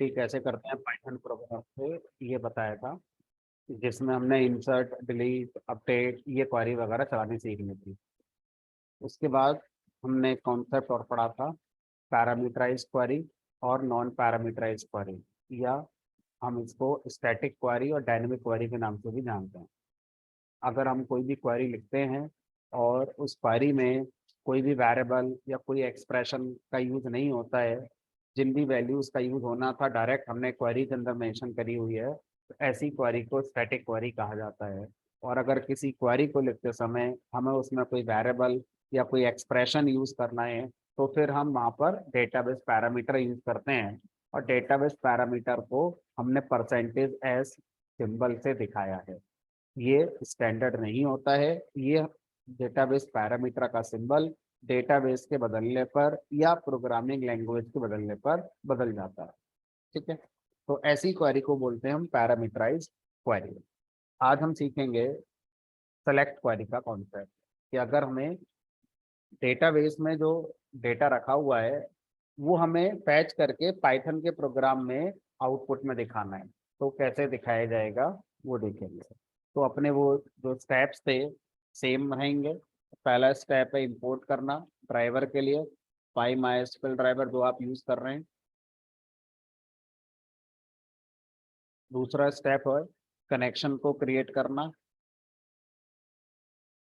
Activity कैसे करते हैं पाइथन प्रोग्राम से, ये बताया था, जिसमें हमने इंसर्ट, डिलीट, अपडेट, ये क्वेरी वगैरह चलानी सीखनी थी। उसके बाद हमने कॉन्सेप्ट और पढ़ा था पैरामीटराइज क्वेरी और नॉन पैरामीटराइज क्वेरी, या हम इसको स्टैटिक क्वेरी और डायनेमिक क्वेरी के नाम से भी जानते हैं। अगर हम कोई भी क्वेरी लिखते हैं और उस क्वेरी में कोई भी वेरिएबल या कोई एक्सप्रेशन का यूज़ नहीं होता है, जिन भी वैल्यूज़ का यूज़ होना था डायरेक्ट हमने क्वेरी के अंदर मेंशन करी हुई है, तो ऐसी क्वेरी को स्टैटिक क्वेरी कहा जाता है। और अगर किसी क्वेरी को लिखते समय हमें उसमें कोई वेरिएबल या कोई एक्सप्रेशन यूज़ करना है, तो फिर हम वहाँ पर डेटाबेस पैरामीटर यूज़ करते हैं। और डेटाबेस पैरामीटर को हमने परसेंटेज एस सिंबल से दिखाया है। ये स्टैंडर्ड नहीं होता है, ये डेटाबेस पैरामीटर का सिंबल डेटाबेस के बदलने पर या प्रोग्रामिंग लैंग्वेज के बदलने पर बदल जाता है। ठीक है, तो ऐसी क्वेरी को बोलते हैं हम पैरामीटराइज क्वेरी। आज हम सीखेंगे सेलेक्ट क्वेरी का कॉन्सेप्ट, कि अगर हमें डेटाबेस में जो डेटा रखा हुआ है वो हमें फैच करके पाइथन के प्रोग्राम में आउटपुट में दिखाना है, तो कैसे दिखाया जाएगा वो देखेंगे। तो अपने वो जो स्टेप्स थे सेम रहेंगे। पहला स्टेप है इंपोर्ट करना ड्राइवर के लिए, PyMySQL ड्राइवर जो आप यूज़ कर रहे हैं। दूसरा स्टेप है कनेक्शन को क्रिएट करना,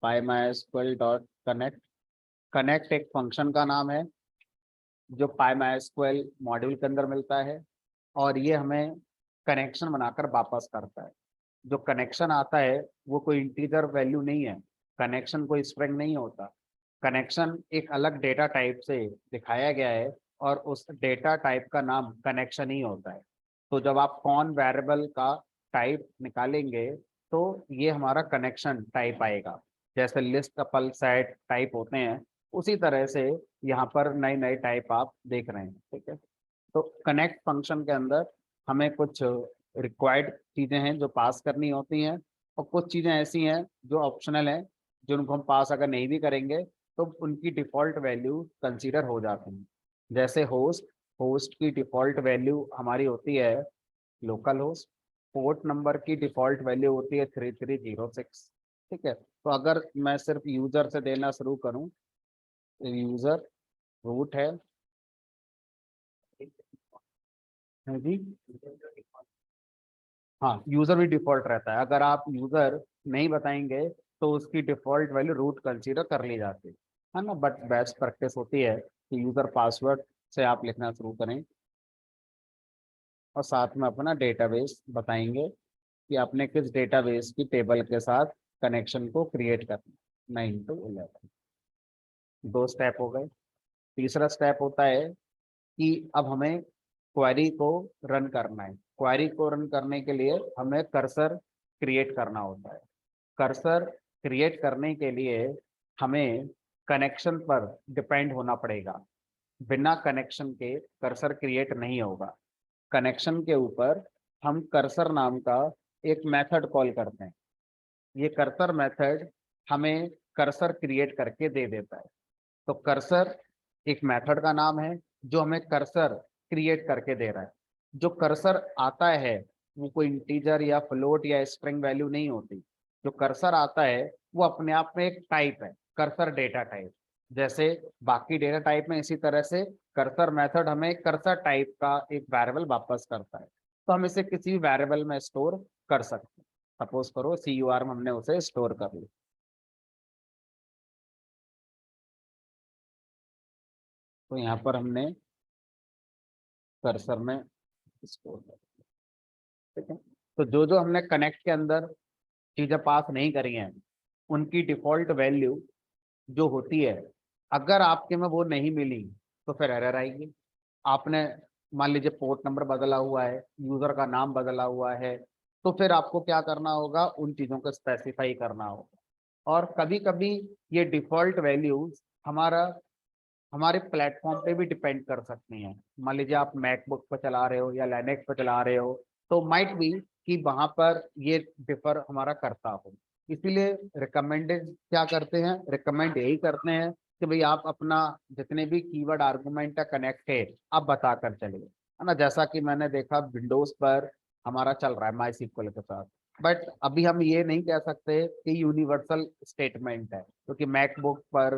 PyMySQL.connect। कनेक्ट एक फंक्शन का नाम है जो PyMySQL मॉड्यूल के अंदर मिलता है, और ये हमें कनेक्शन बनाकर वापस करता है। जो कनेक्शन आता है वो कोई इंटीजर वैल्यू नहीं है, कनेक्शन कोई स्ट्रिंग नहीं होता। कनेक्शन एक अलग डेटा टाइप से दिखाया गया है और उस डेटा टाइप का नाम कनेक्शन ही होता है। तो जब आप कॉन वेरिएबल का टाइप निकालेंगे तो ये हमारा कनेक्शन टाइप आएगा। जैसे लिस्ट, कपल, सेट टाइप होते हैं, उसी तरह से यहाँ पर नए नए टाइप आप देख रहे हैं। ठीक है, तो कनेक्ट फंक्शन के अंदर हमें कुछ रिक्वायर्ड चीज़ें हैं जो पास करनी होती हैं, और कुछ चीज़ें ऐसी हैं जो ऑप्शनल हैं, जिनको हम पास अगर नहीं भी करेंगे तो उनकी डिफ़ॉल्ट वैल्यू कंसीडर हो जाती हैं। जैसे होस्ट, होस्ट की डिफ़ॉल्ट वैल्यू हमारी होती है लोकल होस्ट। पोर्ट नंबर की डिफ़ॉल्ट वैल्यू होती है 3306। ठीक है, तो अगर मैं सिर्फ यूज़र से देना शुरू करूँ, यूज़र रूट है जी। हाँ, यूज़र भी डिफ़ॉल्ट रहता है। अगर आप यूज़र नहीं बताएंगे तो उसकी डिफ़ॉल्ट वैल्यू रूट कंसीडर कर ली जाती है ना। बट बेस्ट प्रैक्टिस होती है कि यूज़र पासवर्ड से आप लिखना शुरू करें, और साथ में अपना डेटाबेस बताएंगे कि आपने किस डेटाबेस की टेबल के साथ कनेक्शन को क्रिएट करना। 9 to 11, 2 स्टेप हो गए। तीसरा स्टेप होता है कि अब हमें क्वेरी को रन करना है। क्वेरी को रन करने के लिए हमें कर्सर क्रिएट करना होता है। कर्सर क्रिएट करने के लिए हमें कनेक्शन पर डिपेंड होना पड़ेगा। बिना कनेक्शन के कर्सर क्रिएट नहीं होगा। कनेक्शन के ऊपर हम कर्सर नाम का एक मेथड कॉल करते हैं। ये कर्सर मेथड हमें कर्सर क्रिएट करके दे देता है। तो कर्सर एक मेथड का नाम है जो हमें कर्सर क्रिएट करके दे रहा है। जो कर्सर आता है वो कोई इंटीजर या फ्लोट या स्ट्रिंग वैल्यू नहीं होती। जो कर्सर आता है वो अपने आप में एक टाइप है, कर्सर डेटा टाइप। जैसे बाकी डेटा टाइप में, इसी तरह से कर्सर मेथड हमें कर्सर टाइप का एक वेरिएबल वापस करता है। तो हम इसे किसी भी वेरिएबल में स्टोर कर सकते हैं। सपोज करो CUR में हमने उसे स्टोर कर लिया, तो यहाँ पर हमने कर्सर में स्टोर कर लिया। ठीक है, तो जो जो हमने कनेक्ट के अंदर चीज़ें पास नहीं करी हैं उनकी डिफ़ॉल्ट वैल्यू जो होती है, अगर आपके में वो नहीं मिली तो फिर एरर आएगी। आपने मान लीजिए पोर्ट नंबर बदला हुआ है, यूज़र का नाम बदला हुआ है, तो फिर आपको क्या करना होगा, उन चीज़ों को स्पेसिफाई करना होगा। और कभी कभी ये डिफ़ॉल्ट वैल्यूज हमारा हमारे प्लेटफॉर्म पे भी डिपेंड कर सकती हैं। मान लीजिए आप मैकबुक पर चला रहे हो या लिनक्स पर चला रहे हो, तो माइट बी कि वहाँ पर ये डिफर हमारा करता हो। इसीलिए रिकमेंडेड क्या करते हैं, रिकमेंड यही करते हैं कि भाई आप अपना जितने भी कीवर्ड आर्गुमेंट का कनेक्ट है आप बता कर चलिए। है ना। जैसा कि मैंने देखा विंडोज पर हमारा चल रहा है माई SQL के साथ, बट अभी हम ये नहीं कह सकते कि यूनिवर्सल स्टेटमेंट है, क्योंकि मैकबुक पर,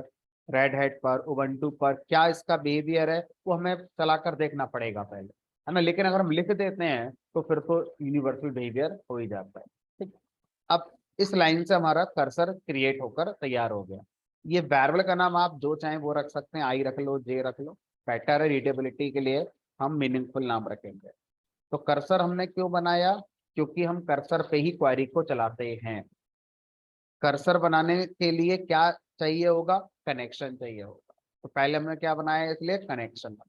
रेड हैट पर, उबंटू पर क्या इसका बिहेवियर है वो हमें चला कर देखना पड़ेगा पहले, है ना। लेकिन अगर हम लिख देते हैं तो फिर तो यूनिवर्सल बिहेवियर हो ही जाता है। ठीक। अब इस लाइन से हमारा कर्सर क्रिएट होकर तैयार हो गया। ये वेरिएबल का नाम आप जो चाहें वो रख सकते हैं, आई रख लो, जे रख लो, बेटर है रीडेबिलिटी के लिए हम मीनिंगफुल नाम रखेंगे। तो कर्सर हमने क्यों बनाया, क्योंकि हम कर्सर पे ही क्वेरी को चलाते हैं। कर्सर बनाने के लिए क्या चाहिए होगा, कनेक्शन चाहिए होगा। तो पहले हमने क्या बनाया, इसलिए कनेक्शन बनाया।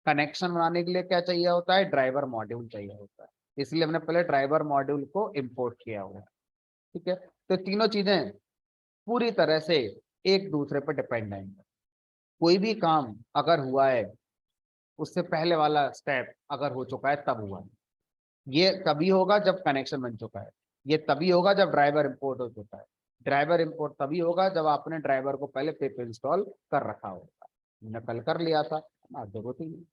कनेक्शन बनाने के लिए क्या चाहिए होता है, ड्राइवर मॉड्यूल चाहिए होता है, इसलिए हमने पहले ड्राइवर मॉड्यूल को इंपोर्ट किया हुआ है। ठीक है, तो तीनों चीजें पूरी तरह से एक दूसरे पर डिपेंडेंट है। कोई भी काम अगर हुआ है, उससे पहले वाला स्टेप अगर हो चुका है तब हुआ है। ये तभी होगा जब कनेक्शन बन चुका है, ये तभी होगा जब ड्राइवर इंपोर्ट हो चुका है, ड्राइवर इंपोर्ट तभी होगा जब आपने ड्राइवर को पहले पिप इंस्टॉल कर रखा होगा। हमने कल कर लिया था, जरूरत ही नहीं।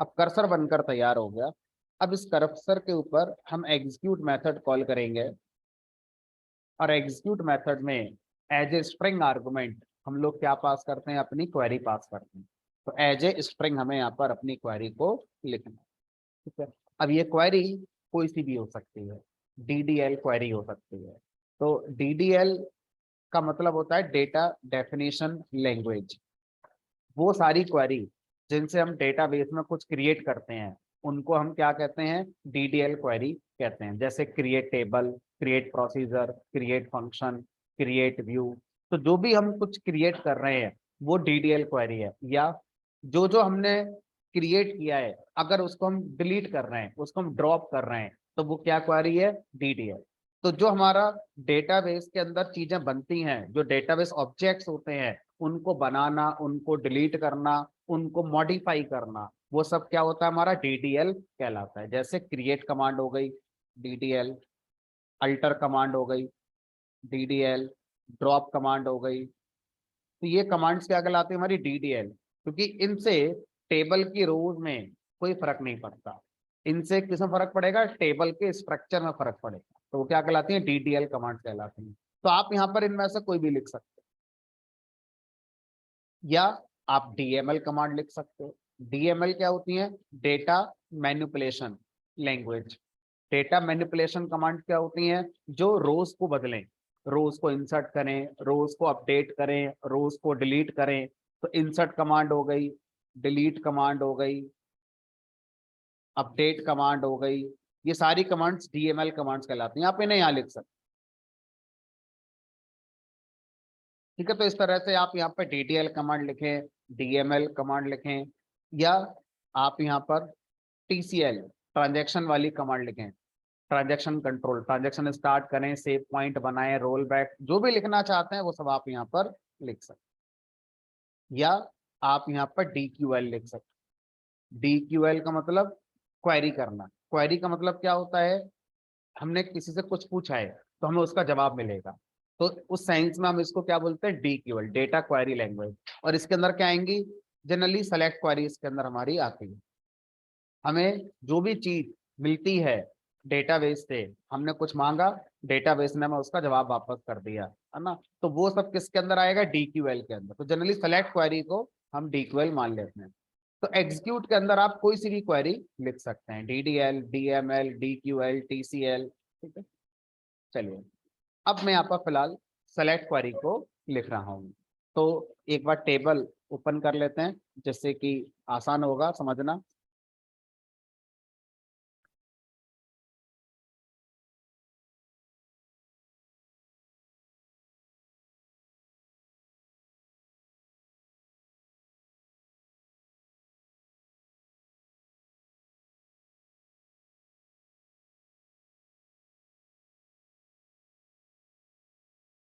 अब कर्सर बनकर तैयार हो गया। अब इस कर्सर के ऊपर हम एग्जीक्यूट मेथड कॉल करेंगे, और एग्जीक्यूट मेथड में एज ए स्ट्रिंग आर्गुमेंट हम लोग क्या पास करते हैं, अपनी क्वेरी पास करते हैं। तो एज ए स्ट्रिंग हमें यहाँ पर अपनी क्वेरी को लिखना है। ठीक है, अब ये क्वेरी कोई सी भी हो सकती है, DDL क्वेरी हो सकती है। तो DDL का मतलब होता है डेटा डेफिनेशन लैंग्वेज। वो सारी क्वेरी जिनसे हम डेटाबेस में कुछ क्रिएट करते हैं उनको हम क्या कहते हैं, DDL क्वेरी कहते हैं। जैसे create table, create procedure, create function, create view. तो जो भी हम कुछ क्रिएट कर रहे हैं वो DDL क्वेरी है। या जो जो हमने क्रिएट किया है अगर उसको हम डिलीट कर रहे हैं, उसको हम ड्रॉप कर रहे हैं, तो वो क्या क्वेरी है, DDL। तो जो हमारा डेटाबेस के अंदर चीजें बनती हैं, जो डेटाबेस ऑब्जेक्ट्स होते हैं, उनको बनाना, उनको डिलीट करना, उनको मॉडिफाई करना, वो सब क्या होता है, हमारा DDL कहलाता है। जैसे क्रिएट कमांड हो गई DDL, अल्टर कमांड हो गई DDL, ड्रॉप कमांड हो गई। तो ये कमांड्स क्या कहलाती है, हमारी DDL। क्योंकि इनसे टेबल की रोज में कोई फर्क नहीं पड़ता, इनसे किसमें फर्क पड़ेगा, टेबल के स्ट्रक्चर में फर्क पड़ेगा। तो वो क्या कहलाती है, DDL कमांड कहलाती है। तो आप यहाँ पर इनमें से कोई भी लिख सकते हैं, या आप DML कमांड लिख सकते हो। DML क्या होती है, data manipulation language. Data manipulation command क्या होती है, जो रोज को बदलें, रोज को इंसर्ट करें, रोज को अपडेट करें, रोज को डिलीट करें। तो इंसर्ट कमांड हो गई, डिलीट कमांड हो गई, अपडेट कमांड हो गई। ये सारी कमांड्स DML कमांड्स कहलाती हैं। आप इन्हें यहाँ लिख सकते हैं। ठीक है, तो इस तरह से आप यहाँ पर DDL कमांड लिखें, DML कमांड लिखें, या आप यहाँ पर TCL ट्रांजैक्शन वाली कमांड लिखें, ट्रांजैक्शन कंट्रोल, ट्रांजैक्शन स्टार्ट करें, सेव पॉइंट बनाएं, रोल बैक, जो भी लिखना चाहते हैं वो सब आप यहाँ पर लिख सकते हैं। या आप यहाँ पर DQL लिख सकते हैं। DQL का मतलब क्वेरी करना। क्वेरी का मतलब क्या होता है, हमने किसी से कुछ पूछा है तो हमें उसका जवाब मिलेगा। तो उस साइंस में हम इसको क्या बोलते हैं, DQL, डेटा क्वेरी लैंग्वेज। और इसके अंदर क्या आएंगी, जनरली सेलेक्ट क्वेरी इसके अंदर हमारी आती है। हमें जो भी चीज मिलती है डेटाबेस से, हमने कुछ मांगा, डेटाबेस ने हमें उसका जवाब वापस कर दिया, है ना। तो वो सब किसके अंदर आएगा, DQL के अंदर। तो जनरली सेलेक्ट क्वेरी को हम DQL मान लेते हैं। तो एग्जीक्यूट के अंदर आप कोई सी भी क्वेरी लिख सकते हैं, DDL, DML, DQL, TCL। ठीक है, चलिए अब मैं यहाँ पर फिलहाल सेलेक्ट क्वेरी को लिख रहा हूँ। तो एक बार टेबल ओपन कर लेते हैं जिससे कि आसान होगा समझना।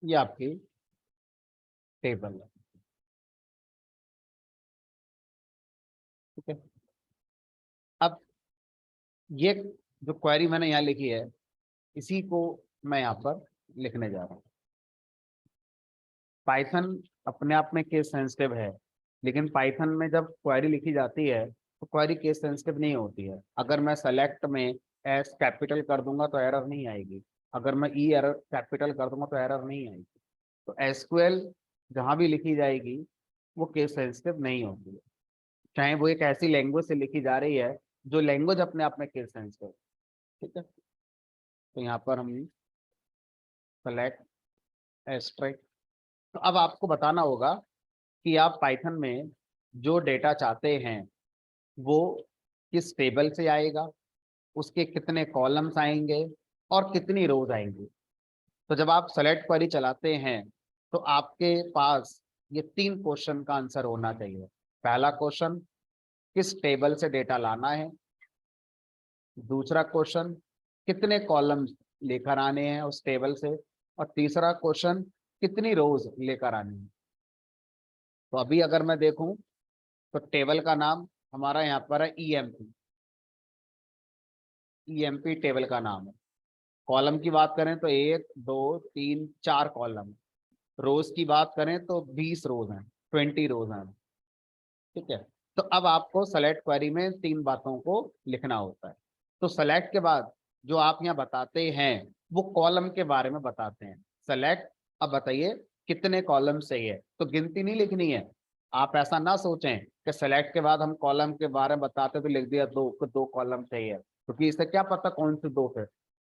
ये आपकी टेबल है। ठीक है, अब ये जो क्वेरी मैंने यहाँ लिखी है इसी को मैं यहाँ पर लिखने जा रहा हूँ। पाइथन अपने आप में केस सेंसिटिव है, लेकिन पाइथन में जब क्वेरी लिखी जाती है तो क्वेरी केस सेंसिटिव नहीं होती है। अगर मैं सेलेक्ट में एस कैपिटल कर दूंगा तो एरर नहीं आएगी, अगर मैं ई एरर कैपिटल कर दूंगा तो एरर नहीं आएगी। तो एसक्यूएल जहां भी लिखी जाएगी वो केस सेंसिटिव नहीं होती है, चाहे वो एक ऐसी लैंग्वेज से लिखी जा रही है जो लैंग्वेज अपने आप में केस सेंसिटिव है। ठीक है, तो यहाँ पर हम सेलेक्ट एस्ट्रिक। तो अब आपको बताना होगा कि आप पाइथन में जो डेटा चाहते हैं वो किस टेबल से आएगा, उसके कितने कॉलम्स आएंगे और कितनी रोज आएंगी। तो जब आप सेलेक्ट क्वेरी चलाते हैं तो आपके पास ये 3 क्वेश्चन का आंसर होना चाहिए। पहला क्वेश्चन, किस टेबल से डेटा लाना है। दूसरा क्वेश्चन, कितने कॉलम्स लेकर आने हैं उस टेबल से। और तीसरा क्वेश्चन, कितनी रोज लेकर आनी है। तो अभी अगर मैं देखूं तो टेबल का नाम हमारा यहाँ पर है ईएमपी, ईएमपी टेबल का नाम है। कॉलम की बात करें तो 1 2 3 4 कॉलम। रोज की बात करें तो 20 रोज हैं, 20 रोज हैं। ठीक है, तो अब आपको सेलेक्ट क्वेरी में 3 बातों को लिखना होता है। तो सेलेक्ट के बाद जो आप यहाँ बताते हैं वो कॉलम के बारे में बताते हैं। सेलेक्ट, अब बताइए कितने कॉलम चाहिए, तो गिनती नहीं लिखनी है। आप ऐसा ना सोचें कि सेलेक्ट के बाद हम कॉलम के बारे में बताते तो लिख दिया 2, 2 कॉलम चाहिए, क्योंकि इससे क्या पता कौन से 2 थे,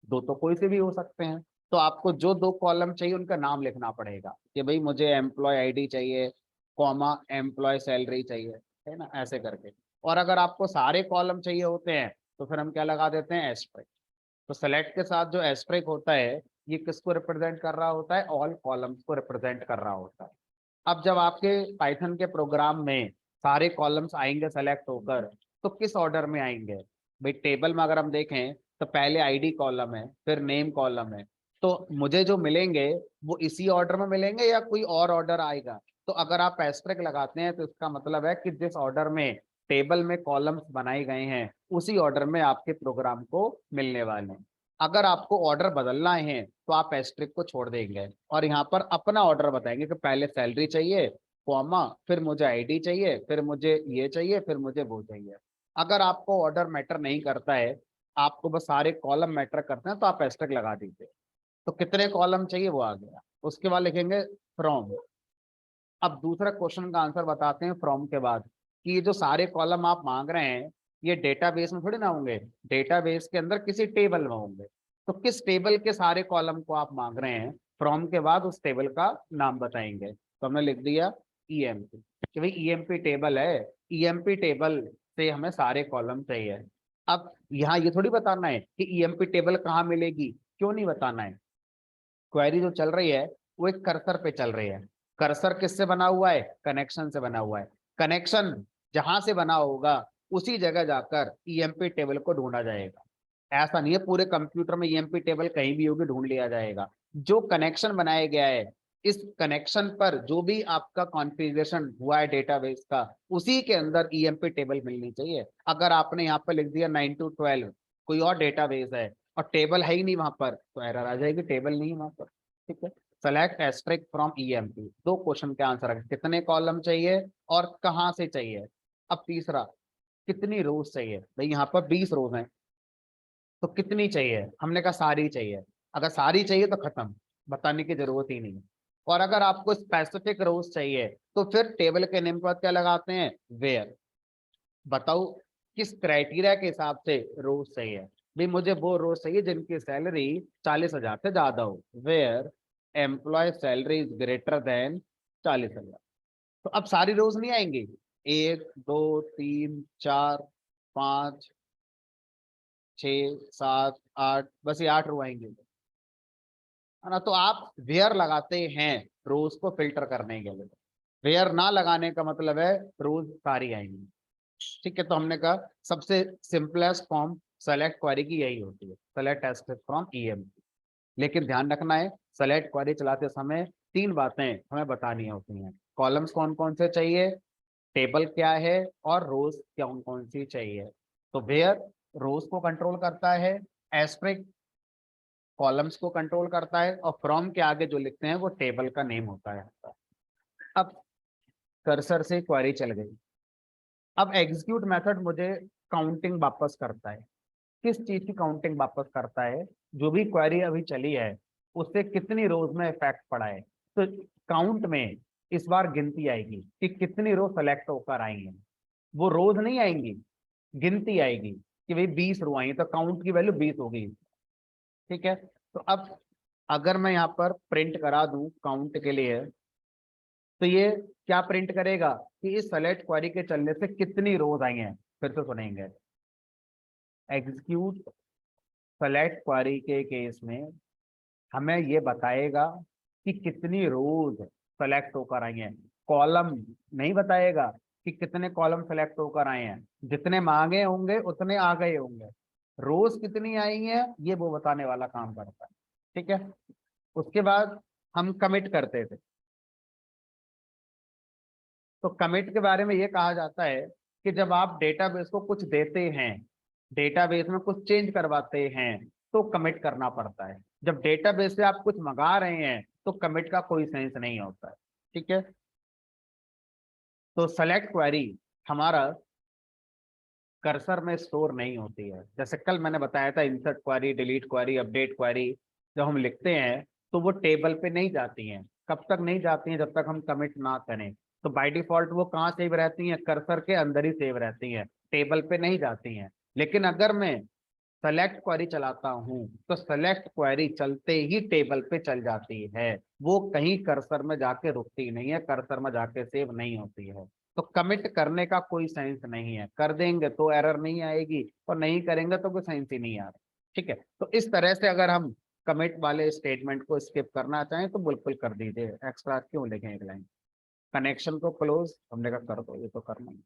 2 तो कोई से भी हो सकते हैं। तो आपको जो 2 कॉलम चाहिए उनका नाम लिखना पड़ेगा कि भाई मुझे एम्प्लॉय आईडी चाहिए, कॉमा एम्प्लॉय सैलरी चाहिए, है ना, ऐसे करके। और अगर आपको सारे कॉलम चाहिए होते हैं तो फिर हम क्या लगा देते हैं, एस्ट्रिक। तो सेलेक्ट के साथ जो एस्ट्रिक होता है ये किसको रिप्रेजेंट कर रहा होता है, ऑल कॉलम्स को रिप्रेजेंट कर रहा होता है। अब जब आपके पाइथन के प्रोग्राम में सारे कॉलम्स आएंगे सेलेक्ट होकर, तो किस ऑर्डर में आएंगे। भाई टेबल में अगर हम देखें तो पहले आईडी कॉलम है, फिर नेम कॉलम है। तो मुझे जो मिलेंगे वो इसी ऑर्डर में मिलेंगे या कोई और ऑर्डर आएगा। तो अगर आप एस्ट्रिक लगाते हैं तो इसका मतलब है कि जिस ऑर्डर में टेबल में कॉलम्स बनाए गए हैं उसी ऑर्डर में आपके प्रोग्राम को मिलने वाले हैं। अगर आपको ऑर्डर बदलना है तो आप एस्ट्रिक को छोड़ देंगे और यहाँ पर अपना ऑर्डर बताएंगे कि पहले सैलरी चाहिए, कॉमा, फिर मुझे आईडी चाहिए, फिर मुझे ये चाहिए, फिर मुझे वो चाहिए। अगर आपको ऑर्डर मैटर नहीं करता है, आपको बस सारे कॉलम मैटर करते हैं, तो आप एस्ट्रिक लगा दीजिए। तो कितने कॉलम चाहिए वो आ गया। उसके बाद लिखेंगे फ्रॉम। अब दूसरा क्वेश्चन का आंसर बताते हैं फ्रॉम के बाद, कि ये जो सारे कॉलम आप मांग रहे हैं ये डेटाबेस में थोड़ी ना होंगे, डेटाबेस के अंदर किसी टेबल में होंगे। तो किस टेबल के सारे कॉलम को आप मांग रहे हैं, फ्रॉम के बाद उस टेबल का नाम बताएंगे। तो हमने लिख दिया ईएमपी, कि भाई ईएमपी टेबल है, ईएमपी टेबल से हमें सारे कॉलम चाहिए। अब यहाँ ये थोड़ी बताना है कि ईएमपी टेबल कहाँ मिलेगी, क्यों नहीं बताना है। क्वेरी जो चल रही है वो एक कर्सर पे चल रही है। कर्सर किससे बना हुआ है, कनेक्शन से बना हुआ है। कनेक्शन जहां से बना होगा उसी जगह जाकर ईएमपी टेबल को ढूंढा जाएगा। ऐसा नहीं है पूरे कंप्यूटर में ईएमपी टेबल कहीं भी होगी ढूंढ लिया जाएगा। जो कनेक्शन बनाया गया है इस कनेक्शन पर जो भी आपका कॉन्फ़िगरेशन हुआ है डेटाबेस का, उसी के अंदर ईएमपी टेबल मिलनी चाहिए। अगर आपने यहाँ पर लिख दिया 9 to 12 कोई और डेटाबेस है और टेबल है ही नहीं वहां पर, तो एरर आ जाएगी, टेबल नहीं है वहां पर। ठीक है, select asterisk from EMP. 2 question के आंसर है, कितने कॉलम चाहिए और कहाँ से चाहिए। अब तीसरा, कितनी रोज चाहिए। भाई यहाँ पर 20 रोज हैं, तो कितनी चाहिए, हमने कहा सारी चाहिए। अगर सारी चाहिए तो खत्म, बताने की जरूरत ही नहीं। और अगर आपको स्पेसिफिक रोज चाहिए तो फिर टेबल के नेम पर क्या लगाते हैं, वेयर। बताओ किस क्राइटेरिया के हिसाब से रोज चाहिए। भाई मुझे वो रोज चाहिए जिनकी सैलरी 40,000 से ज्यादा हो, where employ salary is greater than 40,000। तो अब सारी रोज नहीं आएंगी, 1 2 3 4 5 6 7 8, बस ये 8 रो आएंगे, है ना। तो आप वेयर लगाते हैं रोज को फिल्टर करने के लिए, वेयर ना लगाने का मतलब है रोज सारी आएंगी। ठीक है, तो हमने कहा सबसे सिंपलेस्ट फॉर्म सेलेक्ट क्वेरी की यही होती है, सेलेक्ट एस्ट्रिक फ्रॉम ईएमपी। लेकिन ध्यान रखना है सेलेक्ट क्वेरी चलाते समय 3 बातें हमें बतानी होती हैं। कॉलम्स कौन कौन से चाहिए, टेबल क्या है, और रोज कौन कौन सी चाहिए। तो वेयर रोज को कंट्रोल करता है, एस्ट्रिक कॉलम्स को कंट्रोल करता है, और फ्रॉम के आगे जो लिखते हैं वो टेबल का नेम होता है। अब कर्सर से क्वेरी चल गई, अब एग्जीक्यूट मेथड मुझे काउंटिंग वापस करता है। किस चीज की काउंटिंग वापस करता है? जो भी क्वेरी अभी चली है उससे कितनी रोज में इफेक्ट पड़ा है। तो काउंट में इस बार गिनती आएगी कि कितनी रो सेलेक्ट होकर आई हैं। वो रोज नहीं आएंगी, गिनती आएगी कि भाई 20 रो आई, तो काउंट की वैल्यू 20 हो गई। ठीक है, तो अब अगर मैं यहाँ पर प्रिंट करा दूं काउंट के लिए, तो ये क्या प्रिंट करेगा कि इस सेलेक्ट क्वेरी के चलने से कितनी रोज आई हैं। फिर से सुनेंगे, एग्जीक्यूट सेलेक्ट क्वेरी के केस में हमें ये बताएगा कि कितनी रोज सेलेक्ट होकर आई हैं। कॉलम नहीं बताएगा कि कितने कॉलम सेलेक्ट होकर आए हैं, जितने मांगे होंगे उतने आ गए होंगे। रोज कितनी आई हैं ये वो बताने वाला काम करता है। ठीक है, उसके बाद हम कमिट करते थे। तो कमिट के बारे में ये कहा जाता है कि जब आप डेटाबेस को कुछ देते हैं, डेटाबेस में कुछ चेंज करवाते हैं, तो कमिट करना पड़ता है। जब डेटाबेस से आप कुछ मंगा रहे हैं तो कमिट का कोई सेंस नहीं होता है। ठीक है, तो सेलेक्ट क्वेरी हमारा कर्सर में स्टोर नहीं होती है। जैसे कल मैंने बताया था, insert query, delete query, update query जब हम लिखते हैं तो वो टेबल पे नहीं जाती हैं। कब तक नहीं जाती हैं? जब तक हम कमिट ना करें। तो बाय डिफॉल्ट वो कहाँ सेव रहती हैं? कर्सर के अंदर ही सेव रहती हैं, टेबल पे नहीं जाती हैं। लेकिन अगर मैं सेलेक्ट क्वेरी चलाता हूं तो सेलेक्ट क्वेरी चलते ही टेबल पे चल जाती है। वो कहीं कर्सर में जाके रुकती नहीं है, कर्सर में जाके सेव नहीं होती है। तो कमिट करने का कोई सेंस नहीं है। कर देंगे तो एरर नहीं आएगी और नहीं करेंगे तो कोई सेंस ही नहीं आ रहा। ठीक है, तो इस तरह से अगर हम कमिट वाले स्टेटमेंट को स्किप करना चाहें तो बिल्कुल कर दीजिए, एक्स्ट्रा क्यों लिखें एक लाइन। कनेक्शन को क्लोज हमने कहा कर दो, ये तो करना ही है।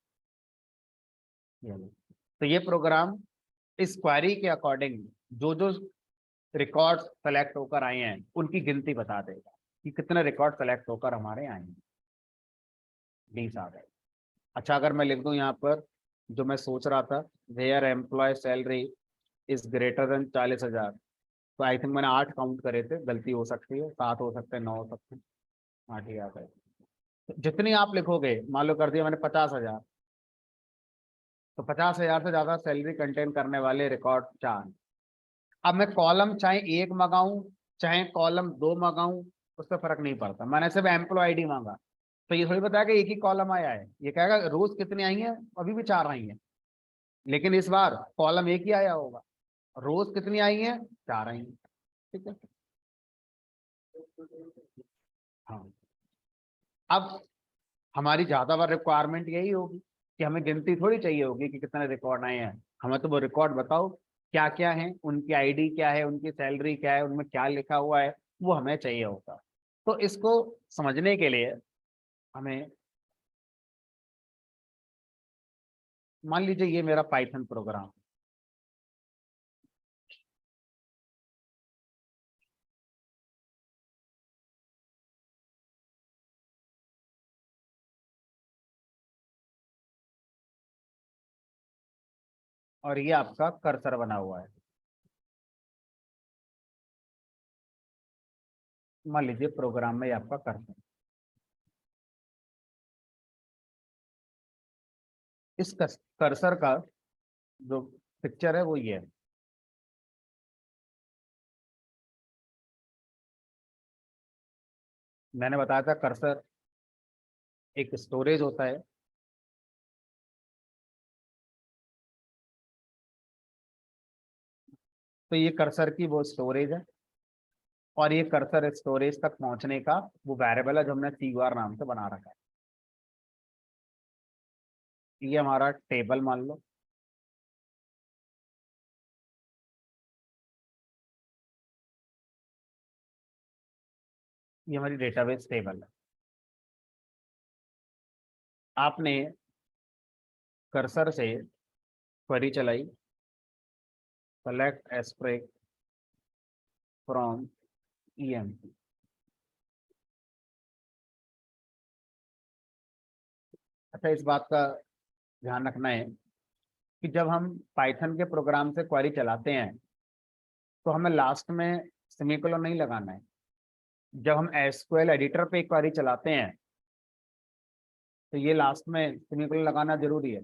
ये लो। तो ये प्रोग्राम इस क्वेरी के अकॉर्डिंग जो जो रिकॉर्ड सेलेक्ट होकर आए हैं उनकी गिनती बता देगा कि कितने रिकॉर्ड सेलेक्ट होकर हमारे आए हैं। 20 आ गए। अच्छा, अगर मैं लिख दूं यहाँ पर जो मैं सोच रहा था, where employ salary is greater than 40,000, तो आई थिंक मैंने 8 काउंट करे थे, गलती हो सकती है, 7 हो सकते हैं, 9 हो सकते हैं, 8 ही आ गए। तो जितनी आप लिखोगे, मान लो कर दिया मैंने 50,000, तो 50,000 से ज्यादा सैलरी कंटेन करने वाले रिकॉर्ड 4। अब मैं कॉलम चाहे एक मंगाऊं चाहे कॉलम 2 मंगाऊं, उससे फर्क नहीं पड़ता। मैंने सिर्फ एम्प्लॉय आईडी मांगा, तो ये थोड़ी बताया कि एक ही कॉलम आया है। ये कहेगा रोज कितनी आई है, अभी भी 4 आई हैं, लेकिन इस बार कॉलम एक ही आया होगा। रोज कितनी आई है, 4 आई हैं। ठीक है, हाँ। अब हमारी ज्यादा बार रिक्वायरमेंट यही होगी कि हमें गिनती थोड़ी चाहिए होगी कि कितने रिकॉर्ड आए हैं। हमें तो वो रिकॉर्ड बताओ क्या क्या है, उनकी आईडी क्या है, उनकी सैलरी क्या है, उनमें क्या लिखा हुआ है, वो हमें चाहिए होगा। तो इसको समझने के लिए हमें, मान लीजिए ये मेरा पाइथन प्रोग्राम, और ये आपका कर्सर बना हुआ है। मान लीजिए प्रोग्राम में ये आपका कर्सर, इस कर्सर का जो पिक्चर है वो ये है। मैंने बताया था कर्सर एक स्टोरेज होता है। तो ये कर्सर की वो स्टोरेज है, और ये कर्सर स्टोरेज तक पहुंचने का वो वेरिएबल है जो हमने CUR नाम से बना रखा है। ये हमारा टेबल मान लो, ये हमारी डेटाबेस टेबल है। आपने कर्सर से क्वेरी चलाई, सेलेक्ट एस्ट्रिक फ्रॉम EMP। अच्छा, इस बात का ध्यान रखना है कि जब हम पाइथन के प्रोग्राम से क्वेरी चलाते हैं तो हमें लास्ट में सेमीकोलन नहीं लगाना है। जब हम SQL एडिटर पे क्वेरी चलाते हैं तो ये लास्ट में सेमीकोलन लगाना जरूरी है।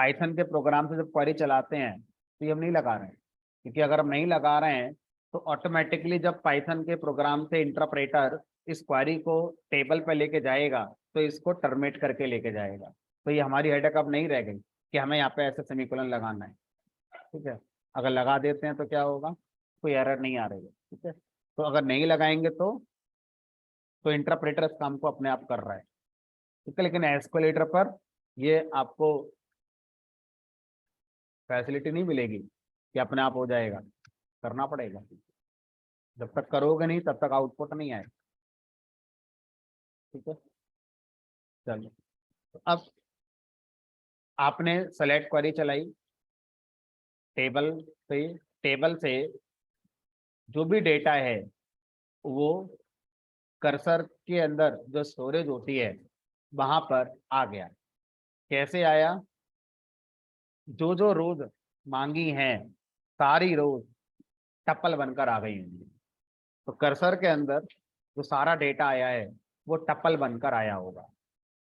पाइथन के प्रोग्राम से जब क्वेरी चलाते हैं तो ये हम नहीं लगा रहे हैं, क्योंकि अगर हम नहीं लगा रहे हैं तो ऑटोमेटिकली जब पाइथन के प्रोग्राम से इंटरप्रेटर इस क्वेरी को टेबल पे लेके जाएगा तो इसको टर्मिनेट करके लेके जाएगा। तो ये हमारी हेडेक अब नहीं रह गई कि हमें यहाँ पे ऐसे सेमीकोलन लगाना है। ठीक है, अगर लगा देते हैं तो क्या होगा, कोई एरर नहीं आ रही है। ठीक है, तो अगर नहीं लगाएंगे तो इंटरप्रेटर इस काम को अपने आप कर रहा है। ठीक है, लेकिन एस्केलेटर पर ये आपको फैसिलिटी नहीं मिलेगी कि अपने आप हो जाएगा, करना पड़ेगा। जब तक करोगे नहीं तब तक आउटपुट नहीं आएगा। ठीक है, चलो, तो अब आपने सेलेक्ट क्वेरी चलाई टेबल से, टेबल से जो भी डेटा है वो कर्सर के अंदर जो स्टोरेज होती है वहां पर आ गया। कैसे आया, जो जो रोज मांगी हैं सारी रोज टपल बनकर आ गई होंगी। तो कर्सर के अंदर जो सारा डेटा आया है वो टपल बनकर आया होगा।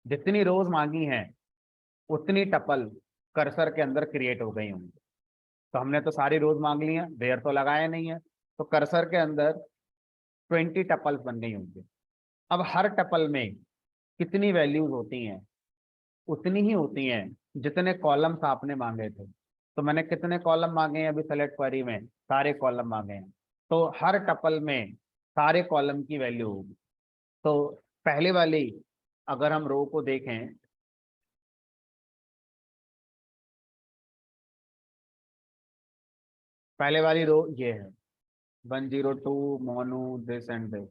जितनी रोज मांगी हैं उतनी टपल कर्सर के अंदर क्रिएट हो गई होंगी। तो हमने तो सारी रोज मांग ली है, देर तो लगाया नहीं है, तो कर्सर के अंदर 20 टपल्स बन गई होंगी। अब हर टपल में कितनी वैल्यूज होती हैं, उतनी ही होती हैं जितने कॉलम्स आपने मांगे थे। तो मैंने कितने कॉलम मांगे हैं अभी सेलेक्ट क्वेरी में, सारे कॉलम मांगे हैं, तो हर टपल में सारे कॉलम की वैल्यू होगी। तो पहले वाली अगर हम रो को देखें, पहले वाली रो ये है 102 मोनू दिस एंड दिस।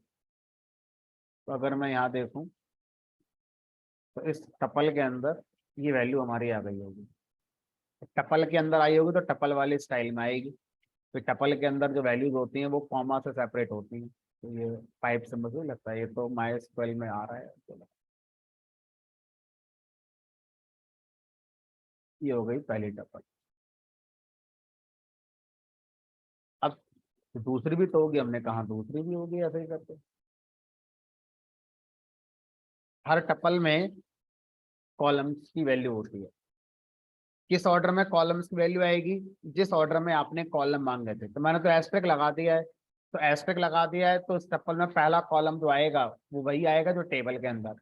तो अगर मैं यहाँ देखूं तो इस टपल के अंदर ये वैल्यू हमारी आ गई होगी। टपल के अंदर आई होगी तो टपल वाली स्टाइल में आएगी। फिर टपल के अंदर जो वैल्यूज होती हैं वो कॉमा से सेपरेट होती हैं। तो ये पाइप से मुझे लगता है ये तो MySQL में आ रहा है। तो ये हो गई पहली टपल। अब दूसरी भी तो होगी, हमने कहा दूसरी भी होगी ऐसे ही करके। हर टपल में कॉलम्स की वैल्यू होती है। किस ऑर्डर में कॉलम्स की वैल्यू आएगी, जिस ऑर्डर में आपने कॉलम मांगे थे। तो मैंने तो एस्टेरिस्क लगा दिया है, तो एस्टेरिस्क लगा दिया है तो इस टपल में पहला कॉलम जो आएगा वो वही आएगा जो टेबल के अंदर,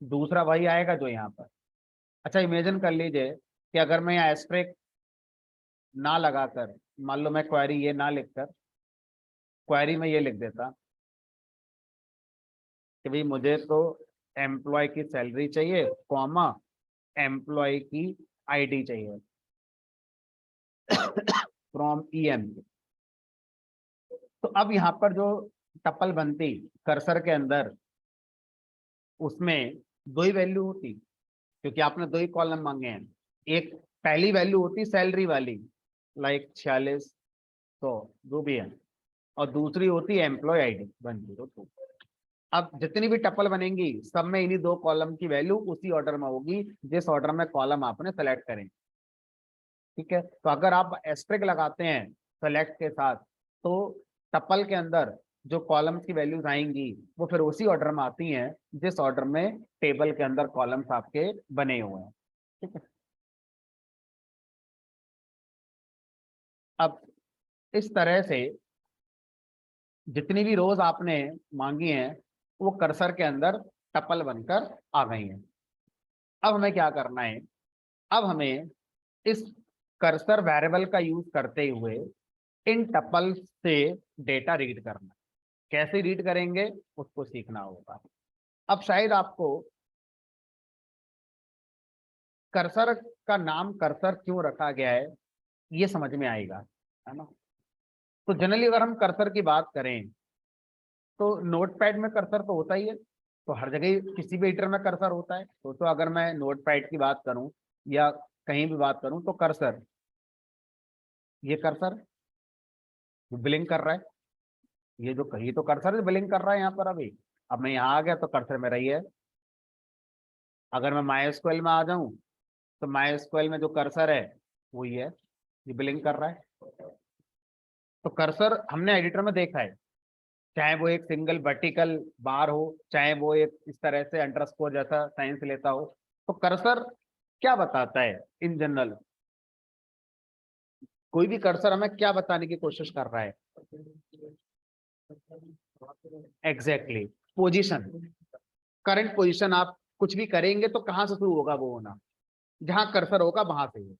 दूसरा वही आएगा जो यहाँ पर। अच्छा, इमेजिन कर लीजिए कि अगर मैं यहाँ एस्टेरिस्क ना लगाकर, मान लो मैं क्वेरी ये ना लिखकर क्वेरी में ये लिख देता कि भाई मुझे तो एम्प्लॉय की सैलरी चाहिए, कॉमा एम्प्लॉय की आईडी चाहिए फ्रॉम EM। तो अब यहाँ पर जो टपल बनती कर्सर के अंदर उसमें दो ही वैल्यू होती, क्योंकि आपने दो ही कॉलम मांगे हैं। एक पहली वैल्यू होती सैलरी वाली, लाइक 46, तो जो भी है, और दूसरी होती है एम्प्लॉय आईडी 102। अब जितनी भी टपल बनेंगी सब में इन्हीं दो कॉलम की वैल्यू उसी ऑर्डर में होगी जिस ऑर्डर में कॉलम आपने सेलेक्ट करें। ठीक है, तो अगर आप एस्टेरिस्क लगाते हैं सेलेक्ट के साथ तो टपल के अंदर जो कॉलम्स की वैल्यूज आएंगी वो फिर उसी ऑर्डर में आती हैं जिस ऑर्डर में टेबल के अंदर कॉलम्स आपके बने हुए हैं। ठीक है, अब इस तरह से जितनी भी रोज आपने मांगी हैं वो कर्सर के अंदर टपल बनकर आ गई हैं। अब हमें क्या करना है, अब हमें इस कर्सर वेरिएबल का यूज करते हुए इन टपल्स से डेटा रीड करना। कैसे रीड करेंगे उसको सीखना होगा। अब शायद आपको कर्सर का नाम कर्सर क्यों रखा गया है ये समझ में आएगा, है ना। तो जनरली अगर हम कर्सर की बात करें तो नोटपैड में कर्सर तो होता ही है, तो हर जगह किसी भी एडिटर में कर्सर होता है। तो अगर मैं नोटपैड की बात करूं या कहीं भी बात करूं तो कर्सर, ये कर्सर ब्लिंक कर रहा है, ये जो कहीं तो कर्सर ब्लिंक कर रहा है यहाँ पर। अभी अब मैं यहाँ आ गया तो कर्सर में रही है। अगर मैं MySQL में आ जाऊं तो MySQL में जो कर्सर है वो ये ब्लिंक कर रहा है। तो कर्सर हमने एडिटर में देखा है, चाहे वो एक सिंगल वर्टिकल बार हो, चाहे वो एक इस तरह से अंडरस्कोर जैसा साइंस लेता हो, तो कर्सर क्या बताता है इन जनरल? कोई भी कर्सर हमें क्या बताने की कोशिश कर रहा है? Exactly, position, current position. आप कुछ भी करेंगे तो कहां से शुरू होगा वो होना? जहां कर्सर होगा वहां से होगा।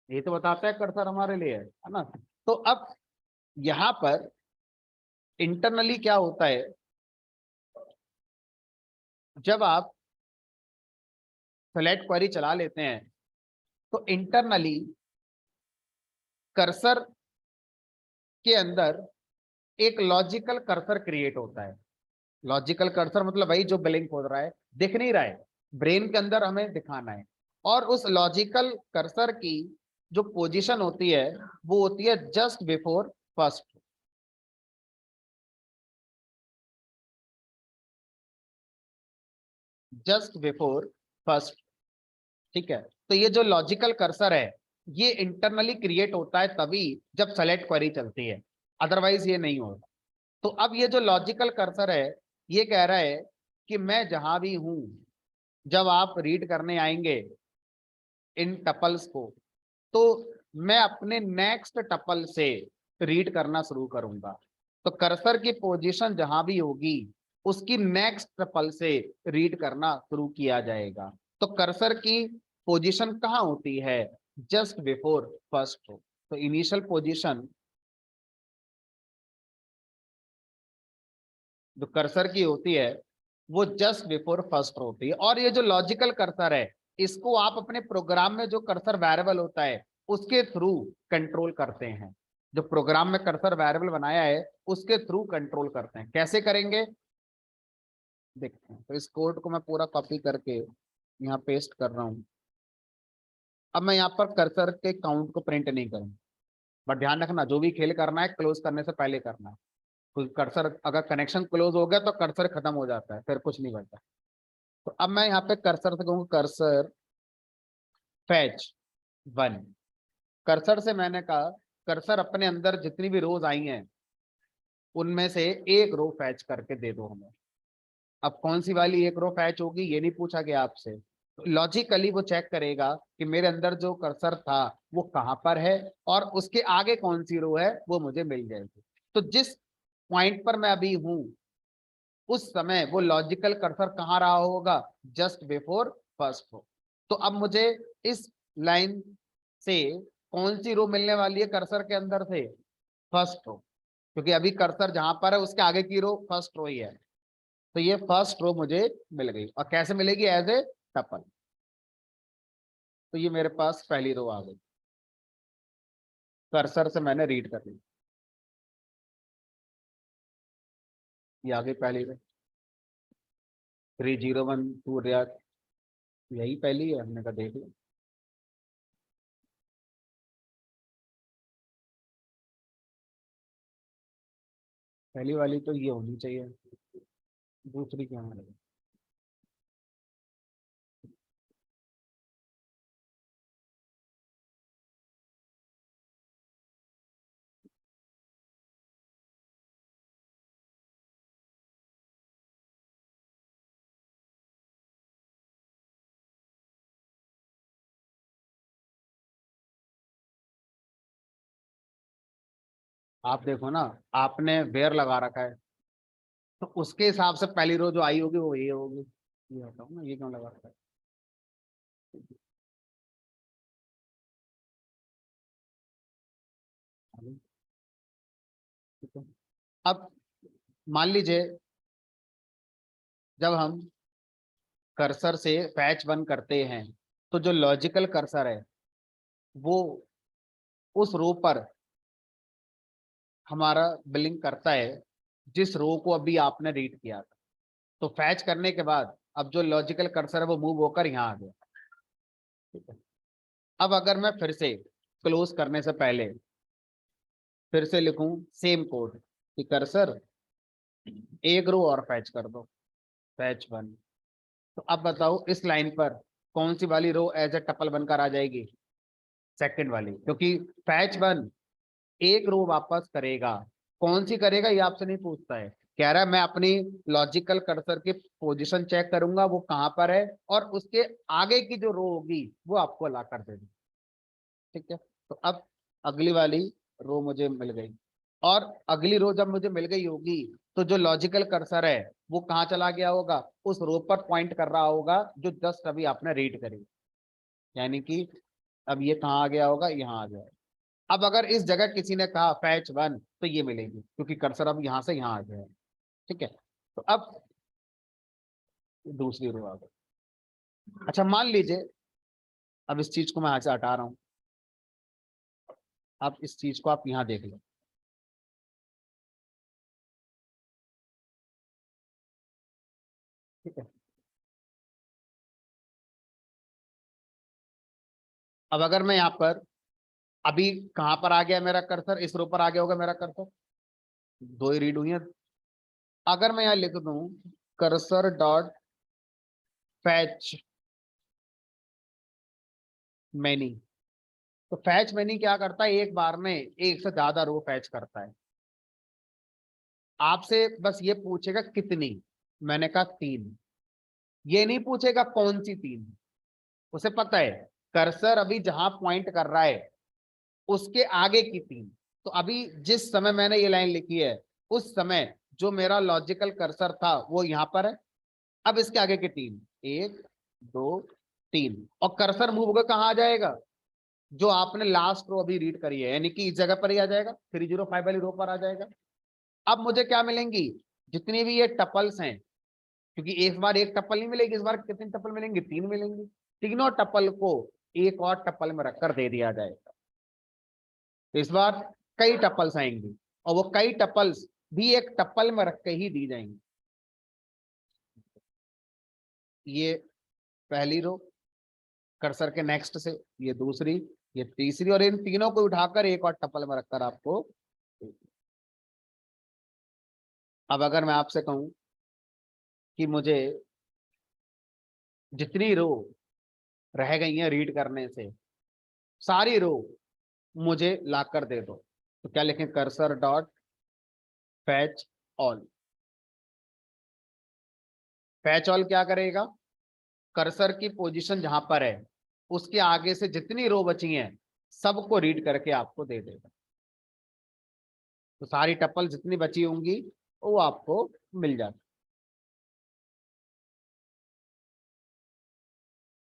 ये तो बताता है कर्सर हमारे लिए, है ना? तो अब यहां पर इंटरनली क्या होता है, जब आप सेलेक्ट क्वेरी चला लेते हैं तो इंटरनली कर्सर के अंदर एक लॉजिकल कर्सर क्रिएट होता है। लॉजिकल कर्सर मतलब वही जो ब्लिंक हो रहा है, दिख नहीं रहा है, ब्रेन के अंदर हमें दिखाना है। और उस लॉजिकल कर्सर की जो पोजीशन होती है वो होती है just before first. Just before first, ठीक है? तो ये जो लॉजिकल कर्सर है ये इंटरनली क्रिएट होता है तभी जब सेलेक्ट क्वेरी चलती है, अदरवाइज ये नहीं होता। तो अब ये जो लॉजिकल कर्सर है ये कह रहा है कि मैं जहां भी हूं, जब आप रीड करने आएंगे इन टपल्स को, तो मैं अपने नेक्स्ट टपल से रीड करना शुरू करूंगा। तो कर्सर की पोजीशन जहां भी होगी उसकी नेक्स्ट टपल से रीड करना शुरू किया जाएगा। तो कर्सर की पोजीशन कहाँ होती है? Just before first. तो इनिशियल पोजीशन जो कर्सर की होती है वो जस्ट बिफोर फर्स्ट होती है। और ये जो लॉजिकल कर्सर है इसको आप अपने प्रोग्राम में जो कर्सर वेरिएबल होता है उसके थ्रू कंट्रोल करते हैं। जो प्रोग्राम में कर्सर वेरिएबल बनाया है उसके थ्रू कंट्रोल करते हैं। कैसे करेंगे देखते हैं। तो इस कोड को मैं पूरा कॉपी करके यहाँ पेस्ट कर रहा हूँ। अब मैं यहाँ पर कर्सर के काउंट को प्रिंट नहीं करूँ, बट ध्यान रखना जो भी खेल करना है क्लोज करने से पहले करना है। तो कर्सर अगर कनेक्शन क्लोज हो गया तो कर्सर खत्म हो जाता है, फिर कुछ नहीं बचता। तो अब मैं यहाँ पे कर्सर से कहूँगा कर्सर फैच वन। कर्सर से मैंने कहा कर्सर अपने अंदर जितनी भी रोज आई हैं उनमें से एक रो फैच करके दे दो हमें। अब कौन सी वाली एक रो फैच होगी ये नहीं पूछा गया आपसे। लॉजिकली वो चेक करेगा कि मेरे अंदर जो कर्सर था वो कहां पर है और उसके आगे कौन सी रो है वो मुझे मिल जाएगी। तो जिस पॉइंट पर मैं अभी हूं उस समय वो लॉजिकल कर्सर कहाँ रहा होगा? Just before first row. तो अब मुझे इस लाइन से कौन सी रो मिलने वाली है कर्सर के अंदर से? फर्स्ट रो, क्योंकि अभी कर्सर जहां पर है उसके आगे की रो फर्स्ट रो ही है। तो ये फर्स्ट रो मुझे मिल गई। और कैसे मिलेगी? As a tuple. तो ये मेरे पास पहली रो आ गई, कर्सर से मैंने रीड कर ली, ये आ गई पहली रो। 3012 यही पहली है, हमने कहा देख लो। पहली वाली तो ये होनी चाहिए, दूसरी क्या है? आप देखो ना, आपने वेयर लगा रखा है तो उसके हिसाब से पहली रो जो आई होगी वो ये होगी। ये बताओ ना, ये क्यों लगा रखा है? ठीक है। अब मान लीजिए जब हम कर्सर से फैच वन करते हैं तो जो लॉजिकल कर्सर है वो उस रो पर हमारा बिलिंग करता है जिस रो को अभी आपने रीड किया था। तो फैच करने के बाद अब जो लॉजिकल कर्सर है वो मूव होकर यहाँ आ गया। ठीक है। अब अगर मैं फिर से क्लोज करने से पहले फिर से लिखूं सेम कोड कि कर्सर एक रो और फैच कर दो, फैच वन। तो अब बताओ इस लाइन पर कौन सी वाली रो एज ए टपल बनकर आ जाएगी? सेकंड वाली, क्योंकि फैच वन एक रो वापस करेगा। कौन सी करेगा ये आपसे नहीं पूछता है, कह रहा है मैं अपनी लॉजिकल कर्सर की पोजीशन चेक करूंगा वो कहां पर है, और उसके आगे की जो रो होगी वो आपको ला कर दे दूँ। ठीक है, तो अब अगली वाली रो मुझे मिल गई, और अगली रो जब मुझे मिल गई होगी तो जो लॉजिकल कर्सर है वो कहाँ चला गया होगा, उस रो पर पॉइंट कर रहा होगा जो जस्ट अभी आपने रीड करी। यानी कि अब ये कहाँ आ गया होगा, यहाँ आ गया। अब अगर इस जगह किसी ने कहा फैच वन, तो ये मिलेगी क्योंकि कर्सर अब यहाँ से यहाँ आ गया है। ठीक है, तो अब दूसरी रो आ गई। अच्छा मान लीजिए, अब इस चीज को मैं यहाँ से हटा रहा हूँ, अब इस चीज को आप यहाँ देख लो। ठीक है, अब अगर मैं यहाँ पर, अभी कहां पर आ गया मेरा कर्सर, इस रो पर आ गया होगा मेरा कर्सर, दो ही रीड हुई है। अगर मैं यहाँ लिख दूं कर्सर डॉट फैच मैनी, तो फैच मैनी क्या करता है, एक बार में एक से ज्यादा रो फैच करता है। आपसे बस ये पूछेगा कितनी, मैंने कहा 3। ये नहीं पूछेगा कौन सी 3, उसे पता है कर्सर अभी जहां पॉइंट कर रहा है उसके आगे की 3। तो अभी जिस समय मैंने ये लाइन लिखी है उस समय जो मेरा लॉजिकल कर्सर था वो यहां पर है। अब इसके आगे के 3, 1 2 3, और कर्सर मूव होकर कहाँ आ जाएगा, जो आपने लास्ट रो अभी रीड करी है, यानी कि इस जगह पर ही आ जाएगा, 305 वाली रो पर आ जाएगा। अब मुझे क्या मिलेंगी, जितनी भी ये टपल्स हैं, क्योंकि इस बार एक टपल नहीं मिलेगी, इस बार कितनी टपल मिलेंगी, 3 मिलेंगी। तीनों टपल को एक और टपल में रखकर दे दिया जाएगा। तो इस बार कई टपल्स आएंगी, और वो कई टपल्स भी एक टपल में रख के ही दी जाएंगी। ये पहली रो कर्सर के नेक्स्ट से, ये दूसरी, ये तीसरी, और इन तीनों को उठाकर एक और टपल में रखकर आपको। अब अगर मैं आपसे कहूं कि मुझे जितनी रो रह गई हैं रीड करने से, सारी रो मुझे लाकर दे दो, तो क्या लिखें, cursor dot fetch all. Fetch all क्या करेगा, कर्सर की पोजीशन जहां पर है उसके आगे से जितनी रो बची हैं सबको रीड करके आपको दे देगा। तो सारी टप्पल जितनी बची होंगी वो आपको मिल जाती,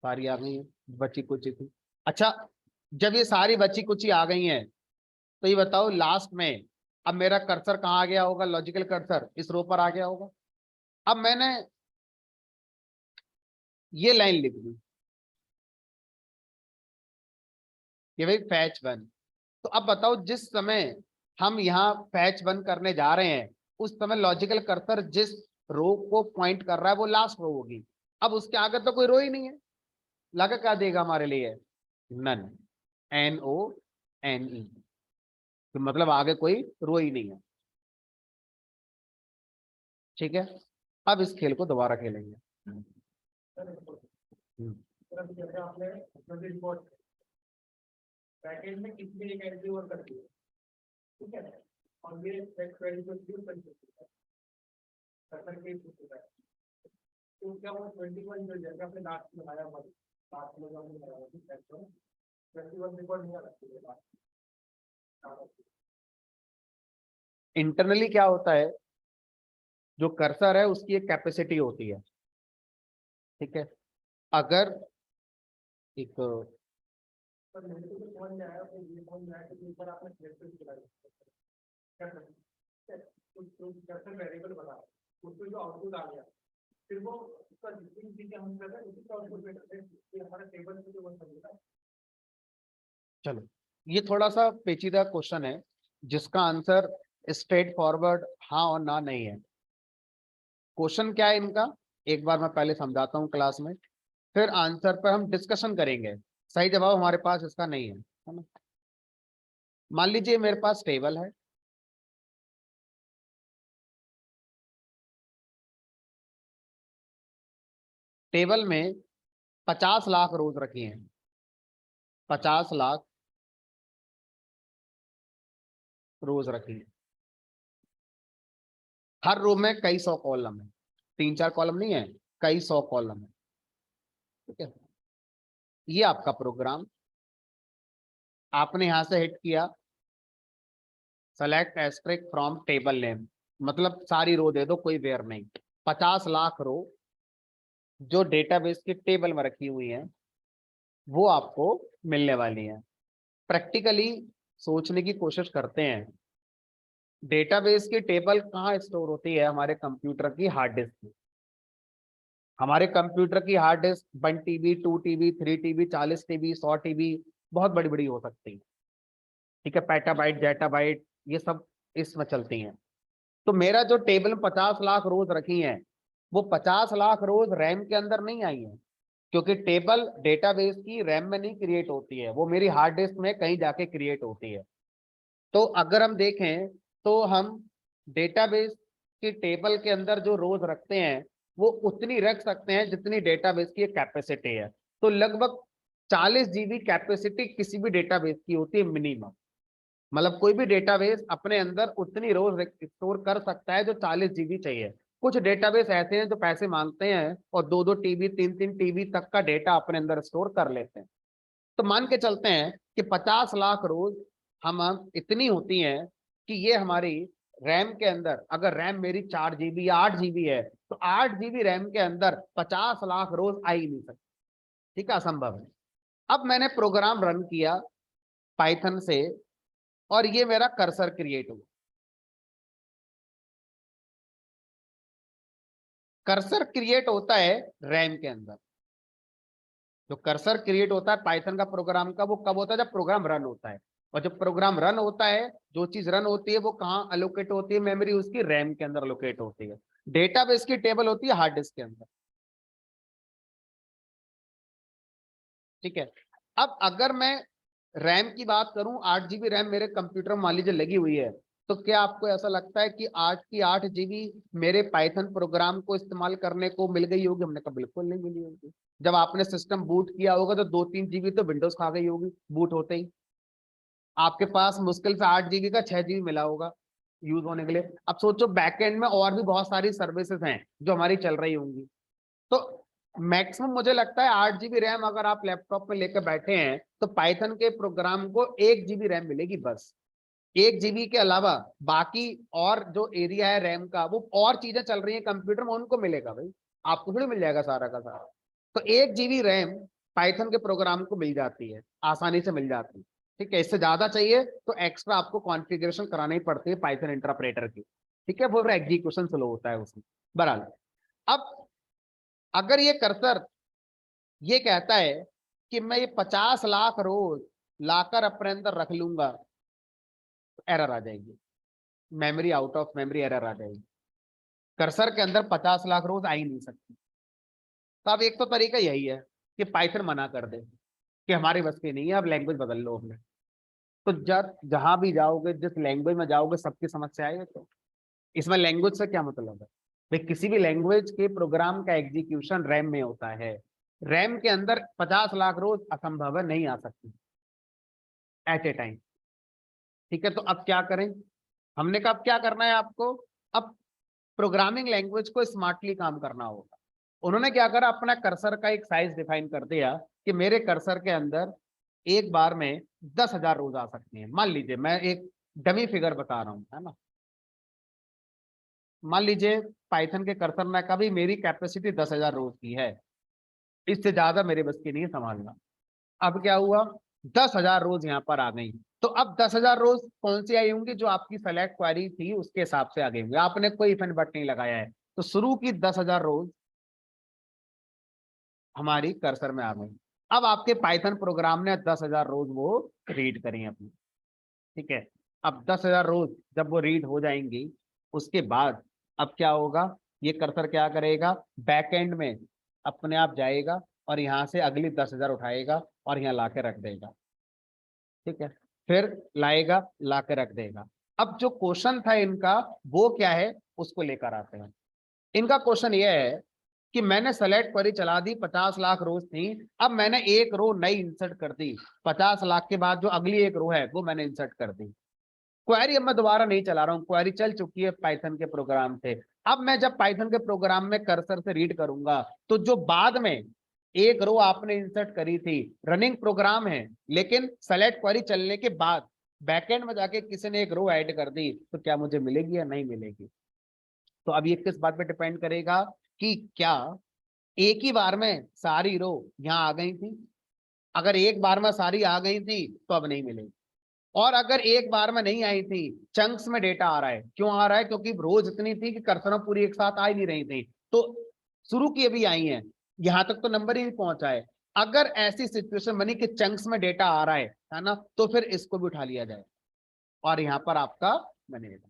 सारी आ गई हैं, बची कुछ थी। अच्छा, जब ये सारी बची कुछ आ गई हैं, तो ये बताओ लास्ट में अब मेरा कर्सर कहाँ आ गया होगा, लॉजिकल कर्सर इस रो पर आ गया होगा। अब मैंने ये लाइन लिख दी कि भाई फैच वन। तो अब बताओ जिस समय हम यहाँ फैच वन करने जा रहे हैं उस समय लॉजिकल कर्सर जिस रो को पॉइंट कर रहा है वो लास्ट रो होगी। अब उसके आगे तो कोई रो ही नहीं है, लगा क्या देगा हमारे लिए, नन, NONE, तो मतलब आगे कोई रो ही नहीं है। ठीक है, अब इस खेल को दोबारा खेलेंगे। हम्म, पैकेज में किसी एक एंट्री और कर दी, ठीक है, और ये क्वेरी को यूज कर सकते हैं, कर्सर के पूछता है, तो क्या वो 21 जो जगह पे लास्ट में आया हुआ, लास्ट में जो हमने लगाया थी सेक्शन 21 रिकॉर्ड नहीं आ सकती है। इंटरनली क्या होता है, जो कर्सर है उसकी एक कैपेसिटी होती है। ठीक है, अगर एक पर मेरे को तो समझ में आया, तो ये समझ में आया कि ऊपर आपने फ्लेक्सिबल चला क्या करना है, तो कर्सर वेरिएबल बना उसमें जो आउटपुट आ गया, फिर वो उसका जितनी चीजें हम कर रहे हैं उसी का आउटपुट में करते हैं, ये हमारा टेबल में जो वो समझना। चलो, ये थोड़ा सा पेचीदा क्वेश्चन है जिसका आंसर स्ट्रेट फॉरवर्ड हाँ और ना नहीं है। क्वेश्चन क्या है इनका, एक बार मैं पहले समझाता हूँ क्लास में, फिर आंसर पर हम डिस्कशन करेंगे। सही जवाब हमारे पास इसका नहीं है ना। मान लीजिए मेरे पास टेबल है, टेबल में 50 लाख रोज रखी हैं, 50 लाख रोज रखी हैं। हर रो में कई सौ कॉलम है, 3-4 कॉलम नहीं है, कई सौ कॉलम है। ठीक है, ये आपका प्रोग्राम, आपने यहां से हिट किया select asterisk from table name, मतलब सारी रो दे दो, कोई वेयर नहीं। 50 लाख रो जो डेटाबेस की टेबल में रखी हुई है वो आपको मिलने वाली है। प्रैक्टिकली सोचने की कोशिश करते हैं, डेटाबेस की टेबल कहाँ स्टोर होती है? हमारे कंप्यूटर की हार्ड डिस्क में। हमारे कंप्यूटर की hard disk 1 TB, 2 TB, 3 TB, 40 TB, 100 TB, बहुत बड़ी बड़ी हो सकती है। ठीक है, पेटाबाइट, जेटाबाइट, ये सब इसमें चलती हैं। तो मेरा जो टेबल में 50 लाख रोज रखी हैं, वो 50 लाख रोज रैम के अंदर नहीं आई है, क्योंकि टेबल डेटाबेस की रैम में नहीं क्रिएट होती है, वो मेरी हार्ड डिस्क में कहीं जाके क्रिएट होती है। तो अगर हम देखें तो हम डेटाबेस की टेबल के अंदर जो रोज रखते हैं वो उतनी रख सकते हैं जितनी डेटाबेस की कैपेसिटी है। तो लगभग 40 GB कैपेसिटी किसी भी डेटाबेस की होती है मिनिमम। मतलब कोई भी डेटाबेस अपने अंदर उतनी रोज स्टोर कर सकता है जो 40 GB चाहिए। कुछ डेटाबेस ऐसे हैं जो पैसे मांगते हैं और 2-2 TB, 3-3 TB तक का डेटा अपने अंदर स्टोर कर लेते हैं। तो मान के चलते हैं कि 50 लाख रोज हम इतनी होती हैं कि ये हमारी रैम के अंदर, अगर रैम मेरी 4 GB या 8 GB है, तो 8 GB रैम के अंदर 50 लाख रोज आ ही नहीं सकती। ठीक है, असंभव है। अब मैंने प्रोग्राम रन किया पाइथन से और ये मेरा कर्सर क्रिएट हुआ। कर्सर क्रिएट होता है रैम के अंदर। जो कर्सर क्रिएट होता है पाइथन का प्रोग्राम का, वो कब होता है? जब प्रोग्राम रन होता है। और जब प्रोग्राम रन होता है, जो चीज रन होती है वो कहाँ अलोकेट होती है? मेमोरी उसकी रैम के अंदर अलोकेट होती है। डेटाबेस की टेबल होती है हार्ड डिस्क के अंदर। ठीक है, अब अगर मैं रैम की बात करूं, 8 GB रैम मेरे कंप्यूटर में मान लीजिए लगी हुई है, तो क्या आपको ऐसा लगता है कि 8 की 8 GB मेरे पाइथन प्रोग्राम को इस्तेमाल करने को मिल गई होगी? हमने कहा बिल्कुल नहीं मिली होगी। जब आपने सिस्टम बूट किया होगा तो 2-3 GB तो विंडोज खा गई होगी बूट होते ही। आपके पास मुश्किल से 8 GB का 6 GB मिला होगा यूज होने के लिए। अब सोचो बैकएंड में और भी बहुत सारी सर्विसेज हैं जो हमारी चल रही होंगी। तो मैक्सिमम मुझे लगता है 8 GB रैम अगर आप लैपटॉप में लेकर बैठे हैं तो पाइथन के प्रोग्राम को 1 GB रैम मिलेगी बस। 1 GB के अलावा बाकी और जो एरिया है रैम का, वो और चीजें चल रही है कंप्यूटर में, उनको मिलेगा भाई, आपको थोड़ी मिल जाएगा सारा का सारा। तो 1 GB रैम पाइथन के प्रोग्राम को मिल जाती है, आसानी से मिल जाती है। ठीक है, इससे ज्यादा चाहिए तो एक्स्ट्रा आपको कॉन्फ़िगरेशन करानी पड़ती है पाइथन इंटरप्रेटर की। ठीक है, वो एग्जीक्यूशन स्लो होता है उसमें। बहरहाल, अब अगर ये कर्सर ये कहता है कि मैं ये 50 लाख रोज लाकर अपने अंदर रख लूंगा, तो एरर आ जाएगी, memory out of memory error आ जाएगी। कर्सर के अंदर 50 लाख रोज आ ही नहीं सकती। तो अब एक तो तरीका यही है कि पाइथन मना कर दे कि हमारे बस की नहीं है, अब लैंग्वेज बदल लो हमने। तो जब जहां भी जाओगे, जिस लैंग्वेज में जाओगे, सबकी समस्या आएगी। तो इसमें लैंग्वेज से क्या मतलब है भाई? किसी भी लैंग्वेज के प्रोग्राम का एग्जीक्यूशन रैम में होता है। रैम के अंदर 50 लाख रोज असंभव है, नहीं आ सकती एट ए टाइम। ठीक है, तो अब क्या करें? हमने कहा अब क्या करना है आपको? अब प्रोग्रामिंग लैंग्वेज को स्मार्टली काम करना होगा। उन्होंने क्या करा, अपना कर्सर का एक साइज डिफाइन कर दिया कि मेरे कर्सर के अंदर एक बार में 10,000 रोज आ सकती हैं। मान लीजिए मैं एक डमी फिगर बता रहा हूं, है ना। मान लीजिए पाइथन के कर्सर में कभी मेरी कैपेसिटी 10,000 रोज की है, इससे ज्यादा मेरे बस की नहीं है संभालना। अब क्या हुआ, 10,000 रोज यहाँ पर आ गई। तो अब 10,000 रोज कौन सी आई होंगी? जो आपकी सेलेक्ट क्वेरी थी उसके हिसाब से आ गई होंगी। आपने कोई इफ एंड बट नहीं लगाया है, तो शुरू की 10,000 रोज हमारी कर्सर में आ गई। अब आपके पाइथन प्रोग्राम ने 10,000 रोज वो रीड करी अपनी। ठीक है, अब 10,000 रोज जब वो रीड हो जाएंगी, उसके बाद अब क्या होगा? ये कर्सर क्या करेगा? बैकएंड में अपने आप जाएगा और यहाँ से अगली 10,000 उठाएगा और यहाँ ला के रख देगा। ठीक है, फिर लाएगा, ला के रख देगा। अब जो क्वेश्चन था इनका वो क्या है, उसको लेकर आते हैं। इनका क्वेश्चन ये है कि मैंने सेलेक्ट क्वेरी चला दी, 50 लाख रोज थी, अब मैंने एक रो नई इंसर्ट कर दी। 50 लाख के बाद जो अगली एक रो है वो मैंने इंसर्ट कर दी। क्वेरी अब मैं दोबारा नहीं चला रहा हूँ, क्वेरी चल चुकी है पाइथन के प्रोग्राम से। अब मैं जब पाइथन के प्रोग्राम में कर्सर से रीड करूंगा तो जो बाद में एक रो आपने इंसर्ट करी थी, रनिंग प्रोग्राम है, लेकिन सेलेक्ट क्वेरी चलने के बाद बैकएंड में जाके किसी ने एक रो ऐड कर दी, तो क्या मुझे मिलेगी या नहीं मिलेगी? तो अब ये किस बात पे डिपेंड करेगा कि क्या एक ही बार में सारी रो यहाँ आ गई थी। अगर एक बार में सारी आ गई थी तो अब नहीं मिलेगी, और अगर एक बार में नहीं आई थी, चंक्स में डेटा आ रहा है। क्यों आ रहा है? क्योंकि रोज इतनी थी कि कर्सरों पूरी एक साथ आ ही नहीं रही थी, तो शुरू की अभी आई है, यहां तक तो नंबर ही नहीं पहुंचा है। अगर ऐसी सिचुएशन बनी कि चंक्स में डेटा आ रहा है ना, तो फिर इसको भी उठा लिया जाए और यहां पर आपका बनेगा।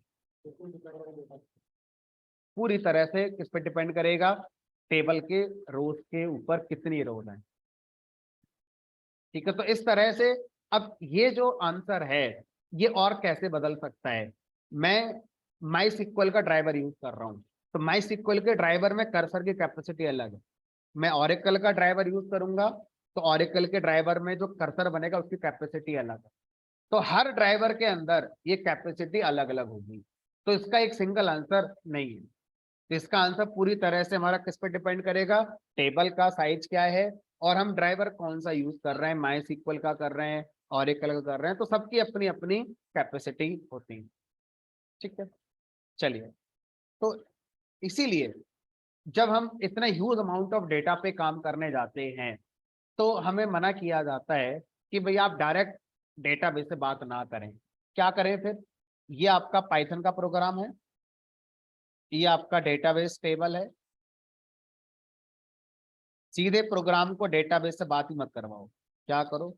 पूरी तरह से किस पे डिपेंड करेगा? टेबल के रोज के ऊपर कितनी रोज है। ठीक है, तो इस तरह से अब ये जो आंसर है ये और कैसे बदल सकता है? मैं माई सिक्वल का ड्राइवर यूज कर रहा हूं, तो माई सिक्वल के ड्राइवर में कर्सर की कैपेसिटी अलग है। मैं ओरेकल का ड्राइवर यूज करूंगा तो ओरेकल के ड्राइवर में जो कर्सर बनेगा उसकी कैपेसिटी अलग है। तो हर ड्राइवर के अंदर ये कैपेसिटी अलग अलग होगी, तो इसका एक सिंगल आंसर नहीं है। तो इसका आंसर पूरी तरह से हमारा किस पे डिपेंड करेगा? टेबल का साइज क्या है और हम ड्राइवर कौन सा यूज कर रहे हैं, माई सिक्वल का कर रहे हैं, ऑरेकल का कर रहे हैं, तो सबकी अपनी अपनी कैपेसिटी होती है। ठीक है, चलिए। तो इसीलिए जब हम इतना ह्यूज अमाउंट ऑफ डेटा पे काम करने जाते हैं तो हमें मना किया जाता है कि भाई आप डायरेक्ट डेटाबेस से बात ना करें। क्या करें फिर? ये आपका पाइथन का प्रोग्राम है, ये आपका डेटाबेस टेबल है, सीधे प्रोग्राम को डेटाबेस से बात ही मत करवाओ। क्या करो?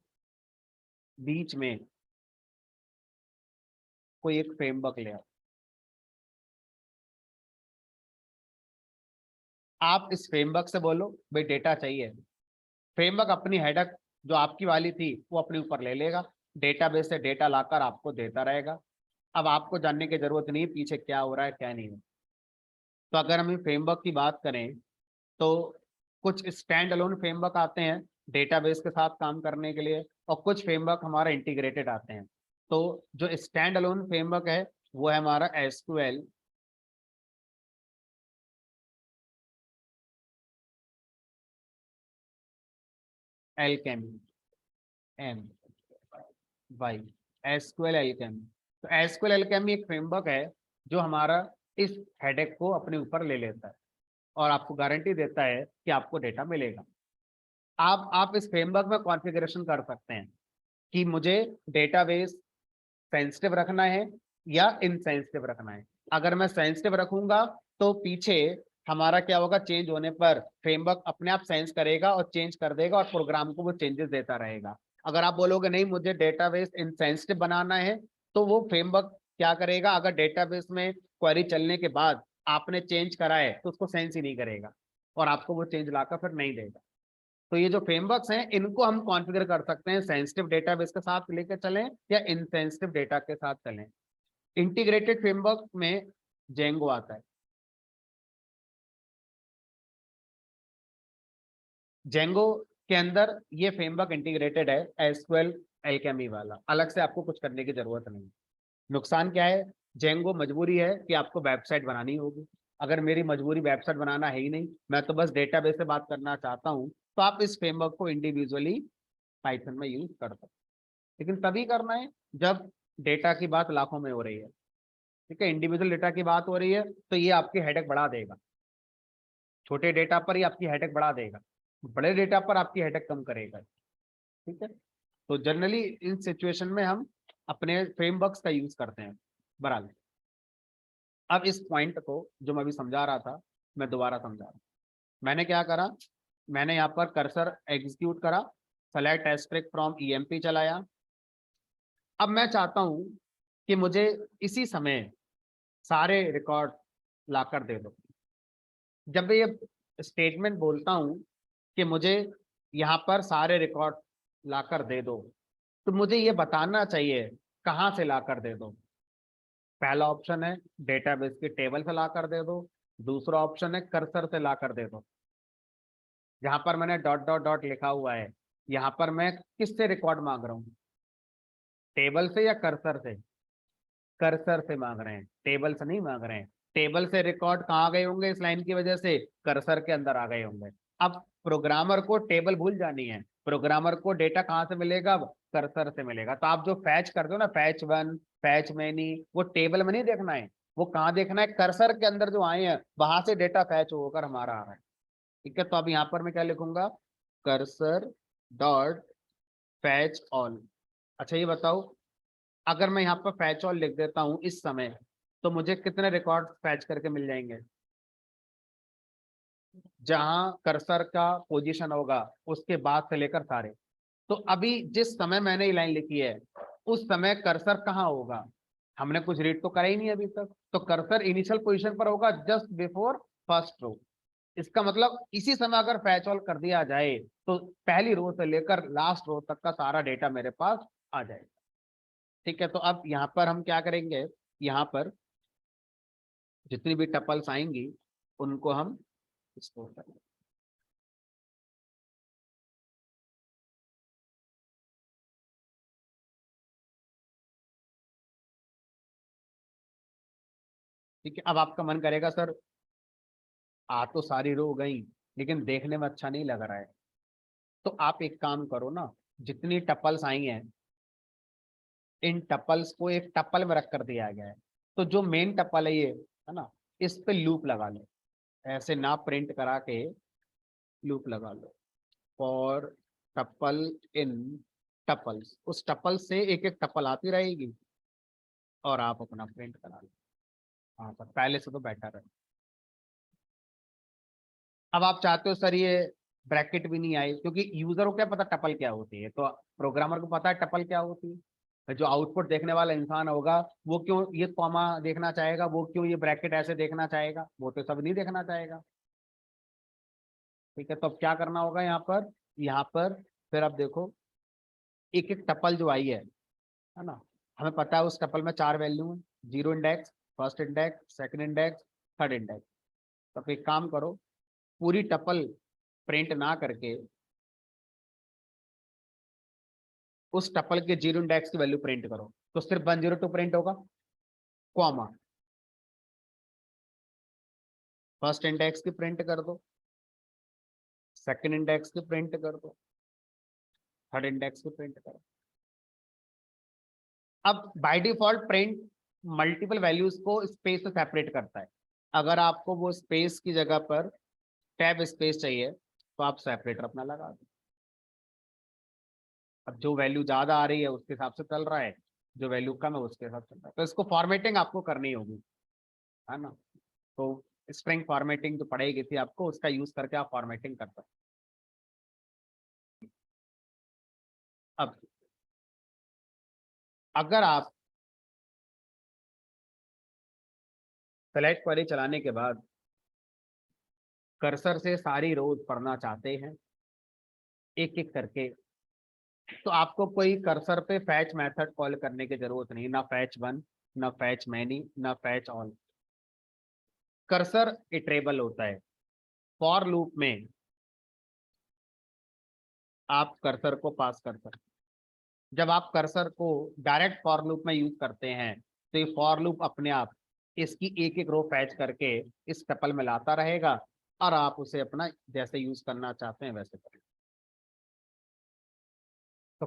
बीच में कोई एक फ्रेमवर्क ले आओ। आप इस फ्रेमवर्क से बोलो भाई डेटा चाहिए। फ्रेमवर्क अपनी हेडक जो आपकी वाली थी वो अपने ऊपर ले लेगा, डेटाबेस से डेटा लाकर आपको देता रहेगा। अब आपको जानने की जरूरत नहीं पीछे क्या हो रहा है क्या नहीं हो। तो अगर हम फ्रेमवर्क की बात करें तो कुछ स्टैंड अलोन फ्रेमवर्क आते हैं डेटाबेस के साथ काम करने के लिए, और कुछ फ्रेमवर्क हमारा इंटीग्रेटेड आते हैं। तो जो स्टैंड अलोन फ्रेमवर्क है वो है हमारा SQL alchemy, M Y, SQL alchemy. तो एसक्यूएल एलकेमी एक फ्रेमवर्क है जो हमारा इस हेडेक को अपने ऊपर ले लेता है और आपको गारंटी देता है कि आपको डेटा मिलेगा। आप इस फ्रेमवर्क में कॉन्फ़िगरेशन कर सकते हैं कि मुझे डेटाबेस सेंसिटिव रखना है या इनसेंसिटिव रखना है। अगर मैं सेंसिटिव रखूंगा तो पीछे हमारा क्या होगा? चेंज होने पर फ्रेमवर्क अपने आप सेंस करेगा और चेंज कर देगा और प्रोग्राम को वो चेंजेस देता रहेगा। अगर आप बोलोगे नहीं मुझे डेटाबेस इनसेंसिटिव बनाना है, तो वो फ्रेमवर्क क्या करेगा? अगर डेटाबेस में क्वेरी चलने के बाद आपने चेंज करा है तो उसको सेंस ही नहीं करेगा और आपको वो चेंज लाकर फिर नहीं देगा। तो ये जो फ्रेमवर्क्स हैं इनको हम कॉन्फ़िगर कर सकते हैं सेंसिटिव डेटाबेस के साथ लेकर चलें या इनसेंसिटिव डेटा के साथ चलें। इंटीग्रेटेड फ्रेमवर्क में जेंगो आता है। जेंगो के अंदर ये फ्रेमवर्क इंटीग्रेटेड है एसक्यूएल एलकेमी वाला, अलग से आपको कुछ करने की जरूरत नहीं। नुकसान क्या है? जेंगो मजबूरी है कि आपको वेबसाइट बनानी होगी। अगर मेरी मजबूरी वेबसाइट बनाना है ही नहीं, मैं तो बस डेटाबेस से बात करना चाहता हूँ, तो आप इस फ्रेमवर्क को इंडिविजुअली पाइथन में यूज कर सकते हैं। लेकिन तभी करना है जब डेटा की बात लाखों में हो रही है। ठीक है, इंडिविजुअल डेटा की बात हो रही है तो ये आपकी हेडेक बढ़ा देगा। छोटे डेटा पर ही आपकी हेडेक बढ़ा देगा, बड़े डेटा पर आपकी हेडेक कम करेगा। ठीक है, तो जनरली इन सिचुएशन में हम अपने फ्रेमवर्क्स का यूज करते हैं। बराबर। अब इस पॉइंट को जो मैं अभी समझा रहा था मैं दोबारा समझा रहा हूँ। मैंने क्या करा? मैंने यहाँ पर कर्सर एग्जीक्यूट करा, सेलेक्ट एस्ट्रिक फ्रॉम ईएमपी चलाया। अब मैं चाहता हूं कि मुझे इसी समय सारे रिकॉर्ड लाकर दे दो। जब मैं ये स्टेटमेंट बोलता हूं कि मुझे यहाँ पर सारे रिकॉर्ड लाकर दे दो, तो मुझे ये बताना चाहिए कहाँ से लाकर दे दो। पहला ऑप्शन है डेटाबेस के टेबल से लाकर दे दो, दूसरा ऑप्शन है कर्सर से लाकर दे दो। जहां पर मैंने डॉट डॉट डॉट लिखा हुआ है यहाँ पर मैं किससे रिकॉर्ड मांग रहा हूँ? टेबल से या कर्सर से? कर्सर से मांग रहे हैं, टेबल से नहीं मांग रहे हैं। टेबल से रिकॉर्ड कहाँ गए होंगे इस लाइन की वजह से, कर्सर के अंदर आ गए होंगे। अब प्रोग्रामर को टेबल भूल जानी है, प्रोग्रामर को डेटा कहाँ से मिलेगा, अब कर्सर से मिलेगा। तो आप जो फैच करते हो ना, फैच वन, फैच मैनी, वो टेबल में नहीं देखना है, वो कहाँ देखना है, कर्सर के अंदर जो आए हैं वहां से डेटा फैच होकर हमारा आ रहा है। ठीक है, तो अब यहाँ पर मैं क्या लिखूंगा, कर्सर डॉट फैच ऑल। अच्छा ये बताओ, अगर मैं यहाँ पर फैच ऑल लिख देता हूँ इस समय, तो मुझे कितने रिकॉर्ड फैच करके मिल जाएंगे, जहां कर्सर का पोजीशन होगा उसके बाद से लेकर सारे। तो अभी जिस समय मैंने ये लाइन लिखी है उस समय कर्सर कहाँ होगा, हमने कुछ रीड तो करा ही नहीं अभी तक, तो कर्सर इनिशियल पोजीशन पर होगा जस्ट बिफोर फर्स्ट रो। इसका मतलब इसी समय अगर फैच ऑल कर दिया जाए तो पहली रो से लेकर लास्ट रो तक का सारा डेटा मेरे पास आ जाएगा। ठीक है, तो अब यहाँ पर हम क्या करेंगे, यहाँ पर जितनी भी टपल्स आएंगी उनको हम स्टोर करेंगे। ठीक है, अब आपका मन करेगा सर आ तो सारी रो गई लेकिन देखने में अच्छा नहीं लग रहा है, तो आप एक काम करो ना, जितनी टपल्स आई हैं इन टपल्स को एक टपल में रख कर दिया गया है, तो जो मेन टपल है ये है ना, इस पे लूप लगा लो, ऐसे ना प्रिंट करा के लूप लगा लो, फॉर टपल इन टपल्स, उस टपल से एक एक टपल आती रहेगी और आप अपना प्रिंट करा लो। हाँ सर, पहले से तो बेटर है। अब आप चाहते हो सर ये ब्रैकेट भी नहीं आए, क्योंकि यूजर को क्या पता टपल क्या होती है, तो प्रोग्रामर को पता है टपल क्या होती है, जो आउटपुट देखने वाला इंसान होगा वो क्यों ये कॉमा देखना चाहेगा, वो क्यों ये ब्रैकेट ऐसे देखना चाहेगा, वो तो सब नहीं देखना चाहेगा। ठीक है, तो अब क्या करना होगा यहाँ पर, यहाँ पर फिर अब देखो एक एक टपल जो आई है ना, हमें पता है उस टपल में चार वैल्यू है, zero index, first index, second index, third index. तो आप एक काम करो, पूरी टपल प्रिंट ना करके उस टपल के जीरो इंडेक्स की वैल्यू प्रिंट करो, तो सिर्फ 102 प्रिंट होगा, कॉमा फर्स्ट इंडेक्स की प्रिंट कर दो, सेकंड इंडेक्स की प्रिंट कर दो, थर्ड इंडेक्स की प्रिंट करो। अब by default print multiple values को स्पेस से सेपरेट करता है, अगर आपको वो स्पेस की जगह पर टैब स्पेस चाहिए तो आप सेपरेटर अपना लगा दो। अब जो वैल्यू ज्यादा आ रही है उसके हिसाब से चल रहा है, जो वैल्यू कम है उसके हिसाब से चल रहा है, तो इसको फॉर्मेटिंग आपको करनी होगी, है ना। तो स्ट्रिंग फॉर्मेटिंग जो पढ़ाई गई थी आपको, उसका यूज करके आप फॉर्मेटिंग कर सकते हैं। अब अगर आप सेलेक्ट क्वेरी चलाने के बाद कर्सर से सारी रोज पढ़ना चाहते हैं एक एक करके, तो आपको कोई कर्सर पे फैच मेथड कॉल करने की जरूरत नहीं, ना फैच वन, ना फैच मैनी, ना फैच ऑल। कर्सर इटरेबल होता है, फॉर लूप में आप कर्सर को पास कर सकते हैं। जब आप कर्सर को डायरेक्ट फॉर लूप में यूज करते हैं तो ये फॉर लूप अपने आप इसकी एक एक रो फैच करके इस टपल में लाता रहेगा और आप उसे अपना जैसे यूज करना चाहते हैं वैसे करें। तो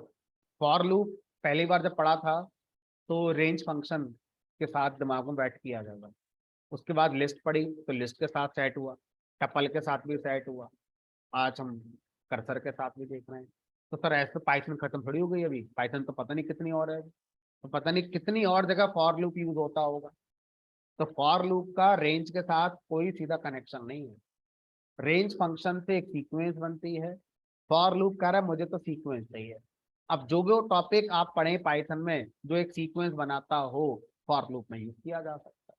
फॉर लूप पहली बार जब पढ़ा था तो रेंज फंक्शन के साथ दिमाग में बैठ किया जाएगा, उसके बाद लिस्ट पढ़ी तो लिस्ट के साथ सेट हुआ, टपल के साथ भी सेट हुआ, आज हम कर्सर के साथ भी देख रहे हैं। तो सर ऐसे पाइथन खत्म थोड़ी हो गई, अभी पाइथन तो पता नहीं कितनी और है, तो पता नहीं कितनी और जगह फॉर लूप यूज होता होगा। तो फॉर लूप का रेंज के साथ कोई सीधा कनेक्शन नहीं है, रेंज फंक्शन से एक सीक्वेंस बनती है, फॉर लूप कह रहा है मुझे तो सीक्वेंस चाहिए। अब जो भी टॉपिक आप पढ़े पाइथन में जो एक सीक्वेंस बनाता हो फॉर लूप में यूज किया जा सकता है।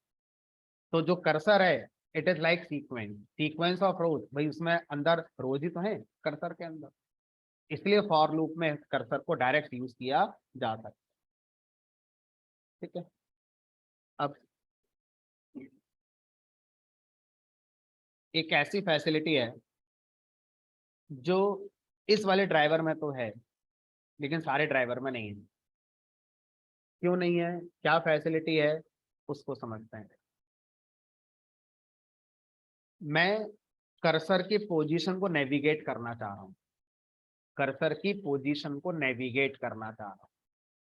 तो जो कर्सर है it is like sequence, sequence of रोज, भाई उसमें अंदर रोज ही तो है कर्सर के अंदर, इसलिए फॉर लूप में कर्सर को डायरेक्ट यूज किया जा सकता है। ठीक है, अब एक ऐसी फैसिलिटी है जो इस वाले ड्राइवर में तो है लेकिन सारे ड्राइवर में नहीं है। क्यों नहीं है, क्या फैसिलिटी है, उसको समझते हैं। मैं कर्सर की पोजीशन को नेविगेट करना चाह रहा हूं, कर्सर की पोजीशन को नेविगेट करना चाह रहा हूं।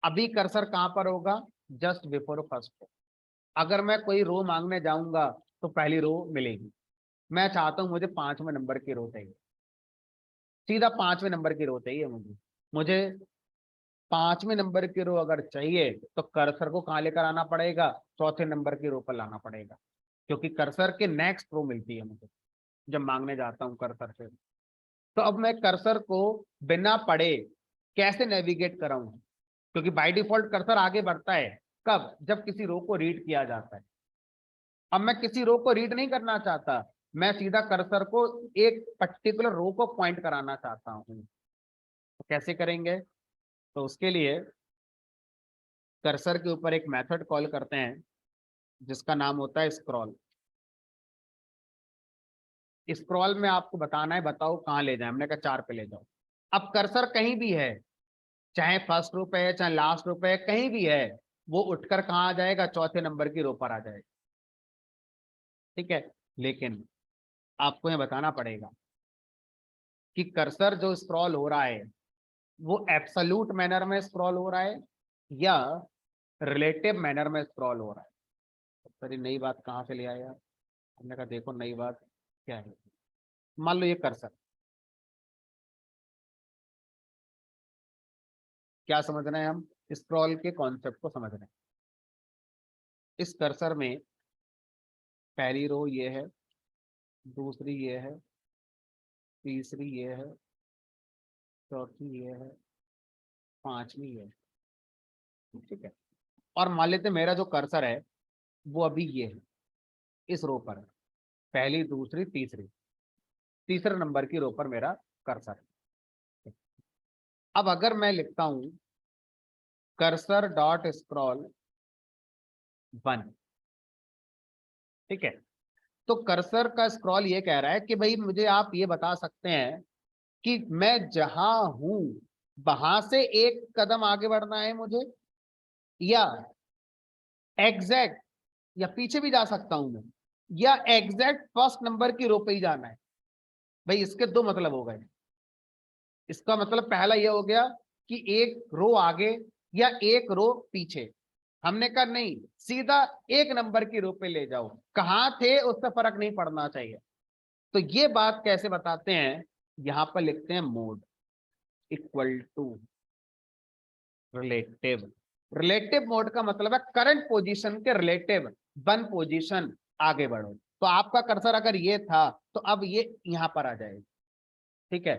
अभी कर्सर कहां पर होगा, जस्ट बिफोर फर्स्ट रो। अगर मैं कोई रो मांगने जाऊंगा तो पहली रो मिलेगी। मैं चाहता हूं मुझे 5वें नंबर की रो चाहिए, सीधा 5वें नंबर की रो चाहिए मुझे। मुझे 5वें नंबर की रो अगर चाहिए तो कर्सर को कहां लेकर आना पड़ेगा, चौथे नंबर की रो पर लाना पड़ेगा, क्योंकि कर्सर के नेक्स्ट रो मिलती है मुझे जब मांगने जाता हूं कर्सर से। तो अब मैं कर्सर को बिना पढ़े कैसे नेविगेट कराऊं, क्योंकि बाय डिफॉल्ट कर्सर आगे बढ़ता है कब, जब किसी रो को रीड किया जाता है। अब मैं किसी रो को रीड नहीं करना चाहता, मैं सीधा कर्सर को एक पर्टिकुलर रो को पॉइंट कराना चाहता हूं। तो कैसे करेंगे, तो उसके लिए कर्सर के ऊपर एक मेथड कॉल करते हैं जिसका नाम होता है स्क्रॉल। स्क्रॉल में आपको बताना है, बताओ कहां ले जाए, हमने कहा 4 पे ले जाओ। अब कर्सर कहीं भी है, चाहे फर्स्ट रो पे है चाहे लास्ट रो पे है, कहीं भी है, वो उठकर कहां आ जाएगा, चौथे नंबर की रो पर आ जाएगा। ठीक है, लेकिन आपको यह बताना पड़ेगा कि कर्सर जो स्क्रॉल हो रहा है वो एब्सोल्यूट मैनर में स्क्रॉल हो रहा है या रिलेटिव मैनर में स्क्रॉल हो रहा है। सर ये नई बात कहाँ से ले आया यार, हमने कहा देखो नई बात क्या है। मान लो ये कर्सर, क्या समझ रहे हैं हम, स्क्रॉल के कॉन्सेप्ट को समझ रहे हैं। इस कर्सर में पहली रो ये है, दूसरी ये है, तीसरी ये है, चौथी ये है, पांचवी ये है। ठीक है, और मान लेते मेरा जो कर्सर है वो अभी ये है, इस रो पर है, पहली दूसरी तीसरी, तीसरे नंबर की रो पर मेरा कर्सर है। अब अगर मैं लिखता हूं कर्सर डॉट स्क्रॉल 1, ठीक है, तो कर्सर का स्क्रॉल ये कह रहा है कि भाई मुझे आप ये बता सकते हैं कि मैं जहां हूं वहां से एक कदम आगे बढ़ना है मुझे, या एग्जैक्ट, या पीछे भी जा सकता हूं मैं, या एग्जैक्ट फर्स्ट नंबर की रो पे ही जाना है। भाई इसके दो मतलब हो गए। इसका मतलब पहला ये हो गया कि एक रो आगे या एक रो पीछे। हमने कहा नहीं, सीधा एक नंबर की रो पे ले जाओ, कहां थे उससे फर्क नहीं पड़ना चाहिए। तो ये बात कैसे बताते हैं, यहां पर लिखते हैं mode equal to relative. Relative mode का मतलब है करंट पोजीशन के रिलेटिव 1 पोजीशन आगे बढ़ो। तो आपका कर्सर अगर ये था तो अब ये यहां पर आ जाएगा। ठीक है,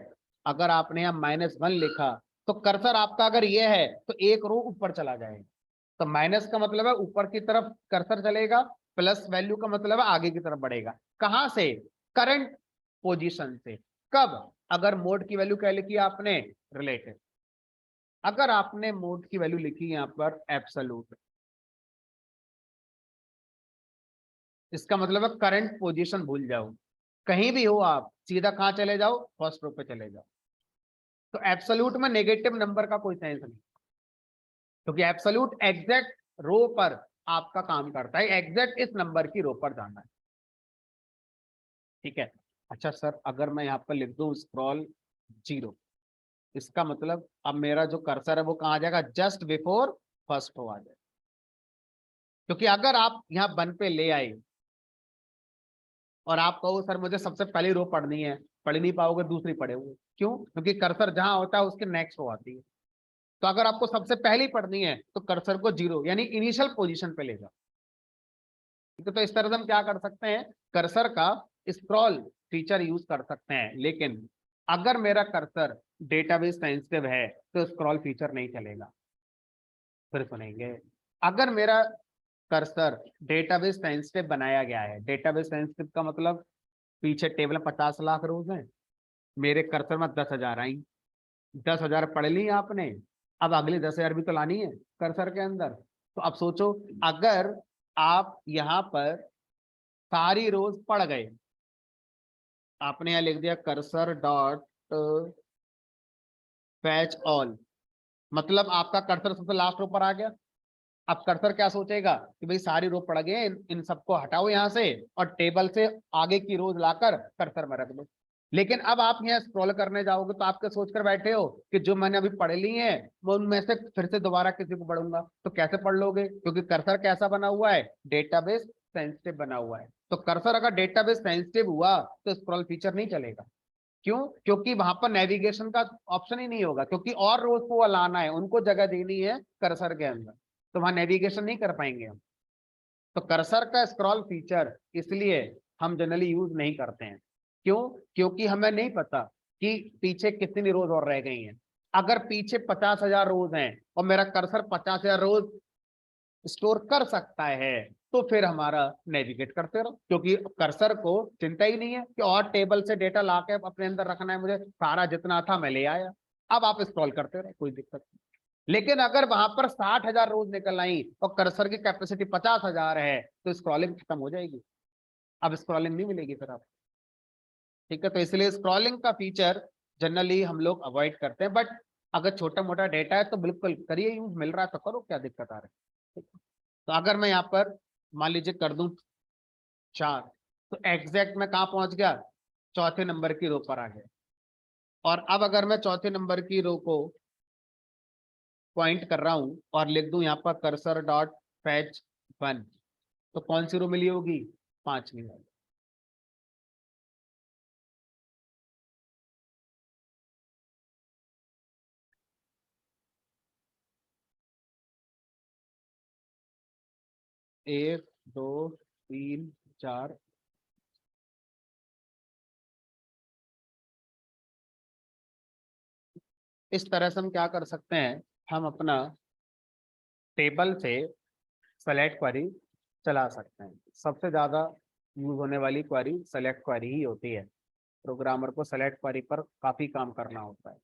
अगर आपने यहां -1 लिखा तो कर्सर आपका अगर ये है तो एक रो ऊपर चला जाएगा। तो माइनस का मतलब है ऊपर की तरफ कर्सर चलेगा, प्लस वैल्यू का मतलब है आगे की तरफ बढ़ेगा। कहां से, करंट पोजीशन से। कब, अगर मोड की वैल्यू क्या लिखी आपने, रिलेटिव। अगर आपने मोड की वैल्यू लिखी यहां पर एब्सोल्यूट, इसका मतलब है करंट पोजीशन भूल जाओ, कहीं भी हो आप सीधा कहां चले जाओ, फर्स्ट रो पे चले जाओ। तो एब्सोल्यूट में नेगेटिव नंबर का कोई सेंस नहीं, क्योंकि एब्सोल्यूट एग्जैक्ट रो पर आपका काम करता है, एग्जैक्ट इस नंबर की रो पर जाना है। ठीक है, अच्छा सर अगर मैं यहाँ पर लिख दूं स्क्रॉल 0, इसका मतलब अब मेरा जो कर्सर है वो कहाँ आ जाएगा, जस्ट बिफोर फर्स्ट रो आ जाएगा। क्योंकि अगर आप यहाँ 1 पे ले आए और आप कहो सर मुझे सबसे पहली रो पढ़नी है, पढ़ नहीं पाओगे, दूसरी पढ़े हुए। क्यों, क्योंकि कर्सर जहां होता है उसके नेक्स्ट रो आती है। तो अगर आपको सबसे पहली पढ़नी है तो कर्सर को 0 यानी इनिशियल पोजीशन पे ले जाओ। ठीक है, तो इस तरह से हम क्या कर सकते हैं, कर्सर का स्क्रॉल फीचर यूज कर सकते हैं। लेकिन अगर मेरा कर्सर डेटाबेस सेंसिटिव है तो स्क्रॉल फीचर नहीं चलेगा। फिर सुनेंगे, अगर मेरा कर्सर डेटाबेस सेंसिटिव बनाया गया है, डेटाबेस सेंसिटिव का मतलब पीछे टेबल में 50 लाख रोज हैं, मेरे कर्सर में 10,000 आई, 10,000 पढ़ ली आपने, अब अगली 10,000 भी तो लानी है कर्सर के अंदर। तो अब सोचो, अगर आप यहां पर सारी रोज पढ़ गए, आपने यहां लिख दिया कर्सर डॉट फैच ऑल, मतलब आपका कर्सर सबसे लास्ट रो पर आ गया। अब कर्सर क्या सोचेगा कि भाई सारी रो पड़ गए, इन सबको हटाओ यहाँ से और टेबल से आगे की रोज लाकर कर्सर में रख दो। लेकिन अब आप यहाँ स्क्रॉल करने जाओगे तो आपके सोच कर बैठे हो कि जो मैंने अभी पढ़ ली है मैं उनमें से फिर से दोबारा किसी को पढ़ूंगा, तो कैसे पढ़ लोगे? क्योंकि कर्सर कैसा बना हुआ है, डेटाबेस सेंसिटिव बना हुआ है। तो कर्सर अगर डेटाबेस सेंसिटिव हुआ तो स्क्रॉल फीचर नहीं चलेगा। क्यों? क्योंकि वहां पर नेविगेशन का ऑप्शन ही नहीं होगा, क्योंकि और रोज को लाना है, उनको जगह देनी है कर्सर के अंदर, तो वहां नेविगेशन नहीं कर पाएंगे हम। तो कर्सर का स्क्रॉल फीचर इसलिए हम जनरली यूज नहीं करते हैं। क्यों? क्योंकि हमें नहीं पता कि पीछे कितनी रोज और रह गई हैं। अगर पीछे 50,000 रोज हैं और मेरा कर्सर 50,000 रोज स्टोर कर सकता है, तो फिर हमारा नेविगेट करते रहो, क्योंकि कर्सर को चिंता ही नहीं है कि और टेबल से डेटा ला के अपने अंदर रखना है, मुझे सारा जितना था मैं ले आया। अब आप स्क्रॉल करते रहो, कोई दिक्कत नहीं। लेकिन अगर वहां पर 60,000 रोज निकल आई और कर्सर की कैपेसिटी 50,000 है, तो स्क्रॉलिंग खत्म हो जाएगी। अब स्क्रॉलिंग नहीं मिलेगी फिर आप। ठीक है, तो इसलिए स्क्रॉलिंग का फीचर जनरली हम लोग अवॉइड करते हैं। बट अगर छोटा मोटा डेटा है तो बिल्कुल करिए, यूज मिल रहा है तो करो, क्या दिक्कत आ रही है। तो अगर मैं यहाँ पर मान लीजिए कर दूं 4, तो एग्जैक्ट मैं कहाँ पहुंच गया, चौथे नंबर की रो पर आ गया। और अब अगर मैं चौथे नंबर की रो को पॉइंट कर रहा हूं और लिख दूं यहाँ पर कर्सर डॉट फैच 1, तो कौन सी रो मिली होगी, 5वीं वाली। एक, दो, तीन, चार। इस तरह से हम क्या कर सकते हैं, हम अपना टेबल से सेलेक्ट क्वेरी चला सकते हैं। सबसे ज्यादा यूज होने वाली क्वेरी सेलेक्ट क्वेरी ही होती है। प्रोग्रामर को सेलेक्ट क्वेरी पर काफी काम करना होता है।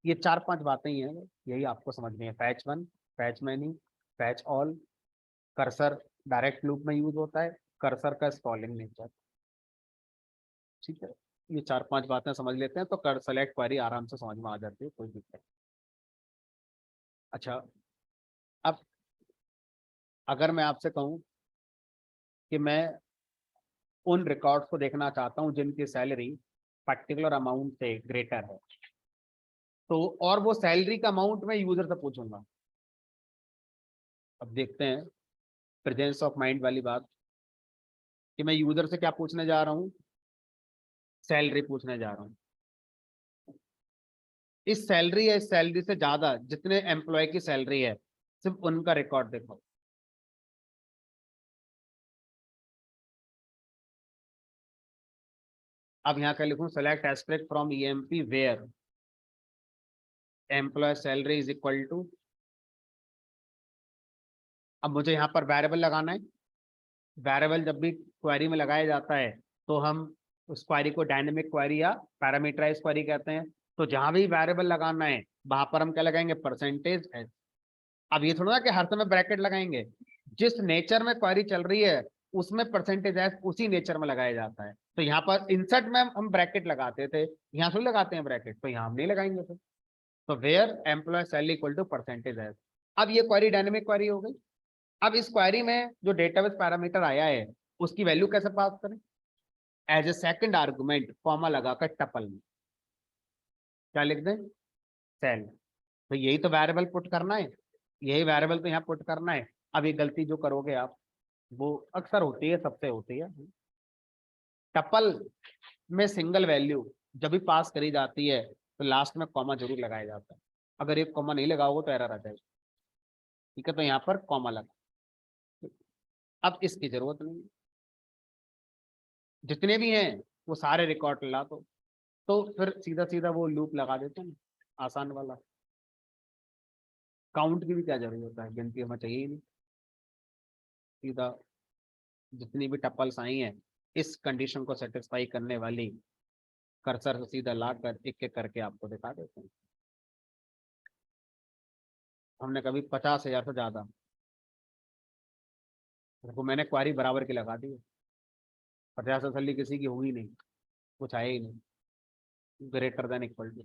ये 4-5 बातें ही हैं, यही आपको समझनी है। Fetch 1, fetch many, fetch all, cursor direct loop में यूज होता है, कर्सर का स्क्रॉलिंग नेचर। ठीक है, ये 4-5 बातें समझ लेते हैं तो कर सेलेक्ट क्वेरी आराम से समझ में आ जाती है, कोई दिक्कत नहीं। अच्छा, अब अगर मैं आपसे कहूं कि मैं उन रिकॉर्ड्स को देखना चाहता हूं जिनकी सैलरी पर्टिकुलर अमाउंट से ग्रेटर है, तो और वो सैलरी का अमाउंट मैं यूजर से पूछूंगा। अब देखते हैं, प्रेजेंस ऑफ माइंड वाली बात, कि मैं यूजर से क्या पूछने जा रहा हूँ, सैलरी पूछने जा रहा हूँ। इस सैलरी या इस सैलरी से ज्यादा जितने एम्प्लॉय की सैलरी है, सिर्फ उनका रिकॉर्ड देखो। अब यहाँ क्या लिखूं, select asterisk from EMP where employ salary is equal to. अब मुझे यहाँ पर वेरिएबल लगाना है। वेरिएबल जब भी क्वेरी में लगाया जाता है तो हम उस क्वेरी को डायनेमिक क्वेरी या पैरामीटराइज क्वेरी कहते हैं। तो जहां भी वेरिएबल लगाना है वहां पर हम क्या लगाएंगे, परसेंटेज एस। अब ये थोड़ा ना कि हर समय ब्रैकेट लगाएंगे, जिस नेचर में क्वेरी चल रही है उसमें परसेंटेज एस उसी नेचर में लगाया जाता है। तो यहाँ पर इंसर्ट में हम ब्रैकेट लगाते थे, यहाँ थोड़ी लगाते हैं ब्रैकेट, तो यहाँ हम नहीं लगाएंगे फिर। तो where employ salary equal to percentage S. अब ये क्वेरी डायनेमिक क्वेरी हो गई। अब इस क्वेरी में जो डेटाबेस पैरामीटर आया है उसकी वैल्यू कैसे पास करें, as a second argument comma लगाकर टपल में क्या लिख दें, सेल। तो यही तो वेरिएबल पुट करना है, यही वेरिएबल तो यहाँ पुट करना है। अब ये गलती जो करोगे आप, वो अक्सर होती है, सबसे होती है। टपल में सिंगल वैल्यू जब भी पास करी जाती है तो लास्ट में कॉमा जरूर लगाया जाता है। अगर एक कॉमा नहीं लगाओगे तो एरर आ जाएगी। ठीक है, तो यहाँ पर कॉमा लगा। अब इसकी जरूरत नहीं, जितने भी हैं वो सारे रिकॉर्ड ला दो। तो फिर सीधा सीधा वो लूप लगा देते हैं, आसान वाला। काउंट की भी क्या जरूरत है, गिनती हमें चाहिए ही नहीं। सीधा जितनी भी टपल्स आई हैं इस कंडीशन को सेटिस्फाई करने वाली, कर्सर से सीधा ला कर एक एक करके आपको दिखा देते हैं। हमने कभी 50,000 से ज्यादा, वो मैंने क्वारी बराबर की लगा दी, 50 से सैलरी किसी की हुई नहीं, कुछ आया ही नहीं, ग्रेटर देन इक्वल टू।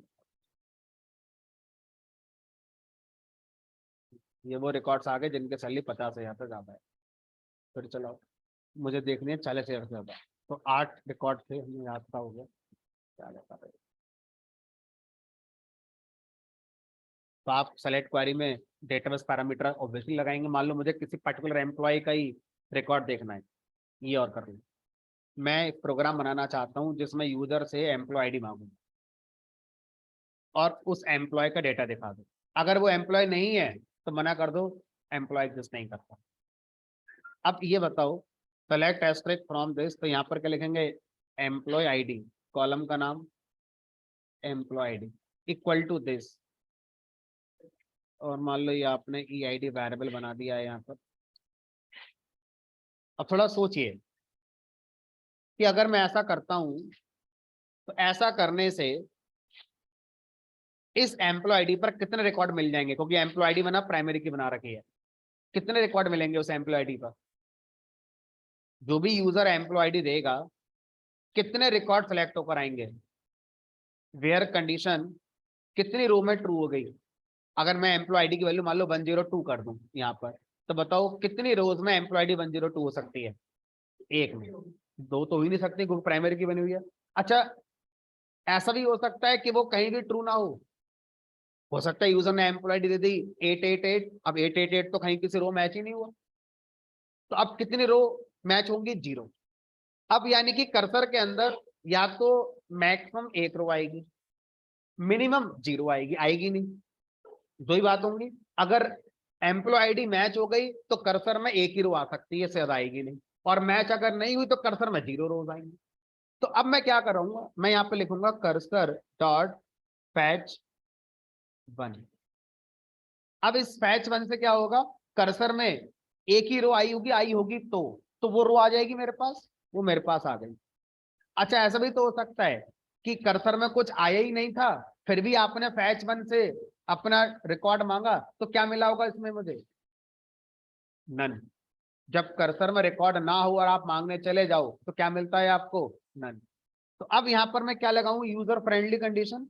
ये वो रिकॉर्ड्स आ गए जिनके सैलरी 50,000 से ज्यादा है। फिर चलो, मुझे देखनी है 40,000 से ज्यादा। तो 8 रिकॉर्ड थे, हमें याद था, हो गया। क्या रहता है, तो आप सेलेक्ट क्वेरी में डेटाबेस पैरामीटर ऑब्वियसली लगाएंगे। मान लो मुझे किसी पर्टिकुलर एम्प्लॉय का ही रिकॉर्ड देखना है, ये और कर लो। मैं एक प्रोग्राम बनाना चाहता हूँ जिसमें यूजर से एम्प्लॉय आईडी मांगू और उस एम्प्लॉय का डेटा दिखा दो। अगर वो एम्प्लॉय नहीं है तो मना कर दो, एम्प्लॉय एग्जिस्ट नहीं करता। अब ये बताओ, सेलेक्ट एस्ट्रिक फ्रॉम दिस, तो यहाँ पर क्या लिखेंगे, एम्प्लॉय आईडी, कॉलम का नाम employee ID equal to this, और मान लो ये आपने ई आई डी वेरिएबल बना दिया है यहाँ पर। अब थोड़ा सोचिए कि अगर मैं ऐसा करता हूं तो ऐसा करने से इस एम्प्लॉय आईडी पर कितने रिकॉर्ड मिल जाएंगे, क्योंकि एम्प्लॉय आईडी बना प्राइमरी की बना रखी है। कितने रिकॉर्ड मिलेंगे उस एम्प्लॉय आईडी पर? जो भी यूजर एम्प्लॉय आईडी देगा, कितने रिकॉर्ड सेलेक्ट होकर आएंगे। वेयर कंडीशन कितनी रो में ट्रू हो गई। अगर मैं एम्प्लॉय आईडी की वैल्यू मान लो 102 कर दूं यहाँ पर, तो बताओ कितनी रोज में एम्प्लॉय आईडी 102 हो सकती है? एक में। दो तो हो ही नहीं सकती क्योंकि प्राइमरी की बनी हुई है। अच्छा, ऐसा भी हो सकता है कि वो कहीं भी ट्रू ना हो सकता है यूजर ने एम्प्लॉय आईडी दे दी 888, अब 888 तो कहीं किसी रो मैच ही नहीं हुआ, तो अब कितनी रो मैच होंगी? 0। अब यानी कि कर्सर के अंदर या तो मैक्सिमम 1 रो आएगी, मिनिमम 0 आएगी, आएगी नहीं, दो ही बात होंगी। अगर एम्प्लॉय आईडी मैच हो गई तो कर्सर में 1 ही रो आ सकती है, शायद आएगी नहीं, और मैच अगर नहीं हुई तो कर्सर में 0 रोज आएंगी। तो अब मैं क्या करूंगा, मैं यहाँ पे लिखूंगा कर्सर डॉट फैच 1। अब इस फैच 1 से क्या होगा, कर्सर में 1 ही रो आई होगी तो वो रो आ जाएगी मेरे पास, वो मेरे पास आ गई। अच्छा, ऐसा भी तो हो सकता है कि कर्सर में कुछ आया ही नहीं था, फिर भी आपने फैच 1 से अपना रिकॉर्ड मांगा, तो क्या मिला होगा इसमें मुझे? नन। जब कर्सर में रिकॉर्ड ना हो और आप मांगने चले जाओ तो क्या मिलता है आपको? नन। तो अब यहां पर मैं क्या लगाऊं, user friendly condition,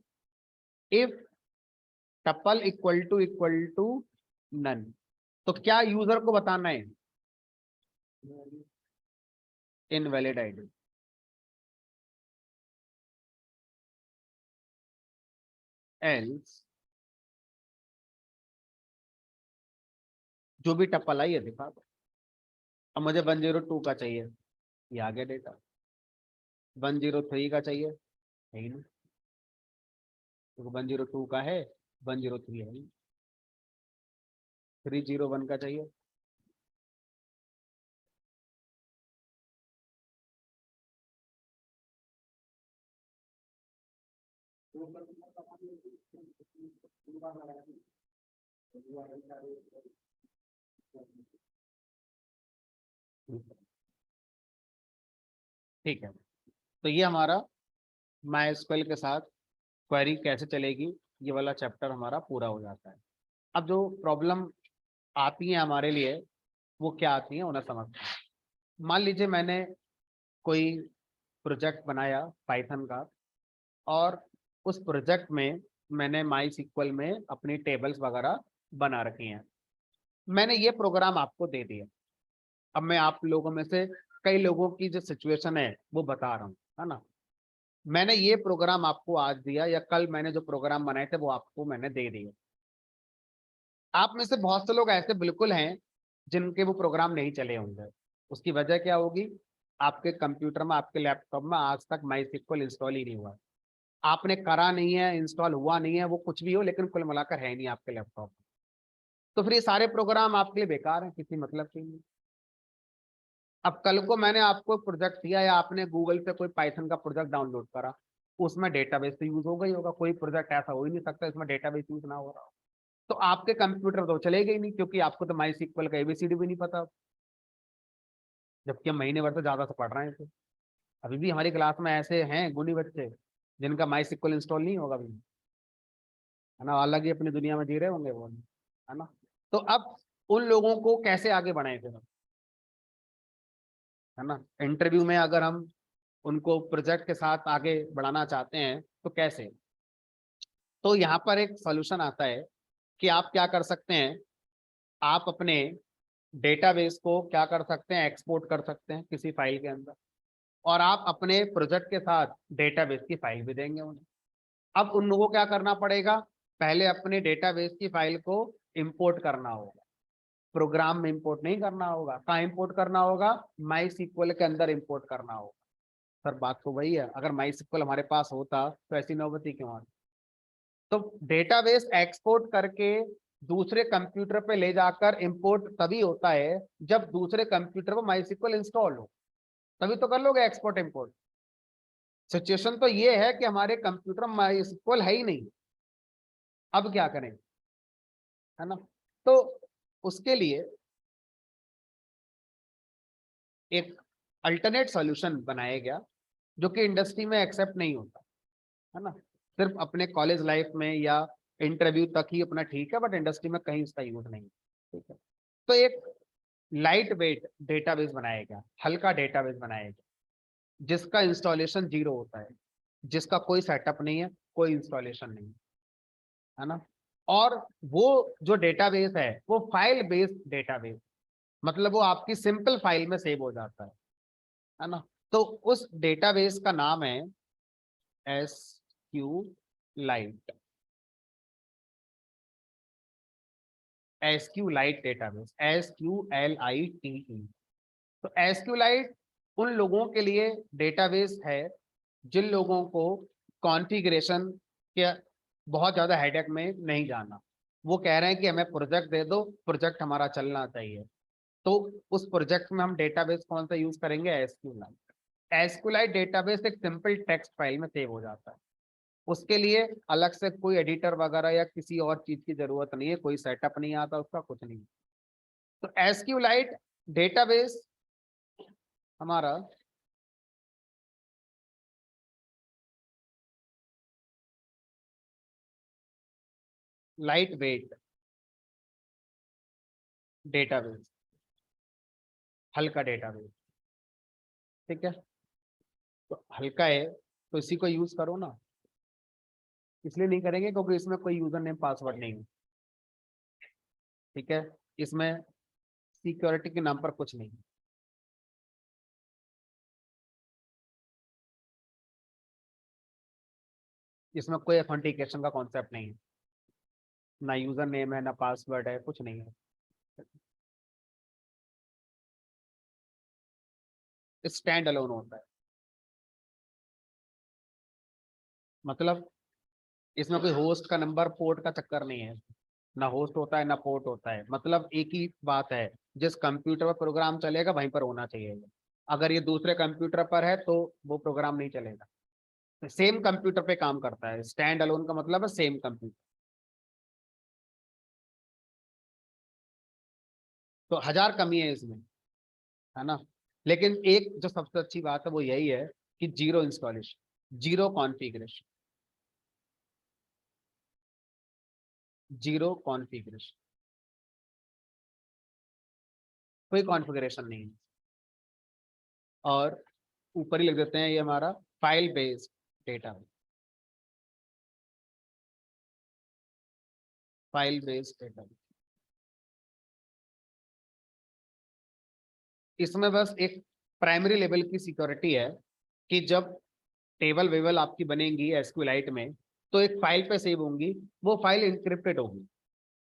if tuple equal to none. तो क्या यूजर को बताना है? Invalid ID. एल्स जो भी टप्पल आई है दिखा दो। अब मुझे 102 का चाहिए, ये आ गया डेटा। 103 का चाहिए, है ही नहीं, तो 102 का है, 103 है नहीं। 301 का चाहिए, ठीक है। तो ये हमारा माई एसक्यूएल के साथ क्वेरी कैसे चलेगी, ये वाला चैप्टर हमारा पूरा हो जाता है। अब जो प्रॉब्लम आती है हमारे लिए, वो क्या आती है उन्हें समझते हैं। मान लीजिए मैंने कोई प्रोजेक्ट बनाया पाइथन का, और उस प्रोजेक्ट में मैंने माई सीक्वल में अपनी टेबल्स वगैरह बना रखी हैं। मैंने ये प्रोग्राम आपको दे दिया। अब मैं आप लोगों में से कई लोगों की जो सिचुएशन है वो बता रहा हूँ, है ना। मैंने ये प्रोग्राम आपको आज दिया, या कल मैंने जो प्रोग्राम बनाए थे वो आपको मैंने दे दिए। आप में से बहुत से लोग ऐसे बिल्कुल हैं जिनके वो प्रोग्राम नहीं चले होंगे। उसकी वजह क्या होगी, आपके कंप्यूटर में, आपके लैपटॉप में आज तक माई सीक्वल इंस्टॉल ही नहीं हुआ। आपने करा नहीं है, इंस्टॉल हुआ नहीं है, वो कुछ भी हो, लेकिन कुल मिलाकर है नहीं आपके लैपटॉप में। तो फिर ये सारे प्रोग्राम आपके लिए बेकार हैं, किसी मतलब के नहीं। अब कल को मैंने आपको प्रोजेक्ट दिया, या आपने गूगल से कोई पाइथन का प्रोजेक्ट डाउनलोड करा, उसमें डेटाबेस तो यूज होगा ही होगा। कोई प्रोजेक्ट ऐसा हो ही नहीं सकता इसमें डेटाबेस यूज ना हो रहा हो। तो आपके कंप्यूटर तो चलेगा ही नहीं, क्योंकि आपको तो माई सीक्वल का एबीसीडी भी नहीं पता, जबकि हम महीने भर से ज्यादा से पढ़ रहे हैं। तो अभी भी हमारी क्लास में ऐसे हैं गुणी बच्चे जिनका माई सीक्वल इंस्टॉल नहीं होगा अभी, है ना, अलग ही अपनी दुनिया में जी रहे होंगे वो, है ना। तो अब उन लोगों को कैसे आगे बढ़ाएं फिर हम, है ना। इंटरव्यू में अगर हम उनको प्रोजेक्ट के साथ आगे बढ़ाना चाहते हैं तो कैसे? तो यहाँ पर एक सॉल्यूशन आता है कि आप क्या कर सकते हैं, आप अपने डेटाबेस को क्या कर सकते हैं, एक्सपोर्ट कर सकते हैं किसी फाइल के अंदर, और आप अपने प्रोजेक्ट के साथ डेटाबेस की फाइल भी देंगे उन्हें। अब उन लोगों को क्या करना पड़ेगा, पहले अपने डेटाबेस की फाइल को इंपोर्ट करना होगा, प्रोग्राम में इंपोर्ट नहीं करना होगा। कहाँ इंपोर्ट करना होगा, माई सिक्वल के अंदर इंपोर्ट करना होगा। सर बात तो वही है, अगर माई सिक्वल हमारे पास होता तो ऐसी नौबती क्यों आती। तो डेटाबेस एक्सपोर्ट करके दूसरे कंप्यूटर पे ले जाकर इंपोर्ट तभी होता है जब दूसरे कंप्यूटर पर माई सिक्वल इंस्टॉल हो, तभी तो कर लोगे एक्सपोर्ट इंपोर्ट। सिचुएशन तो ये है कि हमारे कंप्यूटर में माई सिक्वल है ही नहीं, अब क्या करें, है ना। तो उसके लिए एक अल्टरनेट सॉल्यूशन बनाया गया जो कि इंडस्ट्री में एक्सेप्ट नहीं होता, है ना। सिर्फ अपने कॉलेज लाइफ में या इंटरव्यू तक ही अपना ठीक है, बट इंडस्ट्री में कहीं इसका यूज नहीं, ठीक है। तो एक लाइट वेट डेटाबेस बनाया गया, हल्का डेटाबेस बनाया गया, जिसका इंस्टॉलेशन जीरो होता है, जिसका कोई सेटअप नहीं है, कोई इंस्टॉलेशन नहीं, है ना। और वो जो डेटाबेस है वो फाइल बेस्ड डेटाबेस, मतलब वो आपकी सिंपल फाइल में सेव हो जाता है ना। तो उस डेटाबेस का नाम है S Q light, S Q light database, SQLITE। तो SQLite उन लोगों के लिए डेटाबेस है जिन लोगों को कॉन्फ़िगरेशन के बहुत ज्यादा हेडेक में नहीं जाना। वो कह रहे हैं कि हमें प्रोजेक्ट दे दो, प्रोजेक्ट हमारा चलना चाहिए। तो उस प्रोजेक्ट में हम डेटाबेस कौन सा यूज करेंगे, SQLite। SQLite डेटाबेस एक सिंपल टेक्स्ट फाइल में सेव हो जाता है, उसके लिए अलग से कोई एडिटर वगैरह या किसी और चीज की जरूरत नहीं है, कोई सेटअप नहीं आता उसका, कुछ नहीं। तो SQLite डेटाबेस हमारा लाइट वेट डेटाबेस, हल्का डेटाबेस, ठीक है। तो हल्का है तो इसी को यूज करो ना, इसलिए नहीं करेंगे क्योंकि इसमें कोई यूजर नेम पासवर्ड नहीं है, ठीक है। इसमें सिक्योरिटी के नाम पर कुछ नहीं, इसमें कोई ऑथेंटिकेशन का कॉन्सेप्ट नहीं है, ना यूजर नेम है ना पासवर्ड है, कुछ नहीं है। स्टैंड अलोन होता है, मतलब इसमें कोई होस्ट का नंबर पोर्ट का चक्कर नहीं है, ना होस्ट होता है ना पोर्ट होता है, मतलब एक ही बात है, जिस कंप्यूटर पर प्रोग्राम चलेगा वहीं पर होना चाहिए। अगर ये दूसरे कंप्यूटर पर है तो वो प्रोग्राम नहीं चलेगा। सेम कंप्यूटर पे काम करता है, स्टैंड अलोन का मतलब है सेम कंप्यूटर। तो हजार कमी है इसमें, है ना। लेकिन एक जो सबसे अच्छी बात है वो यही है कि zero installation, zero configuration, zero configuration, कोई कॉन्फ़िगरेशन नहीं है। और ऊपर ही लिख देते हैं ये हमारा file based data, file based data. इसमें बस एक प्राइमरी लेवल की सिक्योरिटी है कि जब टेबल वेबल आपकी बनेंगी एसक्यूएलाइट में, तो एक फाइल पे सेव होंगी, वो फाइल इंक्रिप्टेड होगी।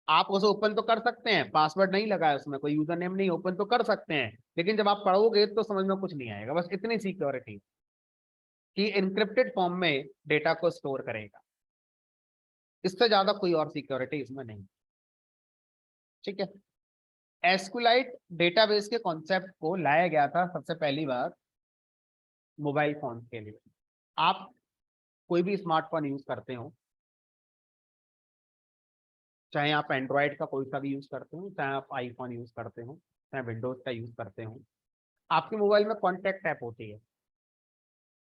आप उसे ओपन तो कर सकते हैं, पासवर्ड नहीं लगा है उसमें, कोई यूजर नेम नहीं, ओपन तो कर सकते हैं, लेकिन जब आप पढ़ोगे तो समझ में कुछ नहीं आएगा। बस इतनी सिक्योरिटी कि इनक्रिप्टेड फॉर्म में डेटा को स्टोर करेगा, इससे ज्यादा कोई और सिक्योरिटी इसमें नहीं, ठीक है। एसक्यूलाइट डेटाबेस के कॉन्सेप्ट को लाया गया था सबसे पहली बार मोबाइल फोन के लिए। आप कोई भी स्मार्टफोन यूज करते हो, चाहे आप एंड्रॉयड का कोई सा भी यूज करते हो, चाहे आप आईफोन यूज करते हो, चाहे विंडोज का यूज करते हो, आपके मोबाइल में कॉन्टैक्ट ऐप होती है,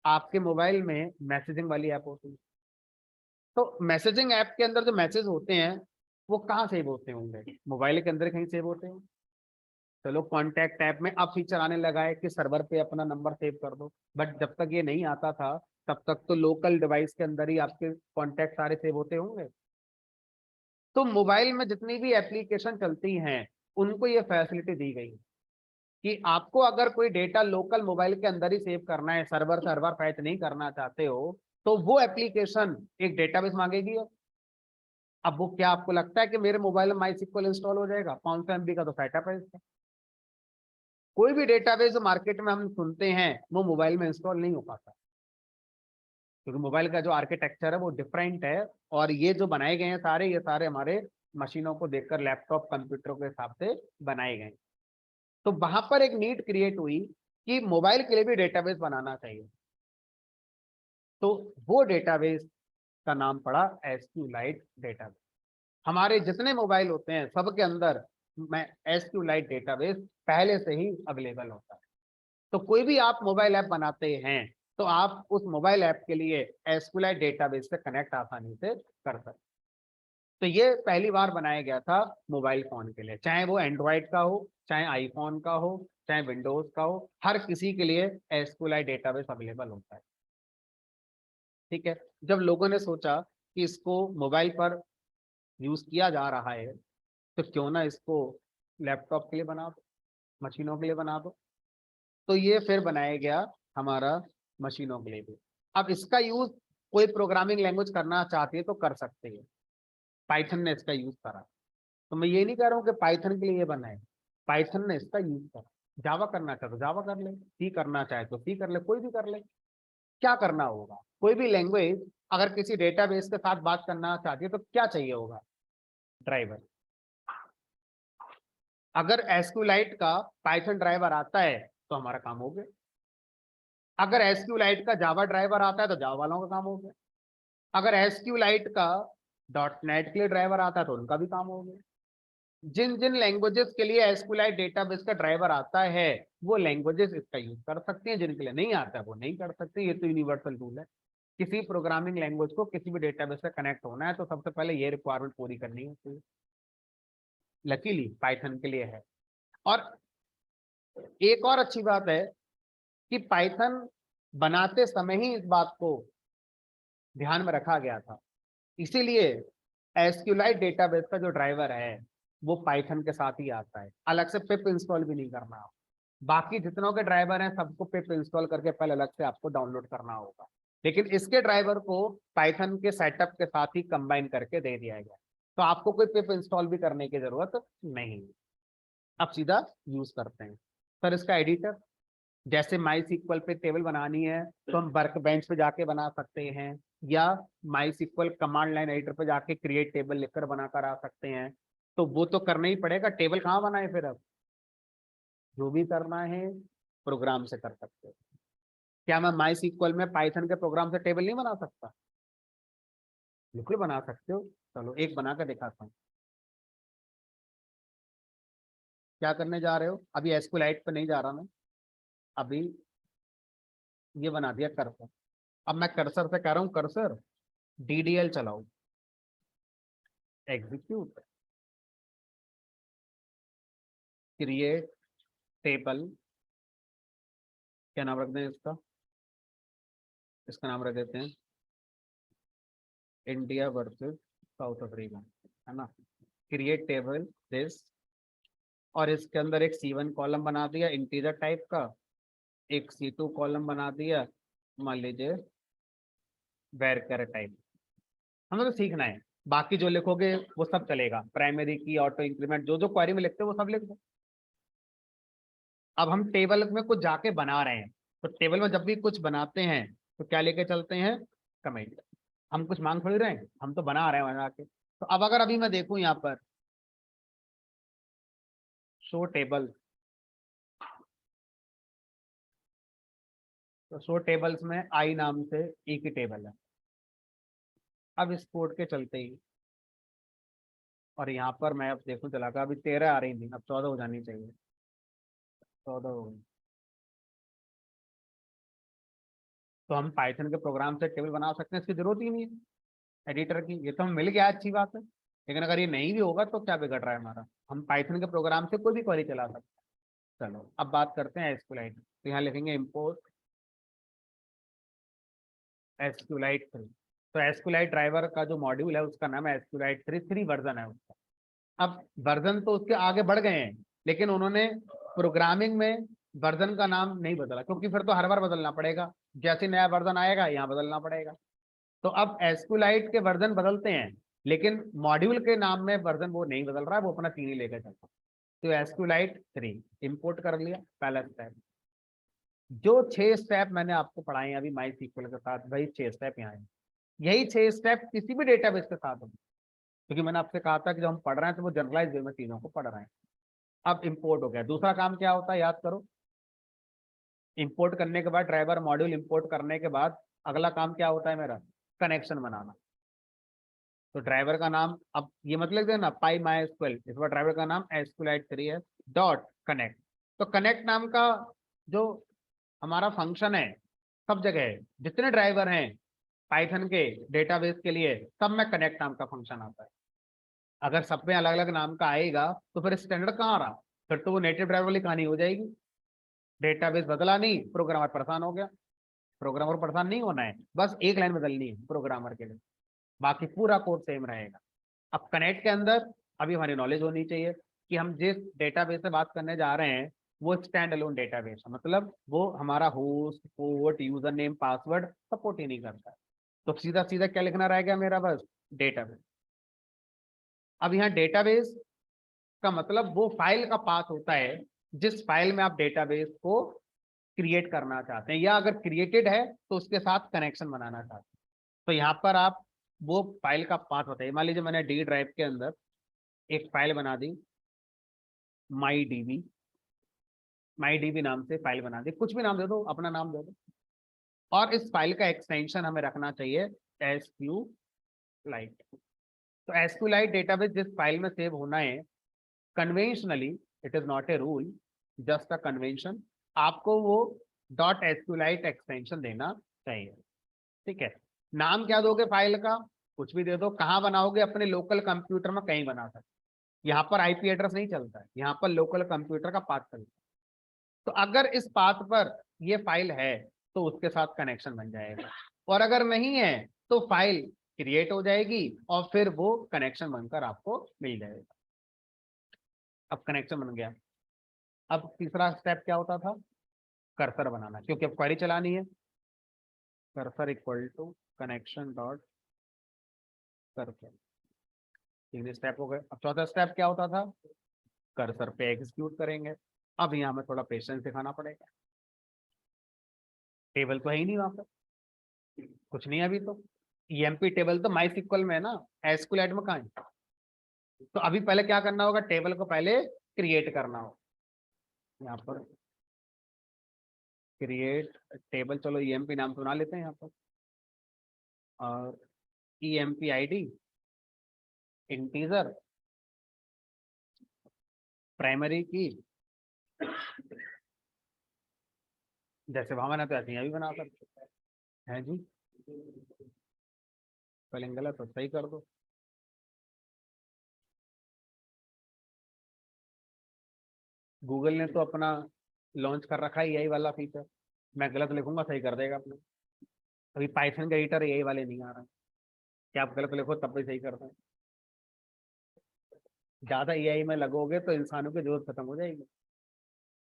आपके मोबाइल में मैसेजिंग वाली ऐप होती है। तो मैसेजिंग ऐप के अंदर जो मैसेज होते हैं वो कहाँ सेव होते होंगे, मोबाइल के अंदर कहीं सेव होते हैं। चलो कॉन्टैक्ट ऐप में अब फीचर आने लगा है कि सर्वर पे अपना नंबर सेव कर दो, बट जब तक ये नहीं आता था तब तक तो लोकल डिवाइस के अंदर ही आपके कॉन्टैक्ट सारे सेव होते होंगे। तो मोबाइल में जितनी भी एप्लीकेशन चलती हैं उनको ये फैसिलिटी दी गई कि आपको अगर कोई डेटा लोकल मोबाइल के अंदर ही सेव करना है, सर्वर सर्वर फैच नहीं करना चाहते हो, तो वो एप्लीकेशन एक डेटाबेस मांगेगी। अब वो क्या आपको लगता है कि मेरे मोबाइल में माई सिक्वल इंस्टॉल हो जाएगा? 500 MB का तो सेटअप है इसका। कोई भी डेटाबेस मार्केट में हम सुनते हैं वो मोबाइल में इंस्टॉल नहीं हो पाता, क्योंकि मोबाइल का जो आर्किटेक्चर है वो डिफरेंट है, और ये जो बनाए गए हैं सारे, ये सारे हमारे मशीनों को देखकर लैपटॉप कंप्यूटरों के हिसाब से बनाए गए। तो वहां पर एक नीड क्रिएट हुई कि मोबाइल के लिए भी डेटाबेस बनाना चाहिए। तो वो डेटाबेस का नाम पड़ा एसक्यूलाइट डेटाबेस। हमारे जितने मोबाइल होते हैं सबके अंदर मैं एसक्यूलाइट डेटाबेस पहले से ही अवेलेबल होता है। तो कोई भी आप मोबाइल ऐप बनाते हैं तो आप उस मोबाइल ऐप के लिए एसक्यूलाइट डेटाबेस से कनेक्ट आसानी से कर सकते। तो ये पहली बार बनाया गया था मोबाइल फोन के लिए, चाहे वो एंड्रॉयड का हो, चाहे आईफोन का हो, चाहे विंडोज का हो, हर किसी के लिए एसक्यूलाइट डेटाबेस अवेलेबल होता है। ठीक है। जब लोगों ने सोचा कि इसको मोबाइल पर यूज किया जा रहा है तो क्यों ना इसको लैपटॉप के लिए बना दो, मशीनों के लिए बना दो, तो ये फिर बनाया गया हमारा मशीनों के लिए भी। अब इसका यूज कोई प्रोग्रामिंग लैंग्वेज करना चाहती है तो कर सकते हैं। पाइथन ने इसका यूज करा, तो मैं ये नहीं कह रहा हूँ कि पाइथन के लिए ये बना है, पाइथन ने इसका यूज करा। जावा करना चाहे तो जावा कर ले, सी करना चाहे तो सी कर ले, कोई भी कर ले। क्या करना होगा? कोई भी लैंग्वेज अगर किसी डेटाबेस के साथ बात करना चाहती है तो क्या चाहिए होगा? ड्राइवर। अगर एसक्यूलाइट का पाइथन ड्राइवर आता है तो हमारा काम हो गया। अगर एसक्यूलाइट का जावा ड्राइवर आता है तो जावा वालों का काम हो गया। अगर एसक्यूलाइट का .NET के लिए ड्राइवर आता है तो उनका भी काम हो गया। जिन जिन लैंग्वेजेस के लिए एसक्यूलाइट डेटाबेस का ड्राइवर आता है वो लैंग्वेजेस इसका यूज कर सकते हैं, जिनके लिए नहीं आता है वो नहीं कर सकते। ये तो यूनिवर्सल रूल है। किसी प्रोग्रामिंग लैंग्वेज को किसी भी डेटाबेस से कनेक्ट होना है तो सबसे पहले ये रिक्वायरमेंट पूरी करनी होती है। लकीली पाइथन के लिए है। और एक और अच्छी बात है कि पाइथन बनाते समय ही इस बात को ध्यान में रखा गया था, इसीलिए एसक्यूलाइट डेटाबेस का जो ड्राइवर है वो पाइथन के साथ ही आता है, अलग से पिप इंस्टॉल भी नहीं करना। बाकी जितनों के ड्राइवर हैं सबको पिप इंस्टॉल करके पहले अलग से आपको डाउनलोड करना होगा, लेकिन इसके ड्राइवर को पाइथन के सेटअप के साथ ही कंबाइन करके दे दिया गया, तो आपको कोई पिप इंस्टॉल भी करने की जरूरत नहीं। अब सीधा यूज करते हैं। सर इसका एडिटर, जैसे माई सिक्वल पे टेबल बनानी है तो हम वर्क बेंच पे जाके बना सकते हैं, या माई सिक्वल कमांड लाइन एडिटर पे जाके क्रिएट टेबल लिखकर बना कर आ सकते हैं। तो वो तो करना ही पड़ेगा, टेबल कहाँ बनाए फिर? अब जो भी करना है प्रोग्राम से कर सकते हो। क्या मैं माई सिक्वल में पाइथन के प्रोग्राम से टेबल नहीं बना सकता? बिल्कुल बना सकते हो। चलो एक बना कर दिखाता हूँ। क्या करने जा रहे हो? अभी एसक्यूलाइट पे नहीं जा रहा मैं, अभी ये बना दिया कर्सर। अब मैं कर्सर से कह रहा हूँ कर्सर DDL चलाओ, एग्जीक्यूट, क्रिएट टेबल। क्या नाम रख दें इसका? इसका नाम रख देते हैं इंडिया वर्सेस साउथ अफ्रीका, है ना। क्रिएट टेबल दिस, और इसके अंदर एक C1 कॉलम बना दिया इंटीजर टाइप का, एक C2 कॉलम बना दिया मान लीजिए वेरकर टाइप। हमें तो सीखना है, बाकी जो लिखोगे वो सब चलेगा, प्राइमरी की, ऑटो इंक्रीमेंट, जो जो क्वेरी में लिखते हो वो सब लिख दो। अब हम टेबल में कुछ जाके बना रहे हैं, तो टेबल में जब भी कुछ बनाते हैं तो क्या लेके चलते हैं? कमेंट। हम कुछ मांग थोड़ी रहे हैं, हम तो बना रहे हैं बना के। तो अब अगर अभी मैं देखूं यहाँ पर शो टेबल, तो शो टेबल्स में आई नाम से एक ही टेबल है। अब इस कोड के चलते ही, और यहाँ पर मैं अब देखूं चला कर, अभी 13 आ रही थी, अब 14 हो जानी चाहिए। 14 हो गई। तो हम पाइथन के प्रोग्राम से टेबल बना सकते हैं, इसकी जरूरत ही नहीं है एडिटर की। ये तो हमें मिल गया, अच्छी बात है। लेकिन अगर ये नहीं भी होगा तो क्या बिगड़ रहा है हमारा? हम पाइथन के प्रोग्राम से कोई भी क्वेरी चला सकते हैं। चलो अब बात करते हैं एसक्यूलाइट। तो यहाँ लिखेंगे इम्पोर्ट एसक्यूलाइट 3। तो एसक्यूलाइट ड्राइवर का जो मॉड्यूल है उसका नाम है एसक्यूलाइट 3, 3 वर्जन है उसका। अब वर्जन तो उसके आगे बढ़ गए हैं, लेकिन उन्होंने प्रोग्रामिंग में वर्जन का नाम नहीं बदला, क्योंकि फिर तो हर बार बदलना पड़ेगा, जैसे नया वर्जन आएगा यहाँ बदलना पड़ेगा। तो अब एसक्यूलाइट के वर्जन बदलते हैं, लेकिन मॉड्यूल के नाम में वर्जन वो नहीं बदल रहा है, वो अपना 3 ही लेकर चलता है। तो एसक्यूलाइट 3 इंपोर्ट कर लिया, पहला स्टेप। जो 6 स्टेप मैंने आपको पढ़ाए हैं अभी माई सीक्वल के साथ, वही 6 स्टेप यहाँ है। यही 6 स्टेप किसी भी डेटाबेस के साथ होंगे, क्योंकि मैंने आपसे कहा था कि जब हम पढ़ रहे हैं तो वो जनरलाइज वे में चीजों को पढ़ रहे हैं। अब इंपोर्ट हो गया, दूसरा काम क्या होता है याद करो। इंपोर्ट करने के बाद, ड्राइवर मॉड्यूल इंपोर्ट करने के बाद अगला काम क्या होता है मेरा, कनेक्शन बनाना। तो ड्राइवर का नाम, अब ये मतलब ना पाई माई एसक्यूएल, इस बार ड्राइवर का नाम एसक्यूलाइट 3 है, डॉट कनेक्ट। तो कनेक्ट नाम का जो हमारा फंक्शन है, सब जगह है, जितने ड्राइवर हैं पाइथन के डेटाबेस के लिए, सब में कनेक्ट नाम का फंक्शन आता है। अगर सब में अलग अलग नाम का आएगा तो फिर स्टैंडर्ड कहाँ रहा, फिर तो वो नेटिव ड्राइवर वाली कहानी हो जाएगी। डेटाबेस बदला नहीं, प्रोग्रामर परेशान हो गया। प्रोग्रामर परेशान नहीं होना है, बस एक लाइन बदलनी है प्रोग्रामर के लिए, बाकी पूरा कोड सेम रहेगा। अब कनेक्ट के अंदर अभी हमारी नॉलेज होनी चाहिए कि हम जिस डेटाबेस से बात करने जा रहे हैं वो स्टैंड अलोन डेटाबेस है, मतलब वो हमारा host, port, user name, password support ही नहीं करता है। तो सीधा सीधा क्या लिखना रह गया मेरा, बस डेटाबेस। अब यहाँ डेटाबेस का मतलब वो फाइल का पाथ होता है जिस फाइल में आप डेटाबेस को क्रिएट करना चाहते हैं, या अगर क्रिएटेड है तो उसके साथ कनेक्शन बनाना चाहते हैं। तो यहाँ पर आप वो फाइल का पाथ बताइए। मान लीजिए मैंने डी ड्राइव के अंदर एक फाइल बना दी, माई डीबी नाम से फाइल बना दी, कुछ भी नाम दे दो, अपना नाम दे दो। और इस फाइल का एक्सटेंशन हमें रखना चाहिए एसक्यूलाइट। तो एसक्यूलाइट डेटाबेस जिस फाइल में सेव होना है, conventionally, it is not a rule, just a convention, आपको वो डॉट एसक्यूलाइट एक्सटेंशन देना चाहिए। ठीक है, नाम क्या दोगे फाइल का, कुछ भी दे दो। कहाँ बनाओगे, अपने लोकल कंप्यूटर में कहीं बना सकते, यहाँ पर आईपी एड्रेस नहीं चलता है, यहाँ पर लोकल कंप्यूटर का पाथ चलता है। तो अगर इस पाथ पर ये फाइल है तो उसके साथ कनेक्शन बन जाएगा, और अगर नहीं है तो फाइल क्रिएट हो जाएगी और फिर वो कनेक्शन बनकर आपको मिल जाएगा। अब कनेक्शन बन गया। अब तीसरा स्टेप क्या होता था, कर्सर बनाना, क्योंकि अब क्वेरी चलानी है। Cursor equal to connection dot cursor, तीन स्टेप हो गए। अब चौथा स्टेप क्या होता था, कर्सर पे एग्जीक्यूट करेंगे। अब यहाँ में थोड़ा पेशेंस दिखाना पड़ेगा, टेबल तो है ही नहीं वहां पर, कुछ नहीं है अभी तो। ईएमपी टेबल तो माई सिक्वल में है ना, एसक्यूएल में कहाँ है। तो अभी पहले क्या करना होगा, टेबल को पहले क्रिएट करना होगा। यहाँ पर क्रिएट टेबल, चलो ईएमपी नाम सुना लेते हैं यहाँ पर, और ईएमपी आईडी इंटीजर प्राइमरी की, जैसे वहां बना तो ऐसे यहाँ भी बना सकते हैं जी। स्पेलिंग गलत तो सही कर दो। गूगल ने तो अपना लॉन्च कर रखा है यही वाला फीचर, मैं गलत लिखूंगा सही कर देगा अपने। अभी पाइथन का एडिटर यही वाले नहीं आ रहा है, क्या आप गलत लिखो तब भी सही करते हैं। ज्यादा एआई में लगोगे तो इंसानों की जरूरत खत्म हो जाएगी,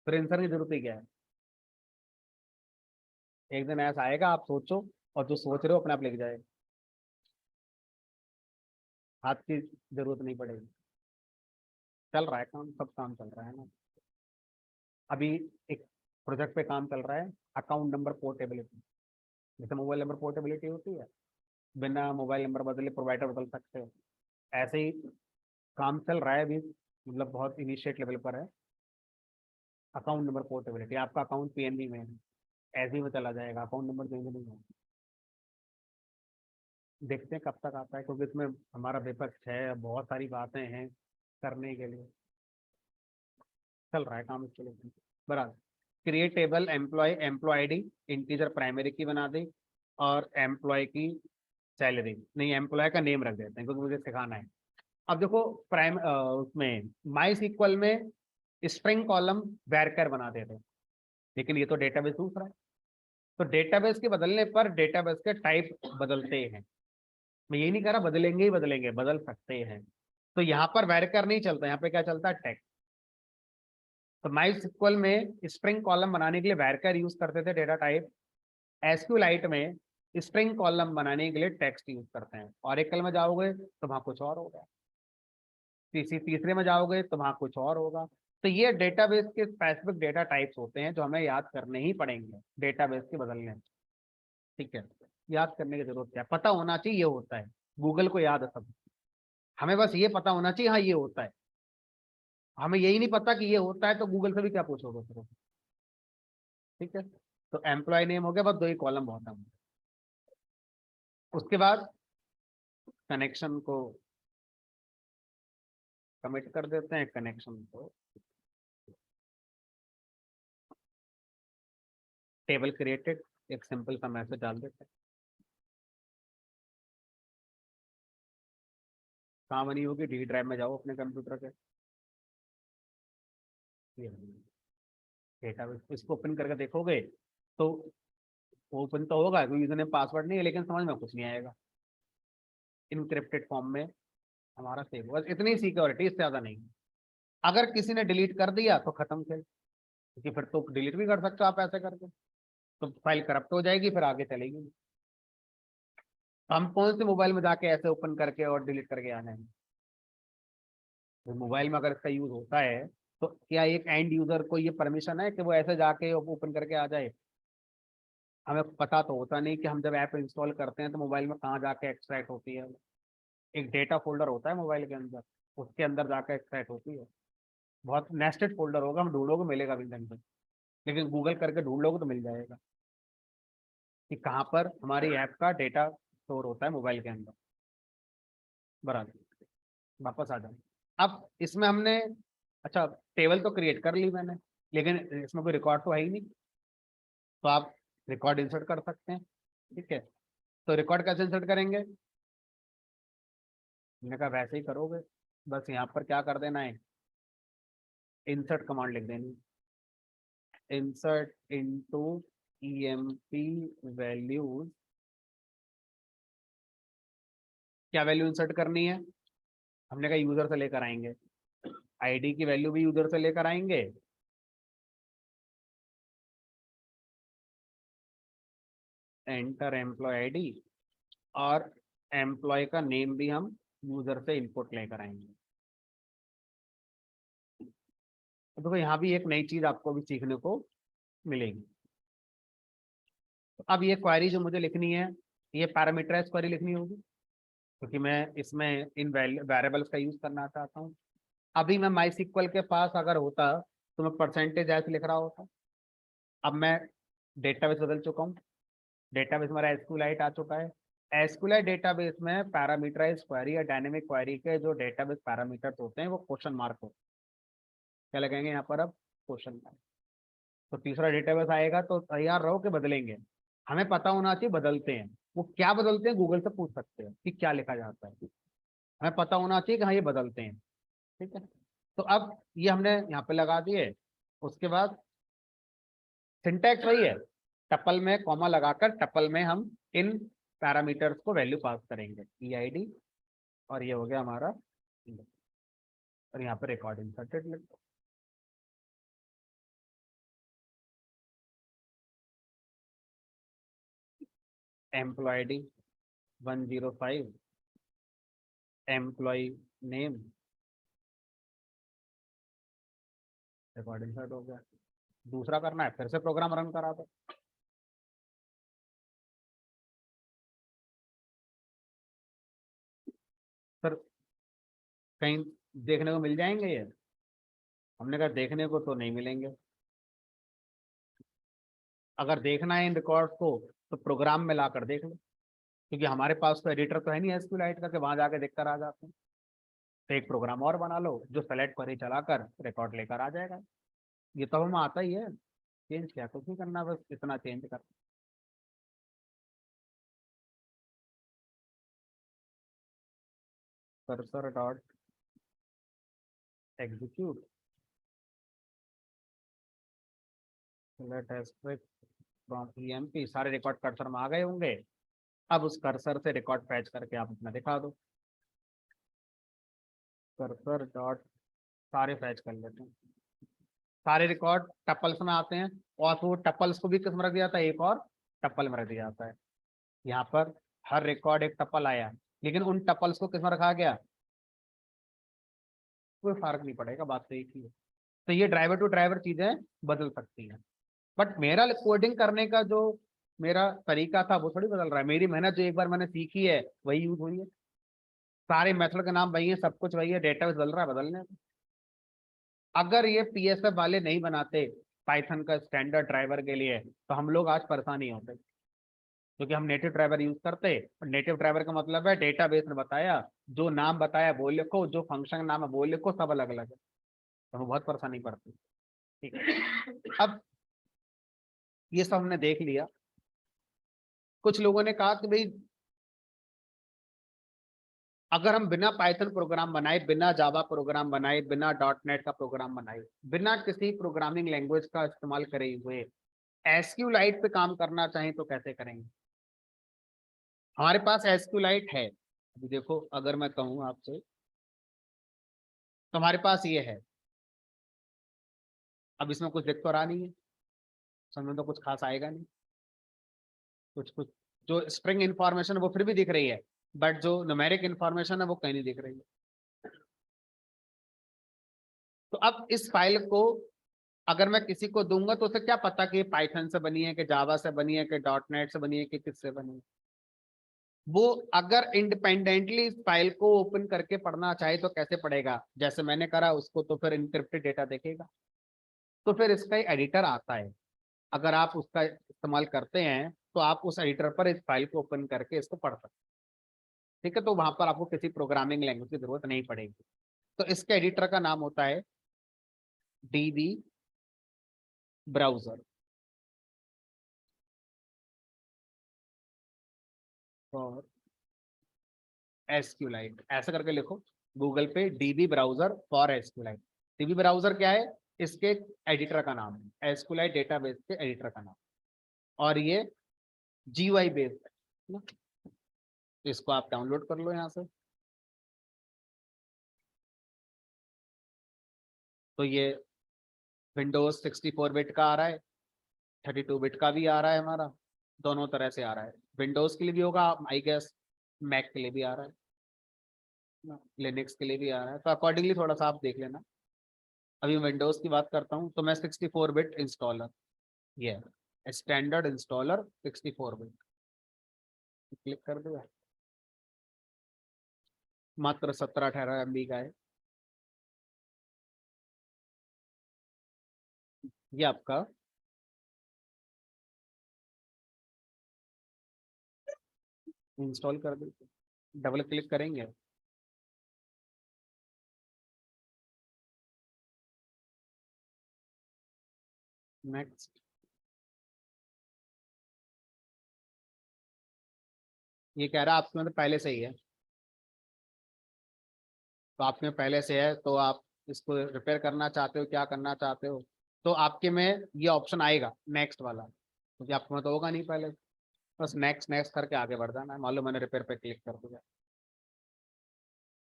फिर इंसान की जरूरत ही क्या है। एक दिन ऐसा आएगा आप सोचो और जो सोच रहे हो अपने आप लिख जाएगा, हाथ की जरूरत नहीं पड़ेगी। चल रहा है काम, सब काम चल रहा है ना। अभी एक प्रोजेक्ट पे काम चल रहा है, अकाउंट नंबर पोर्टेबिलिटी। जैसे मोबाइल नंबर पोर्टेबिलिटी होती है, बिना मोबाइल नंबर बदले प्रोवाइडर बदल सकते हो, ऐसे ही काम चल रहा है अभी, मतलब बहुत इनिशिएट लेवल पर है। अकाउंट नंबर पोर्टेबिलिटी, आपका अकाउंट पीएनबी में है, ऐसे ही में चला जाएगा, अकाउंट नंबर चेंज नहीं होगा। देखते हैं कब तक आता है, क्योंकि इसमें हमारा विपक्ष है, बहुत सारी बातें हैं करने के लिए, चल रहा है काम इसके लिए। बराबर, create table employee, employee ID integer primary key बना दी, और एम्प्लॉय की सैलरी नहीं, एम्प्लॉय का नेम रख देते हैं क्योंकि मुझे सिखाना है। अब देखो उसमें माई सीक्वल में स्ट्रिंग कॉलम वैरकर बना देते हैं, लेकिन ये तो डेटाबेस दूसरा है। तो डेटाबेस के बदलने पर डेटाबेस के टाइप बदलते हैं। मैं ये नहीं कह रहा बदलेंगे ही बदलेंगे, बदल सकते हैं। तो यहाँ पर वैरिकर नहीं चलता, यहाँ पे क्या चलता है, टेक्स्ट। तो माइस्क्ल में स्ट्रिंग कॉलम बनाने के लिए वैरिकर यूज करते थे डेटा टाइप, एसक्यूएलाइट में स्ट्रिंग कॉलम बनाने के लिए टेक्स्ट यूज करते हैं। ऑरेकल में जाओगे तो वहां कुछ और होगा, तीसरे में जाओगे तो वहां कुछ और होगा। तो ये डेटाबेस के स्पेसिफिक डेटा टाइप्स होते हैं जो हमें याद करने ही पड़ेंगे डेटाबेस के बदलने। ठीक है, याद करने की जरूरत क्या, पता होना चाहिए ये होता है। गूगल को याद है सब, हमें बस ये पता होना चाहिए हाँ ये होता है। हमें यही नहीं पता कि ये होता है तो गूगल से भी क्या पूछोगे फिर। ठीक है, तो एम्प्लॉय नेम हो गया, बस 2 ही कॉलम बहुत है। उसके बाद कनेक्शन को कमिट कर देते हैं, कनेक्शन को टेबल क्रिएटेड, एक सिंपल सा मैसेज डाल देते हैं। कहाँ बनी होगी, डी ड्राइव में जाओ अपने कंप्यूटर के, डेटा इसको ओपन करके देखोगे तो ओपन तो होगा, कोई यूजर नेम पासवर्ड नहीं है, लेकिन समझ में कुछ नहीं आएगा। इनक्रिप्टेड फॉर्म में हमारा सेव, बस इतनी सिक्योरिटी, इससे ज्यादा नहीं। अगर किसी ने डिलीट कर दिया तो खत्म खेल, क्योंकि फिर तो डिलीट भी कर सकते हो आप ऐसे करके, तो फाइल करप्ट हो जाएगी, फिर आगे चलेगी। हम कौन से मोबाइल में जाके ऐसे ओपन करके और डिलीट करके आने हैं। तो मोबाइल में अगर इसका यूज होता है तो क्या एक एंड यूजर को ये परमिशन है कि वो ऐसे जाके ओपन करके आ जाए। हमें पता तो होता नहीं कि हम जब ऐप इंस्टॉल करते हैं तो मोबाइल में कहाँ जाके एक्सट्रैक्ट होती है। एक डेटा फोल्डर होता है मोबाइल के अंदर, उसके अंदर जाकर एक्सट्रैक्ट होती है। बहुत नेस्टेड फोल्डर होगा, हम ढूंढोगे मिलेगा भी ढंग से, लेकिन गूगल करके ढूंढ लोगे तो मिल जाएगा कि कहाँ पर हमारी ऐप का डेटा स्टोर होता है मोबाइल के अंदर। बराबर, वापस आ जाओ। अब इसमें हमने, अच्छा टेबल तो क्रिएट कर ली मैंने, लेकिन इसमें कोई रिकॉर्ड तो है ही नहीं, तो आप रिकॉर्ड इंसर्ट कर सकते हैं। ठीक है, तो रिकॉर्ड कैसे इंसर्ट करेंगे, मैंने कहा वैसे ही करोगे, बस यहाँ पर क्या कर देना है, इंसर्ट कमांड लिख देनी, इंसर्ट इनटू ईएमपी वैल्यूज। क्या वैल्यू इंसर्ट करनी है, हमने कहा यूजर से लेकर आएंगे, आईडी की वैल्यू भी यूजर से लेकर आएंगे, एंटर एम्प्लॉय आईडी, और एम्प्लॉय का नेम भी हम यूजर से इनपुट लेकर आएंगे। तो देखो यहाँ भी एक नई चीज आपको भी सीखने को मिलेगी। तो अब ये क्वेरी जो मुझे लिखनी है, ये पैरामीटराइज क्वेरी लिखनी होगी, क्योंकि मैं इसमें इन वेरिएबल्स का यूज करना चाहता हूँ। अभी मैं माई सिक्वल के पास अगर होता तो मैं परसेंटेज ऐसे लिख रहा होता। अब मैं डेटाबेस बदल चुका हूँ, डेटाबेस हमारा एसक्यूएलाइट आ चुका है। एसक्यूएलाइट डेटाबेस में पैरामीटराइज क्वेरी या डायनेमिक क्वेरी के जो डेटाबेस पैरामीटर्स होते हैं वो क्वेश्चन मार्क होते हैं। क्या लगेंगे यहाँ पर अब, क्वेश्चन मार्क। तो तीसरा डेटाबेस आएगा तो तैयार रहो कि बदलेंगे। हमें पता होना चाहिए बदलते हैं, वो क्या बदलते हैं गूगल से पूछ सकते हैं कि क्या लिखा जाता है, हमें पता होना चाहिए कि हाँ ये बदलते हैं। ठीक है, तो अब ये हमने यहाँ पे लगा दिए। उसके बाद सिंटैक्स वही है, टपल में कॉमा लगाकर टपल में हम इन पैरामीटर्स को वैल्यू पास करेंगे, ईआईडी, और ये हो गया हमारा, और यहाँ पे रिकॉर्ड इंसर्टेड लिख दो। Employee ID 105, employee name, record insert हो गया। दूसरा करना है, फिर से प्रोग्राम रन करा दो। फिर कहीं देखने को मिल जाएंगे ये, हमने कहा देखने को तो नहीं मिलेंगे। अगर देखना है इन रिकॉर्ड को तो प्रोग्राम में लाकर देख लो, क्योंकि हमारे पास तो एडिटर तो है नहीं एसक्यूएलाइट का कि वहां जाके देखकर आ जाते हैं। तो एक प्रोग्राम और बना लो जो सेलेक्ट क्वेरी चलाकर रिकॉर्ड लेकर आ जाएगा। ये तो हमें आता ही है, चेंज क्या कुछ नहीं करना, बस इतना चेंज कर, cursor dot execute, let asterisks from EMP, सारे रिकॉर्ड कर्सर में आ गए होंगे। अब उस कर्सर से रिकॉर्ड फैच करके आप अपना दिखा दो। कर्सर डॉट सारे फैच कर लेते हैं। सारे रिकॉर्ड टपल्स में आते हैं और फिर टपल्स को भी किस में रख दिया जाता है, एक और टपल में रख दिया जाता है। यहाँ पर हर रिकॉर्ड एक टपल आया, लेकिन उन टपल्स को किस में रखा गया, कोई फर्क नहीं पड़ेगा, बात तो एक ही है। तो ये ड्राइवर टू ड्राइवर चीजें बदल सकती हैं, बट मेरा कोडिंग करने का जो मेरा तरीका था वो थोड़ी बदल रहा है। मेरी मेहनत जो एक बार मैंने सीखी है वही यूज हुई है, सारे मेथड का नाम वही है, सब कुछ वही है, डेटा बदल रहा है, बदलने दो। अगर ये पीएसएफ वाले नहीं बनाते पाइथन का स्टैंडर्ड ड्राइवर के लिए तो हम लोग आज परेशान नहीं होते, क्योंकि हम नेटिव ड्राइवर यूज करते। और नेटिव ड्राइवर का मतलब है डेटाबेस ने बताया, जो नाम बताया वो लिखो, जो फंक्शन का नाम है वो लिखो, सब अलग अलग है, तो हमें बहुत परेशानी पड़ती। ठीक है, अब ये सब हमने देख लिया। कुछ लोगों ने कहा कि भाई अगर हम बिना पाइथन प्रोग्राम बनाए, बिना जावा प्रोग्राम बनाए, बिना डॉट नेट का प्रोग्राम बनाए, बिना किसी प्रोग्रामिंग लैंग्वेज का इस्तेमाल करे हुए एसक्यूलाइट पे काम करना चाहें तो कैसे करेंगे। हमारे पास एसक्यूलाइट है, अभी देखो अगर मैं कहूँ आपसे तो हमारे पास ये है। अब इसमें कुछ दिख तो रहा नहीं है, समझ तो कुछ खास आएगा नहीं, कुछ कुछ जो स्ट्रिंग इंफॉर्मेशन वो फिर भी दिख रही है, बट जो न्यूमेरिक इंफॉर्मेशन है वो कहीं नहीं दिख रही है। तो अब इस फाइल को अगर मैं किसी को दूंगा तो उसे क्या पता कि पाइथन से बनी है, कि जावा से बनी है, कि डॉट नेट से बनी है, कि किससे बनी है। वो अगर इंडिपेंडेंटली इस फाइल को ओपन करके पढ़ना चाहे तो कैसे पढ़ेगा, जैसे मैंने करा उसको, तो फिर इनक्रिप्टेड डेटा देखेगा। तो फिर इसका एडिटर आता है, अगर आप उसका इस्तेमाल करते हैं तो आप उस एडिटर पर इस फाइल को ओपन करके इसको पढ़ सकते हैं। ठीक है, तो वहां पर आपको किसी प्रोग्रामिंग लैंग्वेज की जरूरत नहीं पड़ेगी। तो इसके एडिटर का नाम होता है डीबी ब्राउजर और एसक्यूलाइट, ऐसा करके लिखो गूगल पे, dB browser for SQLite. DB browser क्या है, इसके एडिटर का नाम है, एसक्यूलाइट डेटाबेस के एडिटर का नाम, और ये जीयूआई बेस्ड है ना। तो इसको आप डाउनलोड कर लो यहाँ से। तो ये विंडोज 64 बिट का आ रहा है, 32 बिट का भी आ रहा है हमारा, दोनों तरह से आ रहा है। विंडोज के लिए भी होगा आई गेस, मैक के लिए भी आ रहा है, लिनक्स के लिए भी आ रहा है, तो अकॉर्डिंगली थोड़ा सा आप देख लेना। अभी विंडोज की बात करता हूँ तो मैं 64 बिट इंस्टॉलर, ये स्टैंडर्ड इंस्टॉलर 64 बिट क्लिक कर दिया, मात्र 17-18 MB का है। ये आपका इंस्टॉल कर दीजिए, डबल क्लिक करेंगे, नेक्स्ट। ये कह रहा है आपके मतलब पहले से ही है, तो आपके में पहले से है तो आप इसको रिपेयर करना चाहते हो, क्या करना चाहते हो, तो आपके में ये ऑप्शन आएगा नेक्स्ट वाला, क्योंकि आपके में तो होगा नहीं पहले। बस नेक्स्ट नेक्स्ट करके आगे बढ़ जाना है। मान लो मैंने रिपेयर पे क्लिक कर दिया,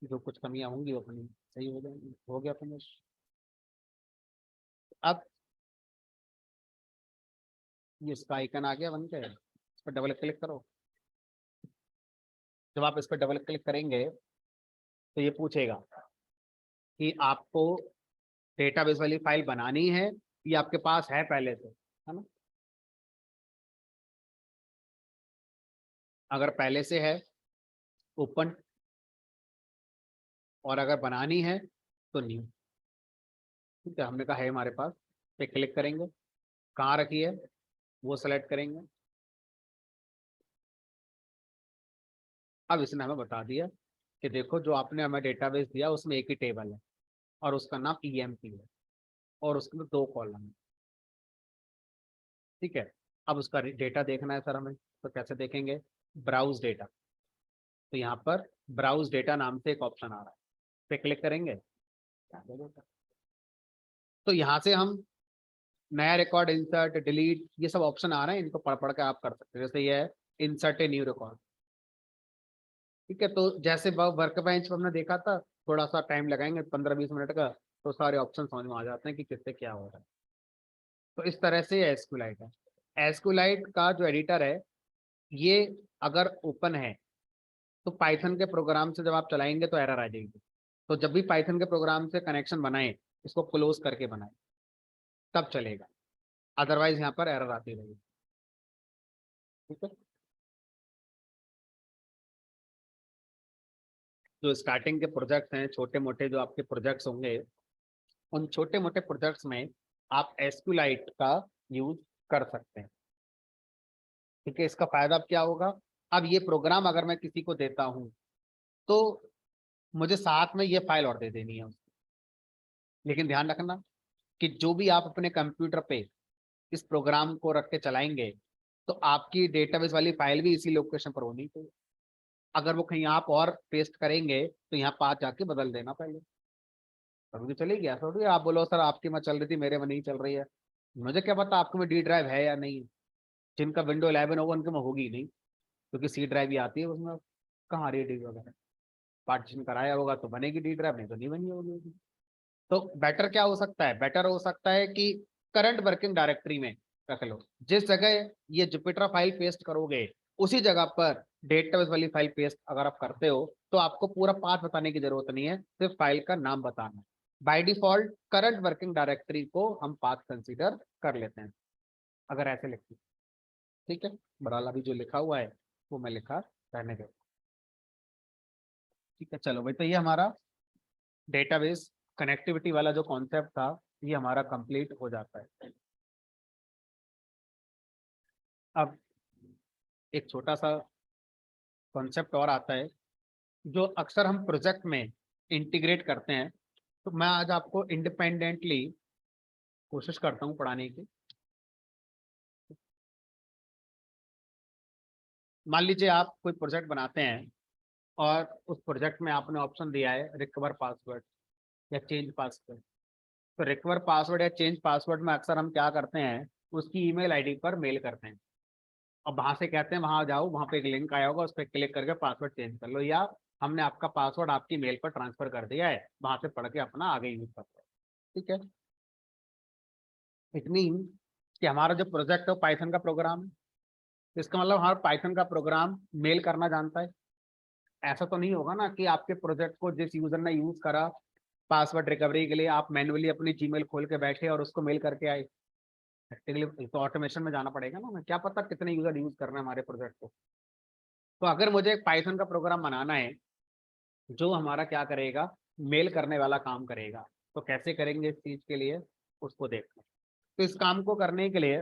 जो कुछ कमियां होंगी वो अपनी सही हो जाएंगी, हो गया फिनिश। अब ये इसका आइकन आ गया बन के, इस पर डबल क्लिक करो। जब आप इस पर डबल क्लिक करेंगे तो ये पूछेगा कि आपको डेटाबेस वाली फाइल बनानी है या आपके पास है पहले से, है ना। अगर पहले से है ओपन, और अगर बनानी है तो न्यू। ठीक है, हमने कहा है हमारे पास, पे क्लिक करेंगे, कहाँ रखी है वो सेलेक्ट करेंगे। अब इसने हमें बता दिया कि देखो जो आपने हमें डेटाबेस दिया उसमें एक ही टेबल है और उसका नाम ईएमपी है और उसके अंदर 2 कॉलम है। ठीक है, अब उसका डेटा देखना है सर हमें, तो कैसे देखेंगे, ब्राउज डेटा। तो यहाँ पर ब्राउज डेटा नाम से एक ऑप्शन आ रहा है, पे क्लिक करेंगे, तो यहाँ से हम नया रिकॉर्ड, इंसर्ट, डिलीट, ये सब ऑप्शन आ रहे हैं, इनको पढ़ पढ़ के आप कर सकते हैं। जैसे ये है इंसर्ट ए न्यू रिकॉर्ड। ठीक है, तो जैसे वर्क बेंच पर हमने देखा था थोड़ा सा टाइम लगाएंगे 15-20 मिनट का, तो सारे ऑप्शन समझ में आ जाते हैं कि किससे क्या हो रहा है। तो इस तरह से एसक्यूलाइट है। एसक्यूलाइट का जो एडिटर है, ये अगर ओपन है तो पाइथन के प्रोग्राम से जब आप चलाएंगे तो एरर आ जाएगी। तो जब भी पाइथन के प्रोग्राम से कनेक्शन बनाए, इसको क्लोज करके बनाए, तब चलेगा, अदरवाइज यहाँ पर एरर आती रहेगी। ठीक है। जो स्टार्टिंग के प्रोजेक्ट्स हैं, छोटे मोटे जो आपके प्रोजेक्ट्स होंगे, उन छोटे मोटे प्रोजेक्ट्स में आप एसक्यूलाइट का यूज कर सकते हैं। ठीक है। इसका फायदा अब क्या होगा, अब ये प्रोग्राम अगर मैं किसी को देता हूं तो मुझे साथ में ये फाइल और दे देनी है उसको। लेकिन ध्यान रखना कि जो भी आप अपने कंप्यूटर पे इस प्रोग्राम को रख के चलाएंगे, तो आपकी डेटाबेस वाली फाइल भी इसी लोकेशन पर होनी चाहिए। अगर वो कहीं आप और पेस्ट करेंगे तो यहाँ पास जाके बदल देना पहले, तभी तो चलेगी। ऐसा थोड़ी आप बोलो सर आपकी में चल रही थी मेरे में नहीं चल रही है, मुझे क्या पता आपके में डी ड्राइव है या नहीं। जिनका विंडो 11 होगा उनके में होगी नहीं, क्योंकि सी ड्राइव ही आती है उसमें, कहाँ आ रही है डी वगैरह। पार्टीशन कराया होगा तो बनेगी डी ड्राइव, नहीं तो नहीं बनी होगी। तो बेटर क्या हो सकता है, बेटर हो सकता है कि करंट वर्किंग डायरेक्टरी में रख लो। जिस जगह ये जुपिटर फाइल पेस्ट करोगे, उसी जगह पर डेटाबेस वाली फाइल पेस्ट अगर आप करते हो, तो आपको पूरा पाथ बताने की जरूरत नहीं है, सिर्फ फाइल का नाम बताना है। By default current working directory को हम पाथ कंसीडर कर लेते हैं अगर ऐसे लिखते हैं। ठीक है। बहरहाल अभी जो लिखा हुआ है वो मैं लिखा रहने दे। ठीक है, चलो भाई, तो ये हमारा डेटाबेस कनेक्टिविटी वाला जो कॉन्सेप्ट था, ये हमारा कंप्लीट हो जाता है। अब एक छोटा सा कॉन्सेप्ट और आता है, जो अक्सर हम प्रोजेक्ट में इंटीग्रेट करते हैं। तो मैं आज आपको इंडिपेंडेंटली कोशिश करता हूँ पढ़ाने की। मान लीजिए आप कोई प्रोजेक्ट बनाते हैं और उस प्रोजेक्ट में आपने ऑप्शन दिया है रिकवर पासवर्ड या चेंज पासवर्ड। तो रिकवर पासवर्ड या चेंज पासवर्ड में अक्सर हम क्या करते हैं, उसकी ईमेल आईडी पर मेल करते हैं और वहां से कहते हैं वहां जाओ, वहां पे एक लिंक आया होगा, उस पर क्लिक करके पासवर्ड चेंज कर लो, या हमने आपका पासवर्ड आपकी मेल पर ट्रांसफर कर दिया है, वहां से पढ़ के अपना आगे यूज कर लो। ठीक है। इट मीन कि हमारा जो प्रोजेक्ट है वो पाइथन का प्रोग्राम है, इसका मतलब हमारा पाइथन का प्रोग्राम मेल करना जानता है। ऐसा तो नहीं होगा ना कि आपके प्रोजेक्ट को जिस यूजर ने यूज करा पासवर्ड रिकवरी के लिए, आप मैन्युअली अपनी जीमेल खोल के बैठे और उसको मेल करके आए। प्रैक्टिकली तो ऑटोमेशन में जाना पड़ेगा ना, मैं क्या पता कितने यूजर यूज कर रहे हैं हमारे प्रोजेक्ट को। तो अगर मुझे एक पाइथन का प्रोग्राम बनाना है जो हमारा क्या करेगा, मेल करने वाला काम करेगा, तो कैसे करेंगे इस चीज के लिए, उसको देखना। तो इस काम को करने के लिए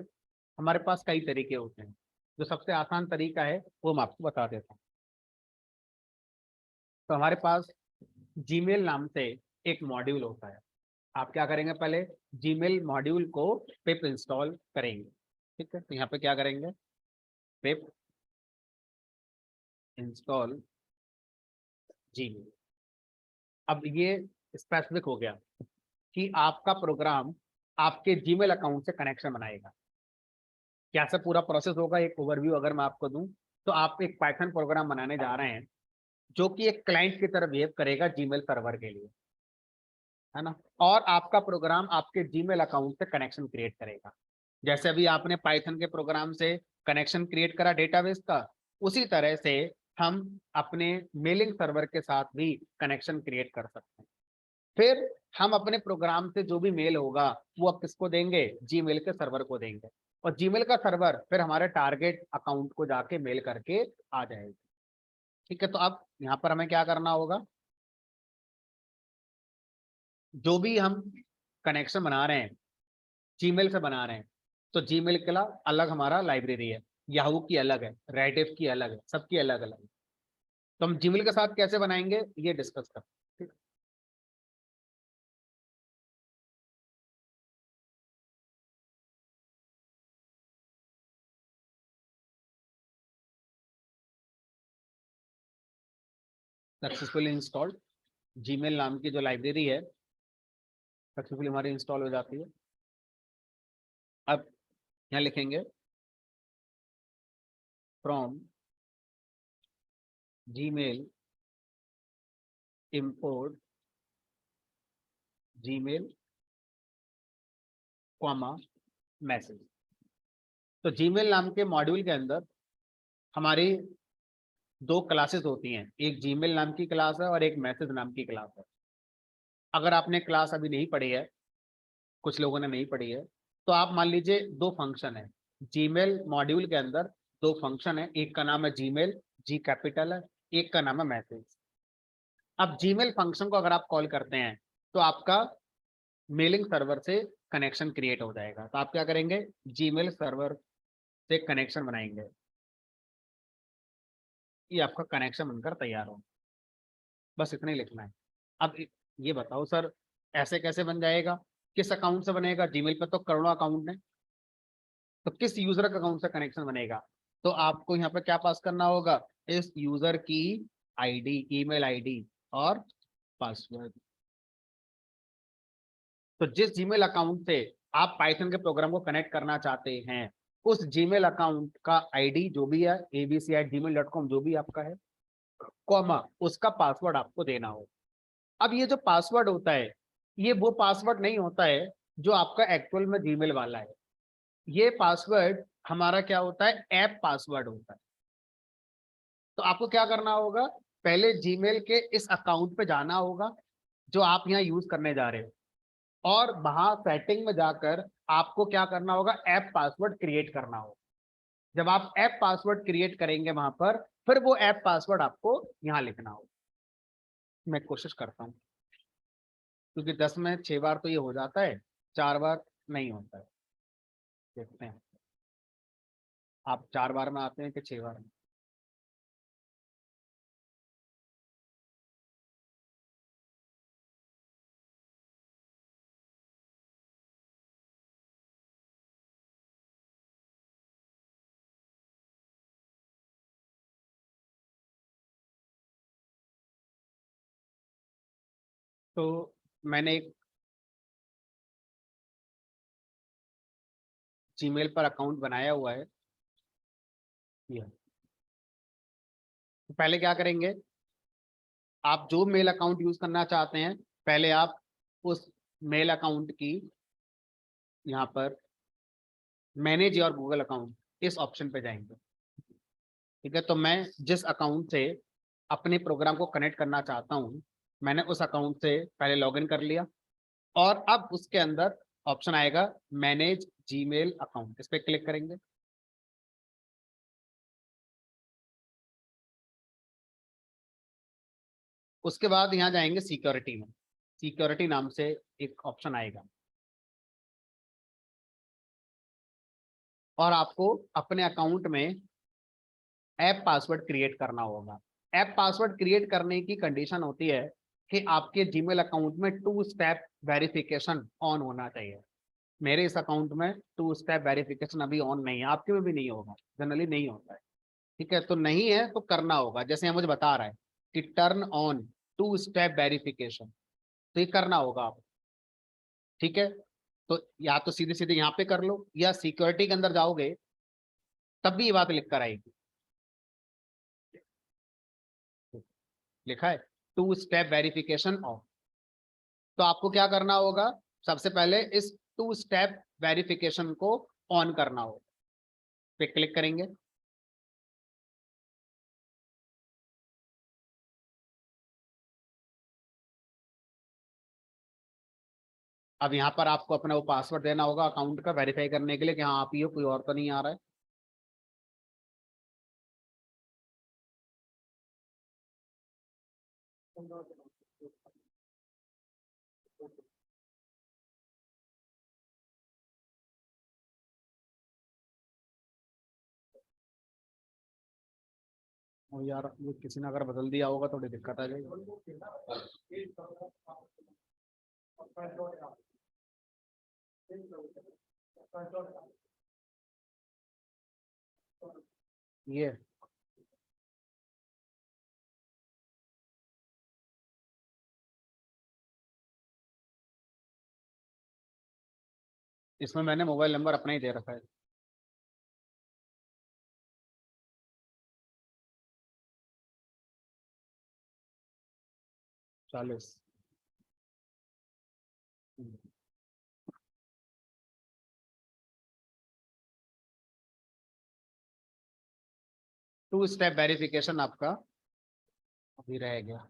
हमारे पास कई तरीके होते हैं। जो सबसे आसान तरीका है वो मैं आपको बता देता हूँ। तो हमारे पास जीमेल नाम से एक मॉड्यूल होता है। आप क्या करेंगे, पहले जीमेल मॉड्यूल को पिप इंस्टॉल करेंगे। ठीक है। तो यहाँ पे क्या करेंगे, पिप इंस्टॉल जीमेल। अब ये स्पेसिफिक हो गया कि आपका प्रोग्राम आपके जीमेल अकाउंट से कनेक्शन बनाएगा। कैसे पूरा प्रोसेस होगा, एक ओवरव्यू अगर मैं आपको दूं, तो आप एक पाइथन प्रोग्राम बनाने जा रहे हैं जो कि एक क्लाइंट की तरह बिहेव करेगा जीमेल सर्वर के लिए, है ना। और आपका प्रोग्राम आपके जीमेल अकाउंट से कनेक्शन क्रिएट करेगा। जैसे अभी आपने पाइथन के प्रोग्राम से कनेक्शन क्रिएट करा डेटाबेस का, उसी तरह से हम अपने मेलिंग सर्वर के साथ भी कनेक्शन क्रिएट कर सकते हैं। फिर हम अपने प्रोग्राम से जो भी मेल होगा वो अब किसको देंगे, जीमेल के सर्वर को देंगे, और जीमेल का सर्वर फिर हमारे टारगेट अकाउंट को जाके मेल करके आ जाएगा। ठीक है। तो अब यहाँ पर हमें क्या करना होगा, जो भी हम कनेक्शन बना रहे हैं जीमेल से बना रहे हैं, तो जीमेल के लिए अलग हमारा लाइब्रेरी है, याहू की अलग है, रेडिफ की अलग है, सबकी अलग अलग है। तो हम जीमेल के साथ कैसे बनाएंगे ये डिस्कस करते हैं। सक्सेसफुली इंस्टॉल्ड जीमेल नाम की जो लाइब्रेरी है सक्सेसफुली हमारी इंस्टॉल हो जाती है। अब यहाँ लिखेंगे from Gmail import Gmail comma message. तो जीमेल नाम के मॉड्यूल के अंदर हमारी दो क्लासेस होती हैं, एक जीमेल नाम की क्लास है और एक मैसेज नाम की क्लास है। अगर आपने क्लास अभी नहीं पढ़ी है, कुछ लोगों ने नहीं पढ़ी है, तो आप मान लीजिए दो फंक्शन है जीमेल मॉड्यूल के अंदर, दो फंक्शन है, एक का नाम है जीमेल, जी कैपिटल है, एक का नाम है मैसेज। अब जीमेल फंक्शन को अगर आप कॉल करते हैं तो आपका मेलिंग सर्वर से कनेक्शन क्रिएट हो जाएगा। तो आप क्या करेंगे, जीमेल सर्वर से कनेक्शन बनाएंगे, ये आपका कनेक्शन बनकर तैयार हो। बस इतना ही लिखना है। अब ये बताओ सर ऐसे कैसे बन जाएगा, किस अकाउंट से बनेगा? जीमेल पे तो करोड़ों अकाउंट है, तो किस यूजर का अकाउंट से कनेक्शन बनेगा? तो आपको यहाँ पे क्या पास करना होगा, इस यूजर की आईडी, ईमेल आईडी और पासवर्ड। तो जिस जीमेल अकाउंट से आप पाइथन के प्रोग्राम को कनेक्ट करना चाहते हैं, उस जीमेल अकाउंट का आईडी जो भी है abc@gmail.com जो भी आपका है, कॉमा उसका पासवर्ड आपको देना हो। अब ये जो पासवर्ड होता है, ये वो पासवर्ड नहीं होता है जो आपका एक्चुअल में जीमेल वाला है। ये पासवर्ड हमारा क्या होता है, ऐप पासवर्ड होता है। तो आपको क्या करना होगा, पहले जीमेल के इस अकाउंट पे जाना होगा जो आप यहाँ यूज करने जा रहे हो, और वहां सेटिंग में जाकर आपको क्या करना होगा, ऐप पासवर्ड क्रिएट करना होगा। जब आप ऐप पासवर्ड क्रिएट करेंगे वहां पर, फिर वो ऐप पासवर्ड आपको यहाँ लिखना होगा। मैं कोशिश करता हूँ, क्योंकि 10 में 6 बार तो ये हो जाता है, 4 बार नहीं होता है। देखते हैं आप 4 बार में आते हैं कि 6 बार में। तो मैंने एक जीमेल पर अकाउंट बनाया हुआ है ये। तो पहले क्या करेंगे, आप जो मेल अकाउंट यूज करना चाहते हैं, पहले आप उस मेल अकाउंट की यहाँ पर मैनेज योर गूगल अकाउंट इस ऑप्शन पे जाएंगे। ठीक है, तो मैं जिस अकाउंट से अपने प्रोग्राम को कनेक्ट करना चाहता हूँ, मैंने उस अकाउंट से पहले लॉगिन कर लिया, और अब उसके अंदर ऑप्शन आएगा मैनेज जीमेल अकाउंट, इस पर क्लिक करेंगे। उसके बाद यहाँ जाएंगे सिक्योरिटी में, सिक्योरिटी नाम से एक ऑप्शन आएगा, और आपको अपने अकाउंट में ऐप पासवर्ड क्रिएट करना होगा। ऐप पासवर्ड क्रिएट करने की कंडीशन होती है कि आपके जीमेल अकाउंट में 2 स्टेप वेरिफिकेशन ऑन होना चाहिए। मेरे इस अकाउंट में 2 स्टेप वेरिफिकेशन अभी ऑन नहीं है, आपके में भी नहीं होगा, जनरली नहीं होता है। ठीक है, तो नहीं है तो करना होगा, जैसे यहाँ मुझे बता रहा है कि टर्न ऑन 2 स्टेप वेरिफिकेशन, तो ये करना होगा आप। ठीक है, तो या तो सीधे सीधे यहाँ पे कर लो, या सिक्योरिटी के अंदर जाओगे तब भी ये बात लिख कर आएगी, लिखा है 2 स्टेप वेरिफिकेशन ऑफ। तो आपको क्या करना होगा, सबसे पहले इस 2 स्टेप वेरिफिकेशन को ऑन करना होगा, पे क्लिक करेंगे। अब यहाँ पर आपको अपना वो पासवर्ड देना होगा अकाउंट का, वेरीफाई करने के लिए कि हाँ आप ही हो, कोई और तो नहीं आ रहा है। और यार ये किसी ने अगर बदल दिया होगा थोड़ी दिक्कत आ जाएगी। ये इसमें मैंने मोबाइल नंबर अपना ही दे रखा है। 40। टू स्टेप वेरिफिकेशन आपका अभी रह गया।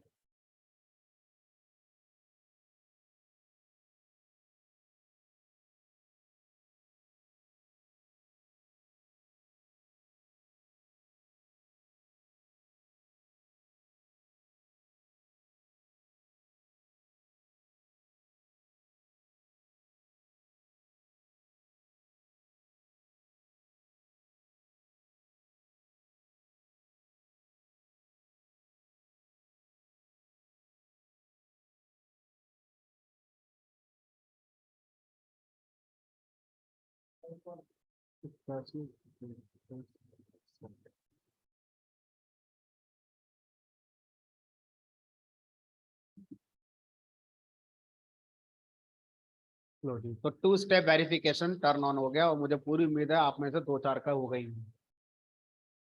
लो जी, तो two step verification turn on हो गया और मुझे पूरी उम्मीद है आप में से दो चार का हो गई।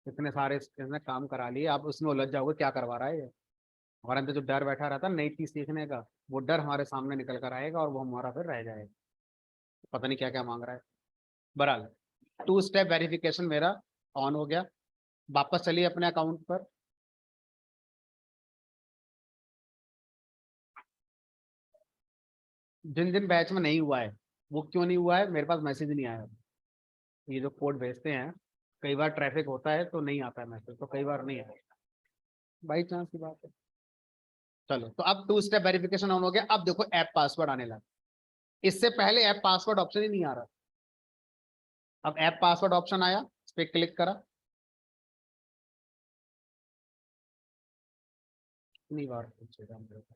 इतने सारे इसने काम करा लिए, आप उसमें उलझ जाओगे क्या करवा रहा है ये। हमारे अंदर जो डर बैठा रहता है नई चीज सीखने का, वो डर हमारे सामने निकल कर आएगा और वो हमारा फिर रह जाएगा, पता नहीं क्या क्या मांग रहा है। बहरहाल टू स्टेप वेरिफिकेशन मेरा ऑन हो गया। वापस चलिए अपने अकाउंट पर। जिन जिन बैच में नहीं हुआ है वो क्यों नहीं हुआ है, मेरे पास मैसेज नहीं आया। ये जो कोड भेजते हैं, कई बार ट्रैफिक होता है तो नहीं आता है मैसेज, तो कई बार नहीं आता, बाई चांस की बात है। चलो, तो अब टू स्टेप वेरिफिकेशन ऑन हो गया। अब देखो ऐप पासवर्ड आने लगा। इससे पहले ऐप पासवर्ड ऑप्शन ही नहीं आ रहा। अब ऐप पासवर्ड ऑप्शन आया, इस पर क्लिक करा। नहीं बार पूछेगा मेरे को।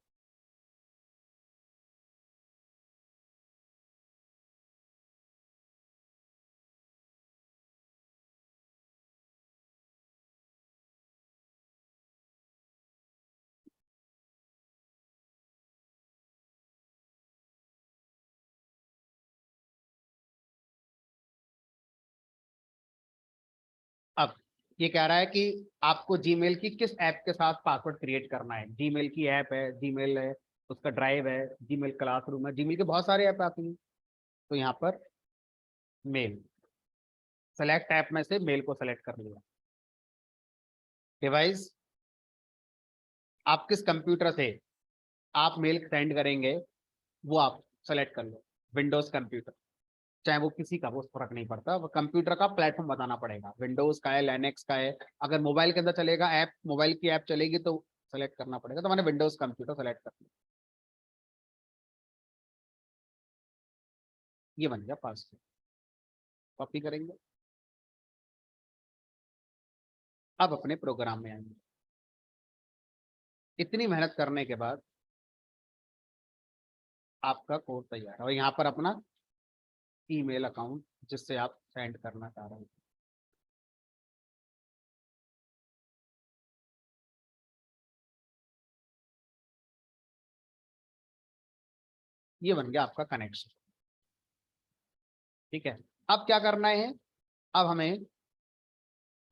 अब ये कह रहा है कि आपको जीमेल की किस ऐप के साथ पासवर्ड क्रिएट करना है। जीमेल की ऐप है, जीमेल है, उसका ड्राइव है, जीमेल क्लासरूम है, जीमेल के बहुत सारे ऐप आती हैं। तो यहाँ पर मेल, सेलेक्ट ऐप में से मेल को सेलेक्ट कर लिया। डिवाइस, आप किस कंप्यूटर से आप मेल सेंड करेंगे वो आप सेलेक्ट कर लो। विंडोज कंप्यूटर, चाहे वो किसी का, वो फर्क नहीं पड़ता, वो कंप्यूटर का प्लेटफॉर्म बताना पड़ेगा, विंडोज का है, लिनक्स का है। अगर मोबाइल के अंदर चलेगा ऐप, मोबाइल की ऐप चलेगी तो सेलेक्ट करना पड़ेगा। तो मैंने विंडोज कंप्यूटर सेलेक्ट कर लिया। ये बन गया पासवर्ड। कॉपी करेंगे, अब अपने प्रोग्राम में आएंगे। इतनी मेहनत करने के बाद आपका कोड तैयार है और यहाँ पर अपना ईमेल अकाउंट जिससे आप सेंड करना चाह रहे हैं, ये बन गया आपका कनेक्शन। ठीक है, अब क्या करना है, अब हमें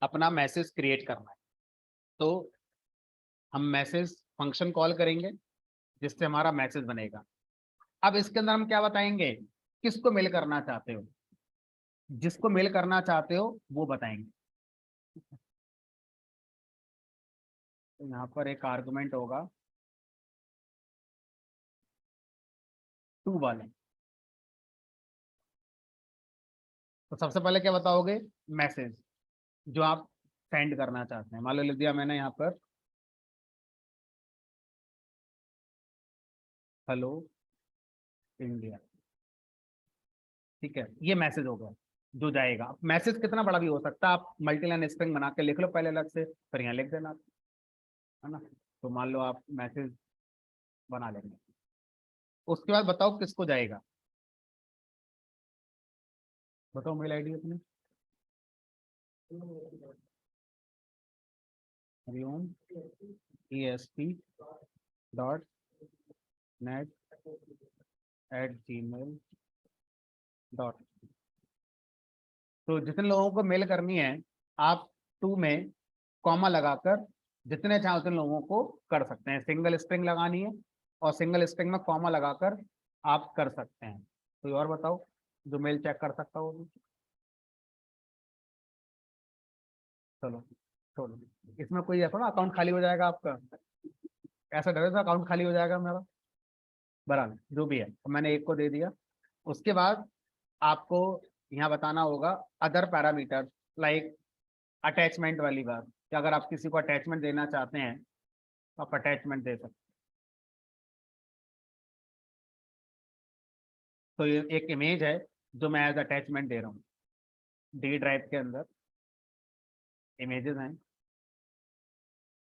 अपना मैसेज क्रिएट करना है। तो हम मैसेज फंक्शन कॉल करेंगे जिससे हमारा मैसेज बनेगा। अब इसके अंदर हम क्या बताएंगे, किसको मेल करना चाहते हो, जिसको मेल करना चाहते हो वो बताएंगे। तो यहाँ पर एक आर्गुमेंट होगा टू वाले। तो सबसे पहले क्या बताओगे, मैसेज जो आप सेंड करना चाहते हैं। मान लो लिख दिया मैंने यहाँ पर हेलो इंडिया। ठीक है, ये मैसेज हो गया जो जाएगा। मैसेज कितना बड़ा भी हो सकता है, आप मल्टीलाइन स्ट्रिंग बना के लिख लो पहले अलग से, फिर यहाँ लिख देना, है ना। तो मान लो आप मैसेज बना लेंगे, उसके बाद बताओ किसको जाएगा। बताओ मेल आईडी अपनी, हरिओम ESP.net@gmail. तो जितने लोगों को मेल करनी है, आप टू में कॉमा लगाकर जितने चाहे उतने लोगों को कर सकते हैं। सिंगल स्ट्रिंग लगानी है और सिंगल स्ट्रिंग में कॉमा लगाकर आप कर सकते हैं। कोई और बताओ जो मेल चेक कर सकता हो। चलो, छोड़ो, इसमें कोई ऐसा ना अकाउंट खाली हो जाएगा आपका, ऐसा डर है अकाउंट खाली हो जाएगा मेरा। बराबर जो भी है, तो मैंने एक को दे दिया। उसके बाद आपको यहाँ बताना होगा अदर पैरामीटर, लाइक अटैचमेंट वाली बात, कि अगर आप किसी को अटैचमेंट देना चाहते हैं तो आप अटैचमेंट दे सकते। तो ये एक इमेज है जो मैं एज अटैचमेंट दे रहा हूँ, डी ड्राइव के अंदर इमेजेस हैं,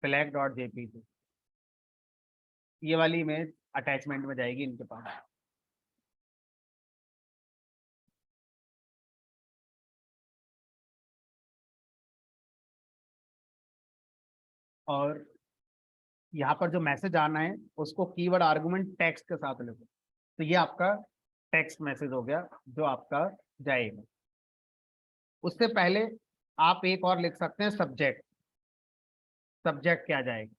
flag.jpg, ये वाली इमेज अटैचमेंट में जाएगी इनके पास। और यहाँ पर जो मैसेज आना है उसको कीवर्ड आर्गुमेंट टेक्स्ट के साथ लिखो। तो ये आपका टेक्स्ट मैसेज हो गया जो आपका जाएगा। उससे पहले आप एक और लिख सकते हैं सब्जेक्ट। सब्जेक्ट क्या जाएगा,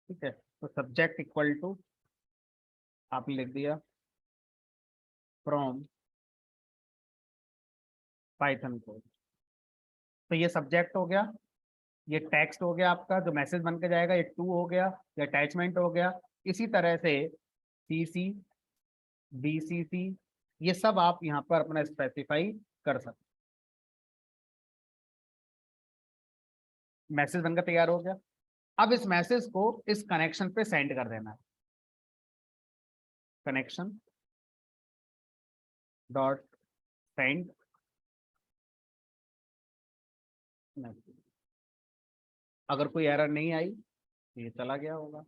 ठीक है, तो सब्जेक्ट इक्वल टू आपने लिख दिया फ्रॉम पाइथन कोड। तो ये सब्जेक्ट हो गया, ये टेक्स्ट हो गया आपका जो मैसेज बन के जाएगा, ये टू हो गया, ये अटैचमेंट हो गया। इसी तरह से CC BCC ये सब आप यहाँ पर अपना स्पेसिफाई कर सकते। मैसेज बनकर तैयार हो गया। अब इस मैसेज को इस कनेक्शन पे सेंड कर देना है, कनेक्शन डॉट सेंड। अगर कोई एरर नहीं आई तो ये चला गया होगा।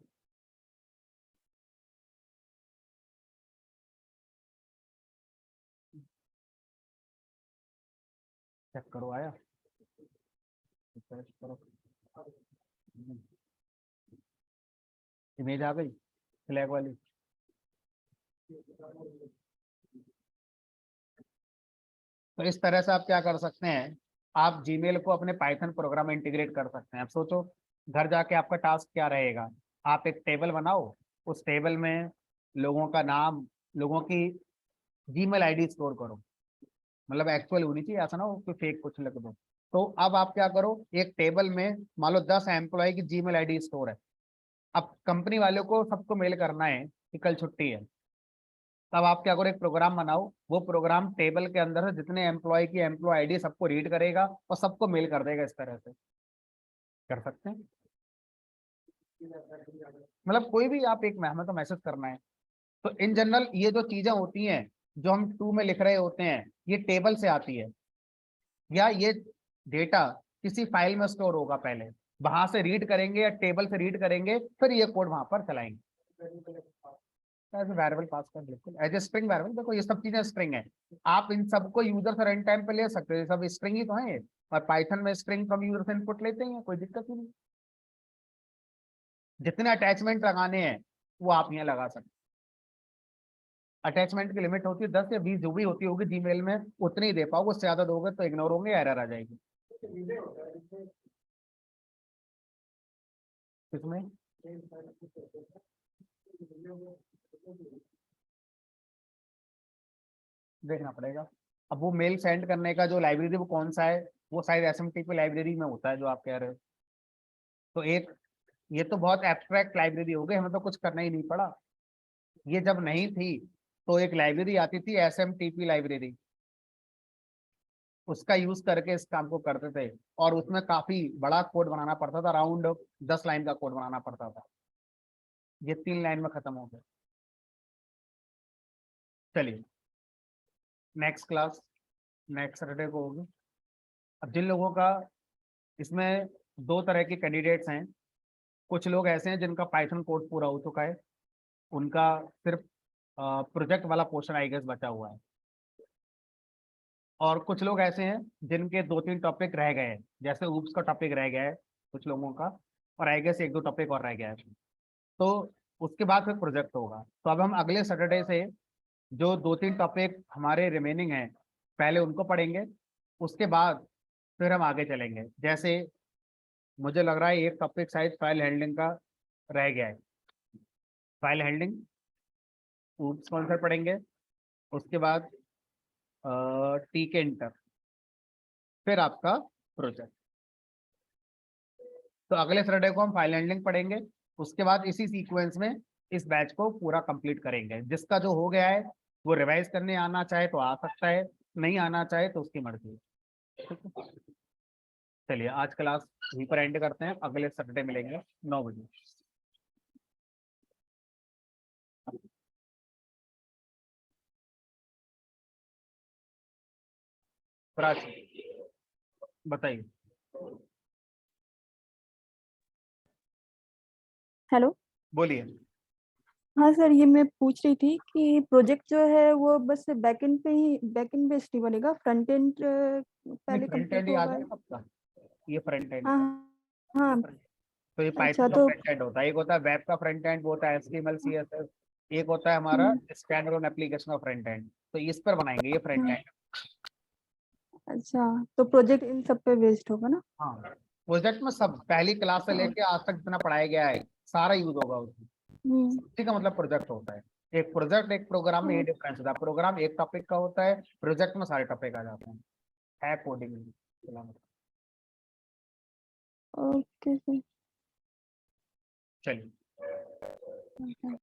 चेक करो आया, रिफ्रेश करो, इमेज आ गई फ्लैग वाली। तो इस तरह से आप क्या कर सकते हैं, आप जीमेल को अपने पाइथन प्रोग्राम में इंटीग्रेट कर सकते हैं। अब सोचो घर जाके आपका टास्क क्या रहेगा, आप एक टेबल बनाओ, उस टेबल में लोगों का नाम, लोगों की जीमेल आईडी स्टोर करो, मतलब एक्चुअल होनी चाहिए, ऐसा ना हो कि फेक कुछ लिख दो। तो अब आप क्या करो, एक टेबल में मान लो 10 एम्प्लॉय की जीमेल आईडी स्टोर है। अब कंपनी वालों को सबको मेल करना है कि कल छुट्टी है, तब आप क्या करो, एक प्रोग्राम बनाओ, वो प्रोग्राम टेबल के अंदर से जितने एम्प्लॉय की एम्प्लॉय आईडी सबको रीड करेगा और सबको मेल कर देगा। इस तरह से कर सकते हैं, मतलब कोई भी आप एक हमें तो मैसेज करना है। तो इन जनरल ये जो चीजें होती हैं जो हम टू में लिख रहे होते हैं, ये टेबल से आती है, या ये डेटा किसी फाइल में स्टोर होगा, पहले वहां से रीड करेंगे या टेबल से रीड करेंगे, फिर ये कोड वहां पर चलाएंगे एज वेरिएबल पास कर, बिल्कुल एज ए स्ट्रिंग वेरिएबल। देखो ये सब चीजें स्ट्रिंग है, आप इन सबको यूजर से रन टाइम पे ले सकते हो, सब स्ट्रिंग ही तो है ये। और पाइथन में स्ट्रिंग फ्रॉम यूजर से इनपुट लेते हैं, कोई दिक्कत ही नहीं। जितने अटैचमेंट लगाने हैं वो आप यहाँ लगा सकते। अटैचमेंट की लिमिट होती है 10 या 20, जो भी होती होगी जीमेल में उतनी ही दे पाओगे, उससे ज्यादा दोगे तो इग्नोर होंगे, एरर आ जाएगी। किसमें देखना पड़ेगा। अब वो मेल सेंड करने का जो लाइब्रेरी वो कौन सा है, वो शायद SMTP लाइब्रेरी में होता है जो आप कह रहे हो। तो एक ये तो बहुत एब्स्ट्रैक्ट लाइब्रेरी हो गई, हमें तो कुछ करना ही नहीं पड़ा। ये जब नहीं थी तो एक लाइब्रेरी आती थी SMTP लाइब्रेरी, उसका यूज करके इस काम को करते थे। और उसमें काफी बड़ा कोड बनाना पड़ता था, अराउंड 10 लाइन का कोड बनाना पड़ता था, ये 3 लाइन में खत्म हो गया। चलिए नेक्स्ट क्लास नेक्स्ट सैटरडे को होगी। अब जिन लोगों का इसमें दो तरह के कैंडिडेट्स हैं, कुछ लोग ऐसे हैं जिनका पाइथन कोड पूरा हो चुका है, उनका सिर्फ प्रोजेक्ट वाला पोर्शन आई गेस बचा हुआ है, और कुछ लोग ऐसे हैं जिनके 2-3 टॉपिक रह गए हैं, जैसे ऊप्स का टॉपिक रह गया है कुछ लोगों का, और आई गेस 1-2 टॉपिक और रह गया है। तो उसके बाद फिर प्रोजेक्ट होगा। तो अब हम अगले सैटरडे से जो 2-3 टॉपिक हमारे रिमेनिंग हैं पहले उनको पढ़ेंगे, उसके बाद फिर हम आगे चलेंगे। जैसे मुझे लग रहा है एक टॉपिक शायद फाइल हैंडलिंग का रह गया है, फाइल हैंडलिंग ऊप्स कौन सा पढ़ेंगे, उसके बाद टी के इंटर, फिर आपका प्रोजेक्ट। तो अगले सैटरडे को हम फाइल हैंडलिंग पढ़ेंगे, उसके बाद इसी सीक्वेंस में इस बैच को पूरा कंप्लीट करेंगे। जिसका जो हो गया है वो रिवाइज करने आना चाहे तो आ सकता है, नहीं आना चाहे तो उसकी मर्जी है। ठीक है, चलिए आज क्लास यहीं पर एंड करते हैं, अगले सैटरडे मिलेंगे 9 बजे। प्राची बताइए। हेलो। बोलिए। हाँ सर, ये मैं पूछ रही थी कि प्रोजेक्ट जो है वो बस बैकएंड पे ही, बैकएंड बेस्ड ही बनेगा, फ्रंट एंड नहीं, पहले फ्रंट एंड कंप्लीट ही आ होगा? जाएगा आपका, ये फ्रंट एंड हाँ का। हाँ। तो ये अच्छा पाइथन का तो फ्रंट एंड होता है, एक होता है वेब का फ्रंट एंड, वो होता है HTML CSS, एक होता है हमारा हम्म, स्टैंड अलोन एप्लीकेशन का फ्रंट एंड, तो इस पर बनाएंगे ये फ्रंट हाँ, एंड। अच्छा तो प्रोजेक्ट इन सब पे बेस्ड होगा ना? हाँ, प्रोजेक्ट में सब पहली क्लास से हाँ, लेके आज तक जितना पढ़ाया गया है सारा यूज होगा उसमें। हम्म, उसी का मतलब प्रोजेक्ट होता है। एक प्रोजेक्ट एक प्रोग्राम में ये डिफरेंस होता है, प्रोग्राम एक टॉपिक का होता है, प्रोजेक्ट में सारे टॉपिक आ जाते हैं, है कोडिंग। Okay sir. चलिए। Okay.